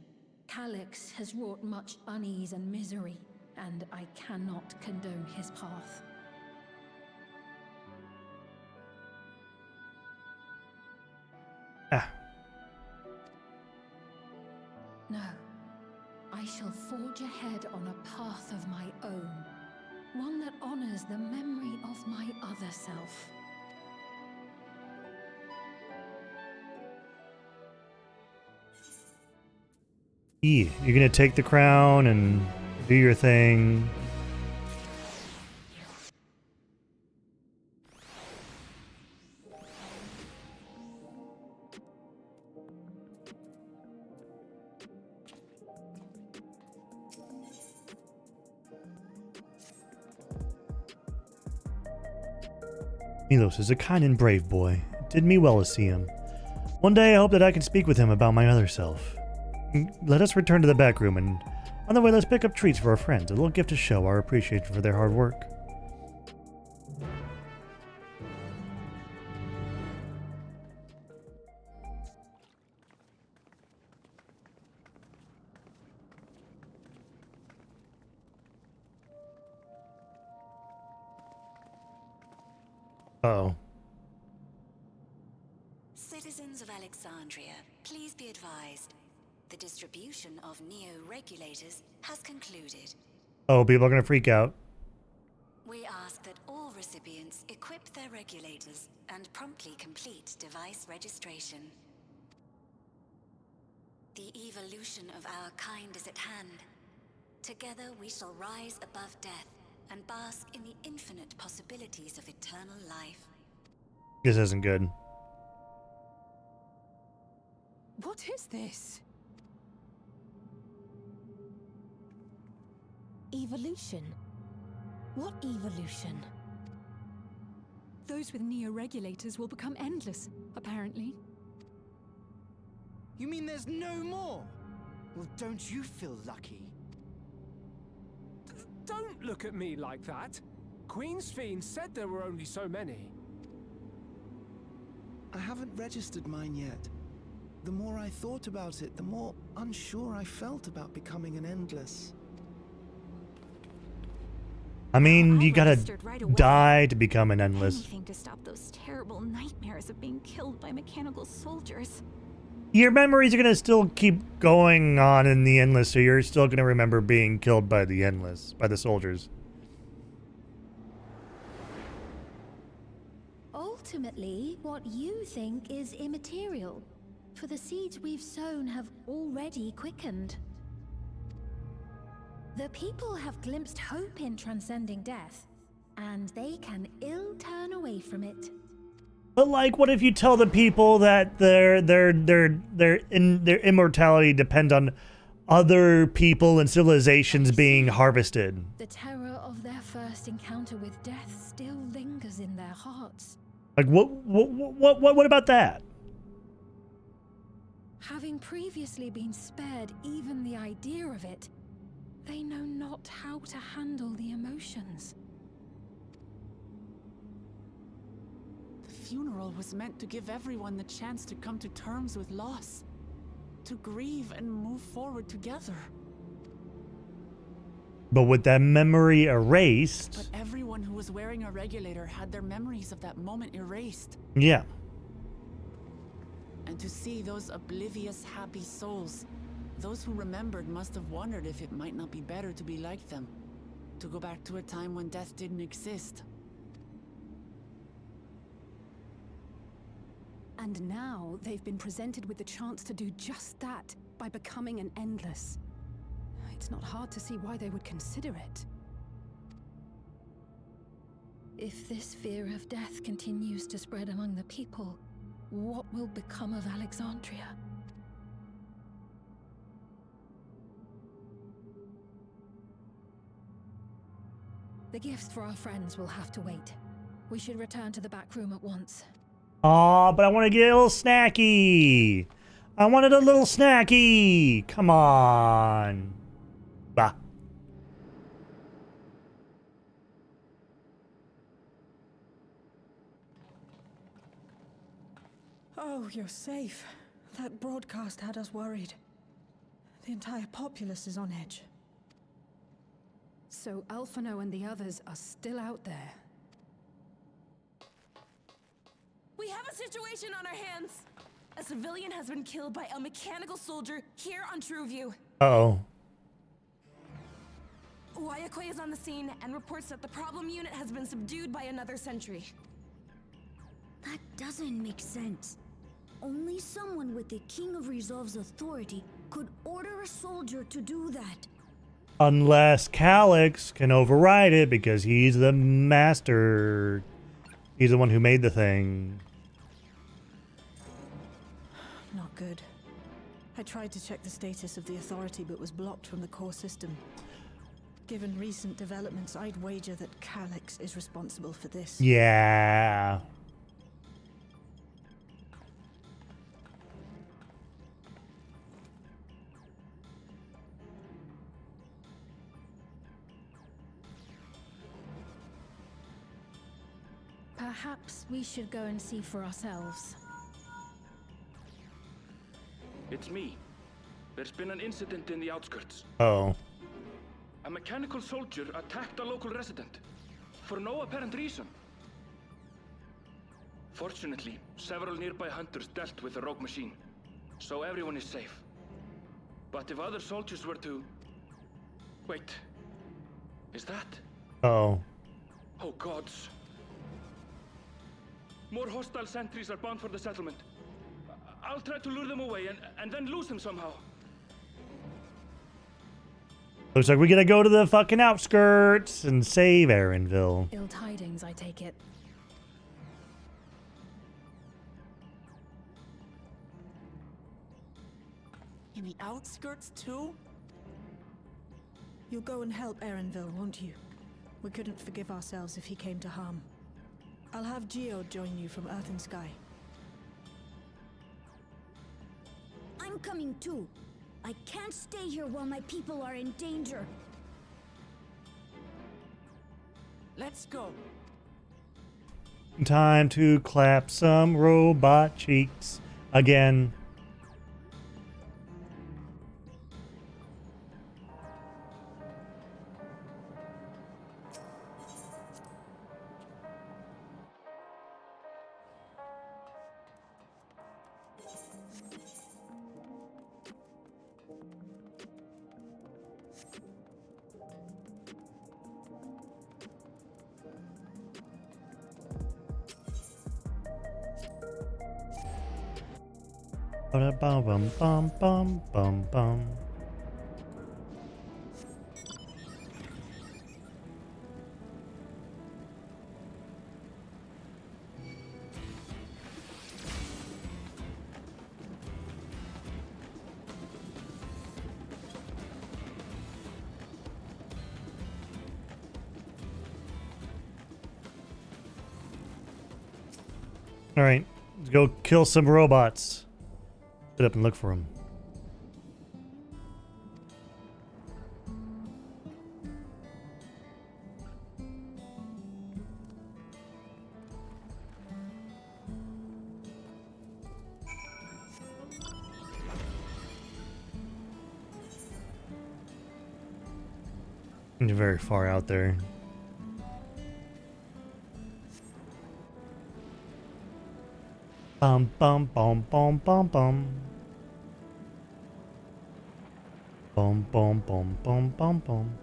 Calyx has wrought much unease and misery, and I cannot condone his path. No, I shall forge ahead on a path of my own, one that honors the memory of my other self. You're gonna take the crown and do your thing. Milos is a kind and brave boy. It did me well to see him. One day I hope that I can speak with him about my other self. Let us return to the back room, and on the way let's pick up treats for our friends, a little gift to show our appreciation for their hard work. Uh-oh. Citizens of Alexandria, please be advised. The distribution of neo-regulators has concluded. Oh, people are gonna freak out. We ask that all recipients equip their regulators and promptly complete device registration. The evolution of our kind is at hand. Together we shall rise above death and bask in the infinite possibilities of eternal life. This isn't good. What is this? Evolution? What evolution? Those with neo-regulators will become endless, apparently. You mean there's no more? Well, don't you feel lucky? Don't look at me like that. Queen's Fiend said there were only so many. I haven't registered mine yet. The more I thought about it, the more unsure I felt about becoming an endless. I mean, you gotta registered right away. die to become an endless. Anything to stop those terrible nightmares of being killed by mechanical soldiers. Your memories are gonna still keep going on in the endless, so you're still gonna remember being killed by the endless, by the soldiers. Ultimately, what you think is immaterial, for the seeds we've sown have already quickened. The people have glimpsed hope in transcending death, and they can ill turn away from it. But like, what if you tell the people that their immortality depends on other people and civilizations being harvested? The terror of their first encounter with death still lingers in their hearts. Like, what about that? Having previously been spared even the idea of it, they know not how to handle the emotions. The funeral was meant to give everyone the chance to come to terms with loss, to grieve and move forward together. But with that memory erased... But everyone who was wearing a regulator had their memories of that moment erased. Yeah. And to see those oblivious, happy souls, those who remembered must have wondered if it might not be better to be like them, to go back to a time when death didn't exist. And now they've been presented with the chance to do just that by becoming an endless. It's not hard to see why they would consider it. If this fear of death continues to spread among the people, what will become of Alexandria? The gifts for our friends will have to wait. We should return to the back room at once. Aw, but I want to get a little snacky. I wanted a little snacky. Come on. Bah. Oh, you're safe. That broadcast had us worried. The entire populace is on edge. So Alphino and the others are still out there. We have a situation on our hands. A civilian has been killed by a mechanical soldier here on Trueview. Uh-oh. Wayakwe is on the scene and reports that the problem unit has been subdued by another sentry. That doesn't make sense. Only someone with the King of Resolve's authority could order a soldier to do that. Unless Calyx can override it because he's the master. He's the one who made the thing. Not good. I tried to check the status of the authority but was blocked from the core system. Given recent developments, I'd wager that Calyx is responsible for this. Yeah. Perhaps we should go and see for ourselves. It's me. There's been an incident in the outskirts. Oh. A mechanical soldier attacked a local resident for no apparent reason. Fortunately, several nearby hunters dealt with the rogue machine, so everyone is safe. But if other soldiers were to... Wait. Is that? Oh. Oh gods. More hostile sentries are bound for the settlement. I'll try to lure them away and then lose them somehow. Looks like we gotta go to the fucking outskirts and save Aaronville. Ill tidings, I take it. In the outskirts too? You'll go and help Erenville, won't you? We couldn't forgive ourselves if he came to harm. I'll have Geode join you from Earth and Sky. I'm coming too. I can't stay here while my people are in danger. Let's go. Time to clap some robot cheeks again. Bum bum bum bum bum bum. All right, let's go kill some robots. Sit up and look for them. You're very far out there. Bum bum bum bum bum bum. Bum bum bum bum bum bum.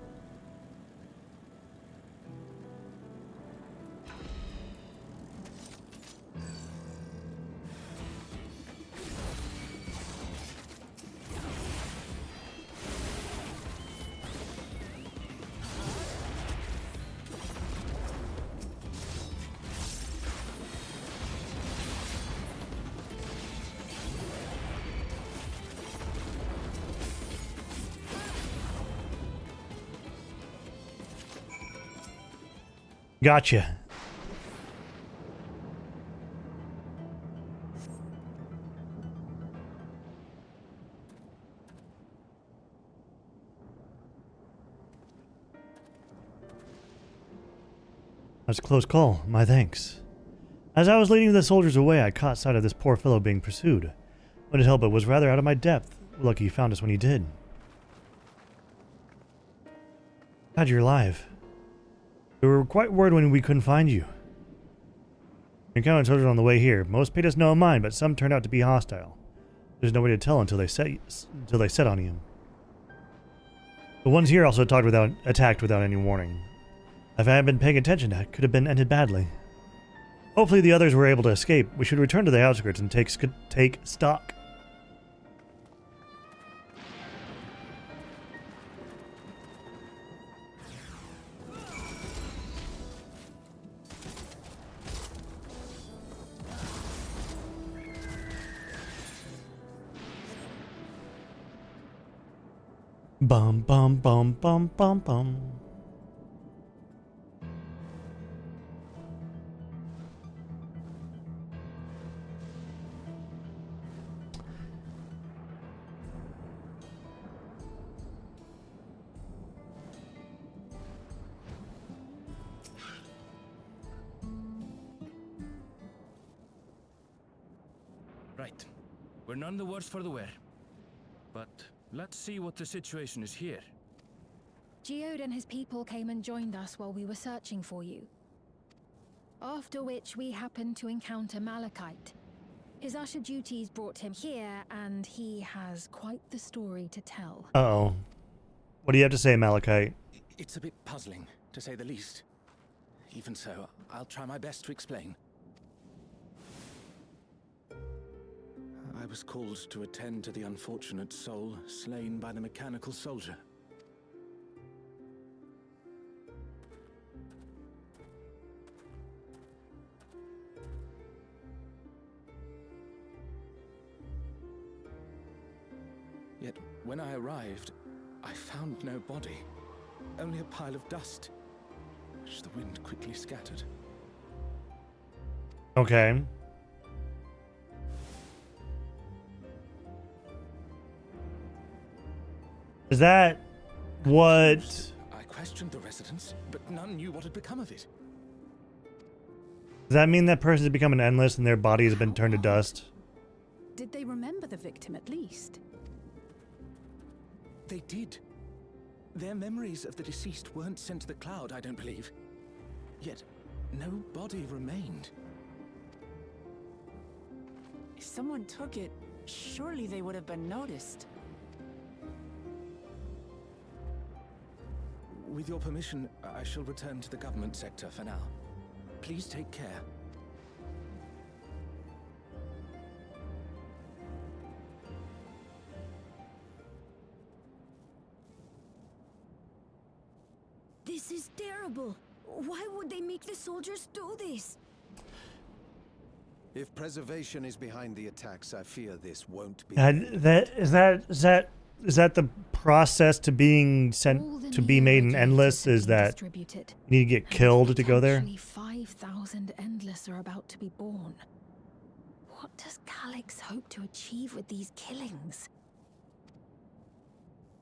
Gotcha. That's a close call. My thanks. As I was leading the soldiers away, I caught sight of this poor fellow being pursued. Couldn't help it, was rather out of my depth. Lucky he found us when he did. Glad you're alive. We were quite worried when we couldn't find you. We encountered soldiers on the way here. Most paid us no mind, but some turned out to be hostile. There's no way to tell until they set on you. The ones here also attacked without any warning. If I hadn't been paying attention, that could have been ended badly. Hopefully the others were able to escape. We should return to the outskirts and take stock. Bum bum bum bum bum bum. Right. We're none the worse for the wear. But let's see what the situation is here. Geode and his people came and joined us while we were searching for you. After which we happened to encounter Malachite. His usher duties brought him here, and he has quite the story to tell. Uh-oh. What do you have to say, Malachite? It's a bit puzzling, to say the least. Even so, I'll try my best to explain. I was called to attend to the unfortunate soul slain by the mechanical soldier. Yet, when I arrived, I found no body. only a pile of dust, which the wind quickly scattered. Okay. Is that what... I questioned the residents, but none knew what had become of it. Does that mean that person has become an endless and their body has been turned to dust? Did they remember the victim at least? They did. Their memories of the deceased weren't sent to the cloud, I don't believe. Yet, no body remained. If someone took it, surely they would have been noticed. With your permission, I shall return to the government sector for now. Please take care. This is terrible. Why would they make the soldiers do this? If preservation is behind the attacks, I fear this won't be. Is that the process to being sent to be made an endless? Is that you need to get killed to go there? 5,000 endless are about to be born. What does Calyx hope to achieve with these killings?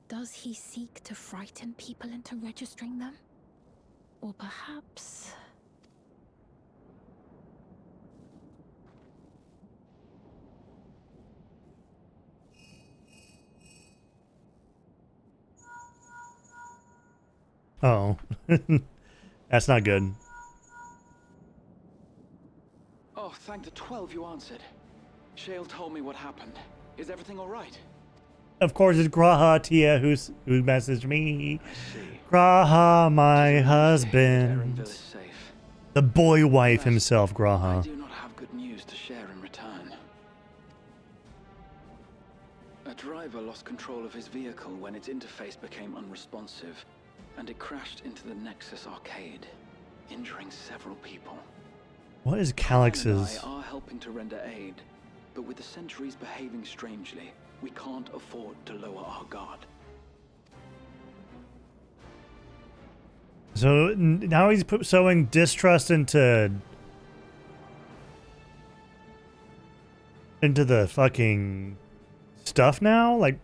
Does he seek to frighten people into registering them? Or perhaps... Oh. That's not good. Oh, thank the 12 you answered. Shale told me what happened. Is everything all right? Of course, it's Graha Tia who messaged me. Graha, my husband. The boy wife himself, Graha. I do not have good news to share in return. A driver lost control of his vehicle when its interface became unresponsive, and it crashed into the Nexus arcade, injuring several people. What is Calyx's? Ryan and I are helping to render aid, but with the sentries behaving strangely, we can't afford to lower our guard. So now he's sowing distrust into the fucking stuff now? Like,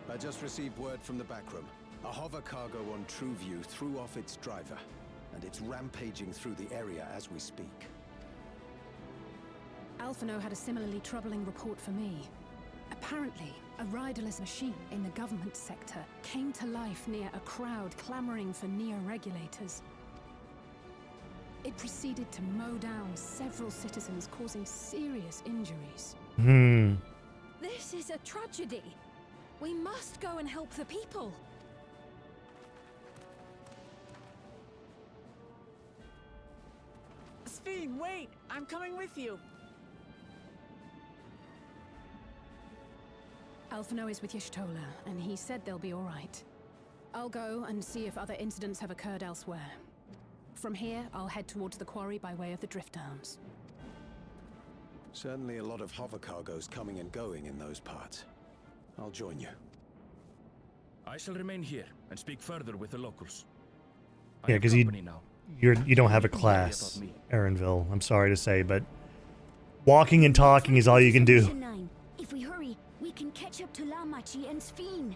I just received word from the backroom. A hover cargo on TrueView threw off its driver, and it's rampaging through the area as we speak. Alphino had a similarly troubling report for me. Apparently, a riderless machine in the government sector came to life near a crowd clamoring for neo-regulators. It proceeded to mow down several citizens, causing serious injuries. This is a tragedy. We must go and help the people. Sphene, wait! I'm coming with you. Alphino is with Y'shtola, and he said they'll be all right. I'll go and see if other incidents have occurred elsewhere. From here, I'll head towards the quarry by way of the Drift Downs. Certainly a lot of hover cargoes coming and going in those parts. I'll join you. I shall remain here and speak further with the locals. yeah, because you don't have a class, Aaronville. I'm sorry to say, but walking and talking is all you can do. If we hurry, we can catch up to Lamachi and Sphene.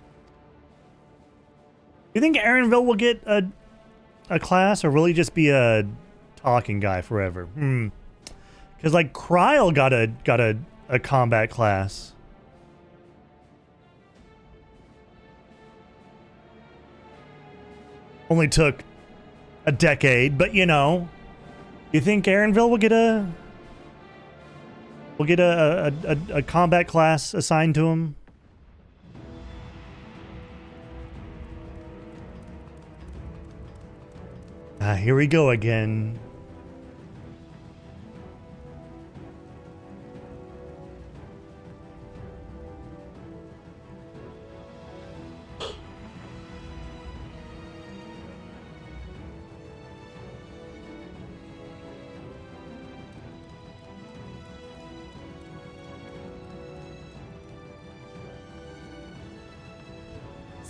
You think Aaronville will get a class, or will he just be a talking guy forever? Because like Kryl got a combat class. Only took a decade, but you know, you think Aaronville will get a combat class assigned to him? Here we go again.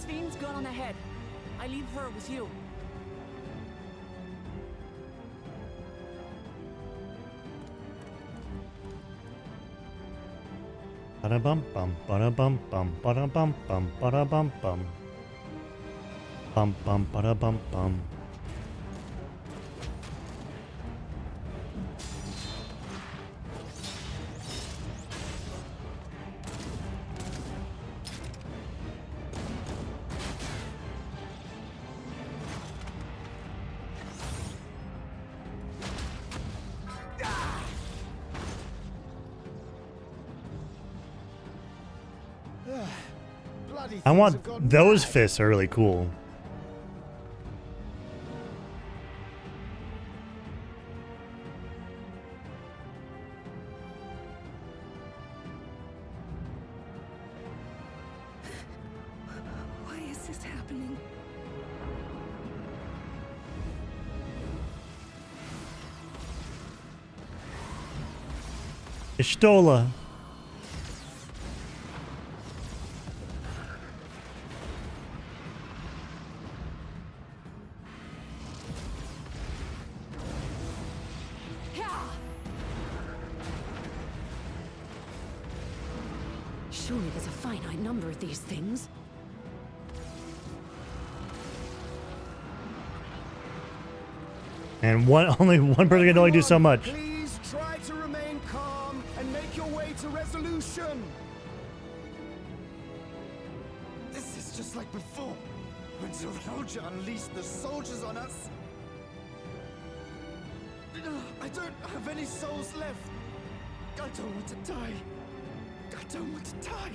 Sven's gone on ahead. I leave her with you. Ba-da-bum bum, ba-da-bum bum, ba-da-bum bum, ba-da-bum bum. Bum bum ba-da-bum bum. I want those fists are really cool. Why is this happening? Ishtola. Surely there's a finite number of these things. And only one person can only do so much. Please try to remain calm and make your way to resolution. This is just like before, when Zeralja unleashed the soldiers on us. I don't have any souls left. I don't want to die. I don't want to die.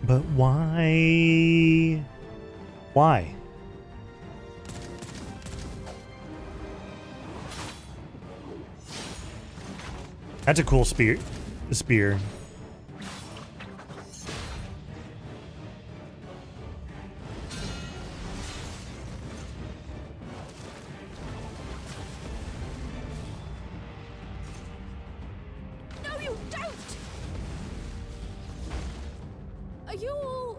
But why? Why? That's a cool spear. The spear. No, you don't! Are you all...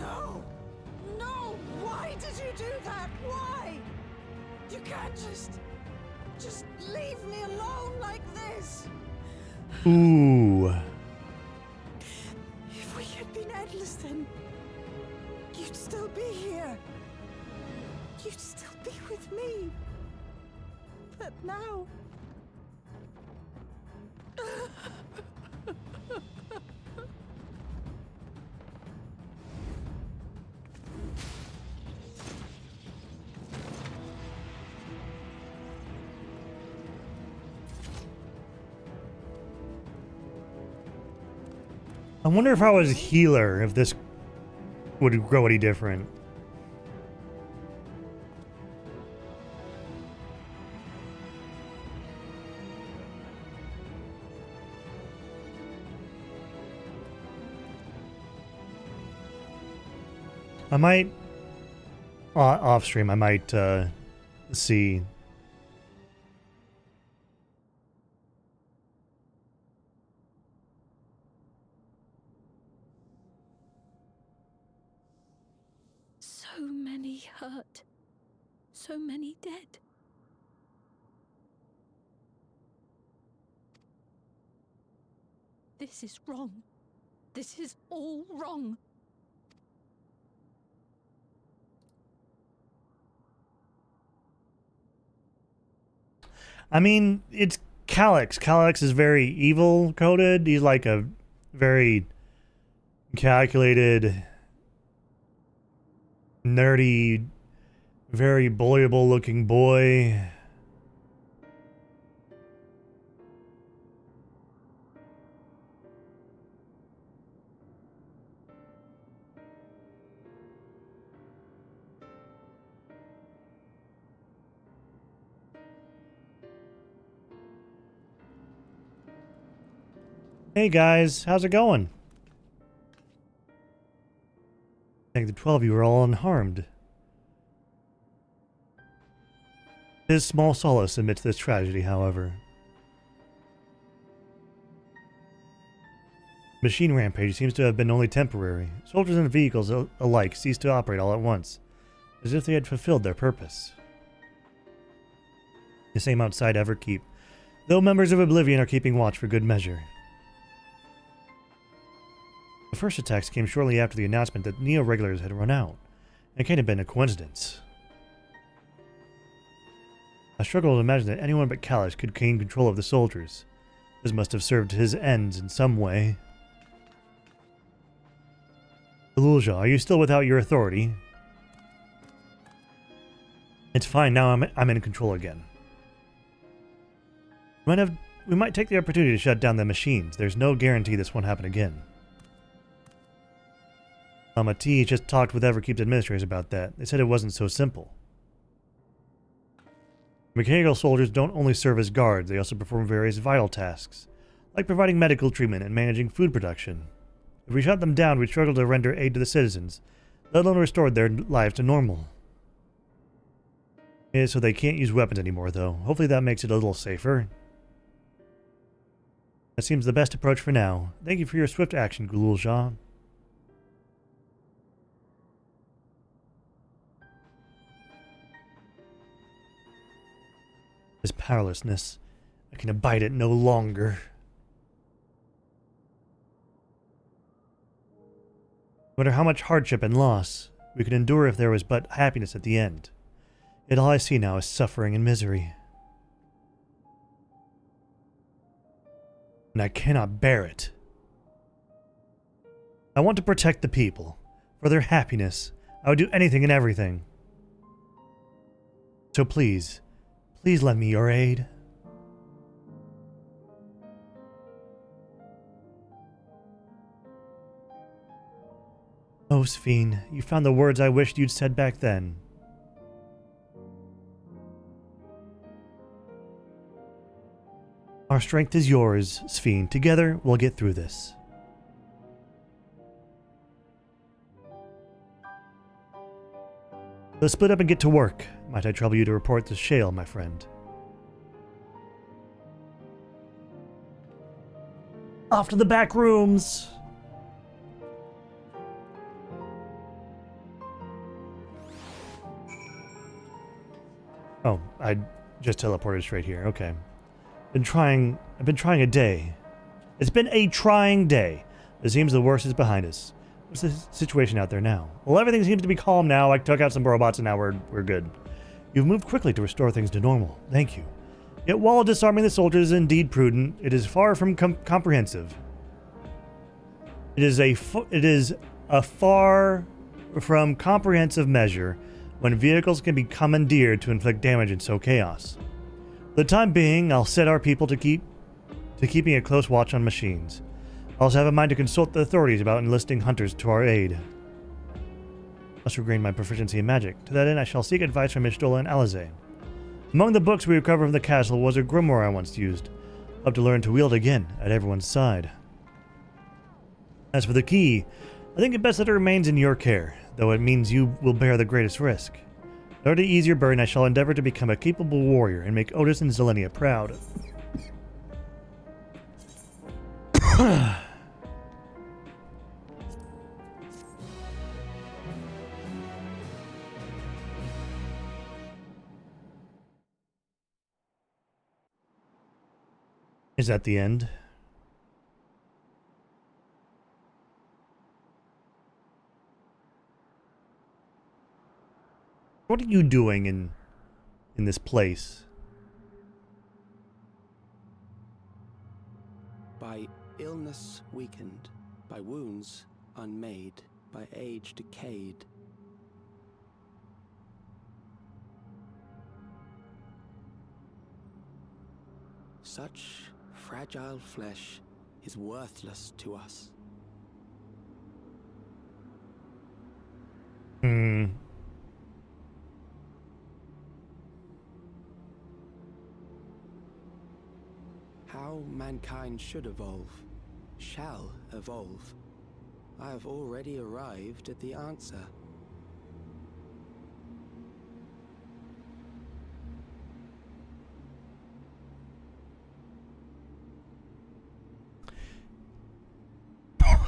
No! No! Why did you do that? Why? You can't just leave me alone like this. Ooh. If we had been endless, then you'd still be here. You'd still be with me. But now... I wonder if I was a healer, if this would grow any different. I might, off stream, I might see. So many hurt. So many dead. This is wrong. This is all wrong. I mean, it's Calyx. Calyx is very evil coded. He's like a very calculated, nerdy, very bullyable looking boy. Hey guys, how's it going? I think the 12 of you are all unharmed. His small solace amidst this tragedy, however. Machine rampage seems to have been only temporary. Soldiers and vehicles alike ceased to operate all at once, as if they had fulfilled their purpose. The same outside Everkeep, though members of Oblivion are keeping watch for good measure. The first attacks came shortly after the announcement that Neo-regulars had run out. It can't have been a coincidence. I struggle to imagine that anyone but Kalash could gain control of the soldiers. This must have served his ends in some way. Ilulja, are you still without your authority? It's fine, now I'm in control again. We might take the opportunity to shut down the machines. There's no guarantee this won't happen again. T just talked with Everkeep's administrators about that. They said it wasn't so simple. Mechanical soldiers don't only serve as guards, they also perform various vital tasks, like providing medical treatment and managing food production. If we shut them down, we'd struggle to render aid to the citizens, let alone restore their lives to normal. Yeah, so they can't use weapons anymore, though. Hopefully that makes it a little safer. That seems the best approach for now. Thank you for your swift action, Gululja. This powerlessness. I can abide it no longer. No matter how much hardship and loss, we could endure if there was but happiness at the end. Yet all I see now is suffering and misery. And I cannot bear it. I want to protect the people. For their happiness, I would do anything and everything. So please, please lend me your aid. Oh, Sphene, you found the words I wished you'd said back then. Our strength is yours, Sphene. Together, we'll get through this. Let's split up and get to work. Might I trouble you to report to Shale, my friend? Off to the back rooms! Oh, I just teleported straight here. Okay. I've been trying a day. It's been a trying day. It seems the worst is behind us. What's the situation out there now? Well, everything seems to be calm now. I took out some robots and now we're good. You've moved quickly to restore things to normal. Thank you. Yet while disarming the soldiers is indeed prudent, it is far from comprehensive. It is a far from comprehensive measure when vehicles can be commandeered to inflict damage and sow chaos. For the time being, I'll set our people to keeping a close watch on machines. I also have in mind to consult the authorities about enlisting hunters to our aid. I must regain my proficiency in magic. To that end, I shall seek advice from Ishtola and Alize. Among the books we recovered from the castle was a grimoire I once used. I'll have to learn to wield again at everyone's side. As for the key, I think it best that it remains in your care, though it means you will bear the greatest risk. In order to ease your burden, I shall endeavor to become a capable warrior and make Otis and Zelenia proud. Is that the end? What are you doing in this place? By illness weakened, by wounds unmade, by age decayed. Such fragile flesh is worthless to us. How mankind should evolve, shall evolve. I have already arrived at the answer.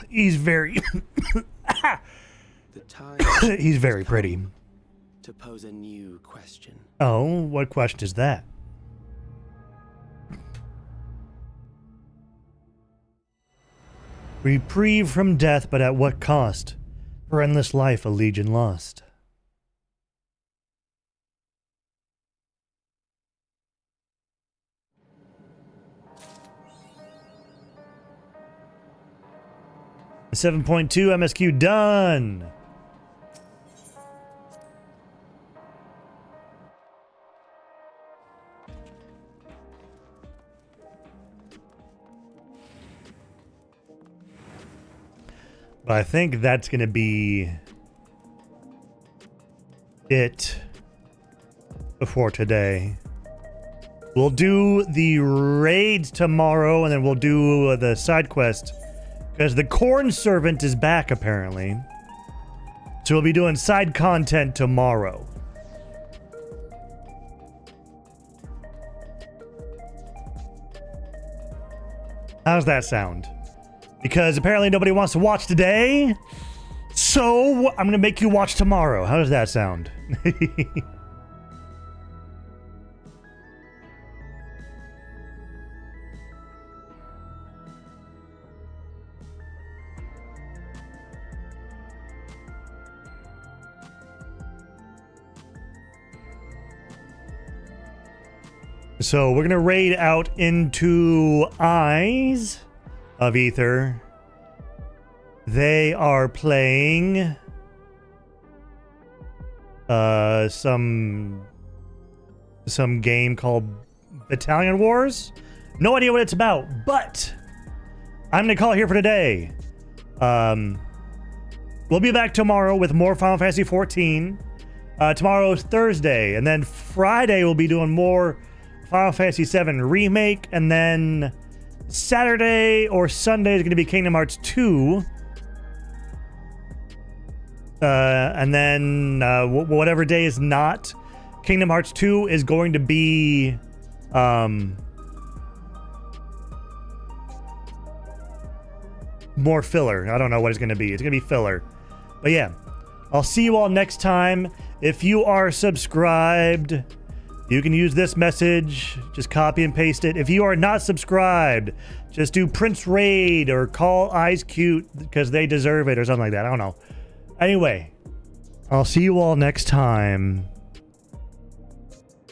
He's very The time he's very pretty. to pose a new question. Oh, what question is that? Reprieve from death, but at what cost? For endless life a legion lost. .2 MSQ done. But I think that's going to be it before today. We'll do the raids tomorrow, and then we'll do the side quest. Because the corn servant is back, apparently. So we'll be doing side content tomorrow. How's that sound? Because apparently nobody wants to watch today. So I'm going to make you watch tomorrow. How does that sound? So we're going to raid out into Eyes of Ether. They are playing some game called Battalion Wars. No idea what it's about, but I'm going to call it here for today. We'll be back tomorrow with more Final Fantasy XIV. Tomorrow's Thursday, and then Friday we'll be doing more Final Fantasy VII Remake, and then Saturday or Sunday is going to be Kingdom Hearts 2. And then whatever day is not Kingdom Hearts 2 is going to be more filler. I don't know what it's going to be. It's going to be filler. But yeah, I'll see you all next time. If you are subscribed, you can use this message, just copy and paste it. If you are not subscribed, just do Prince Raid or call Eyes Cute because they deserve it or something like that. I don't know. Anyway, I'll see you all next time.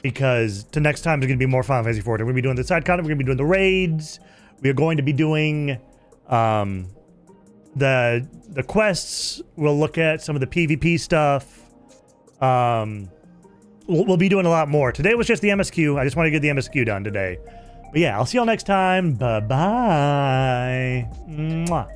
Because the next time is going to be more Final Fantasy XIV. We're going to be doing the side content. We're going to be doing the raids. We are going to be doing the quests. We'll look at some of the PvP stuff. We'll be doing a lot more. Today was just the MSQ. I just want to get the MSQ done today. But yeah, I'll see y'all next time. Bye-bye. Mwah.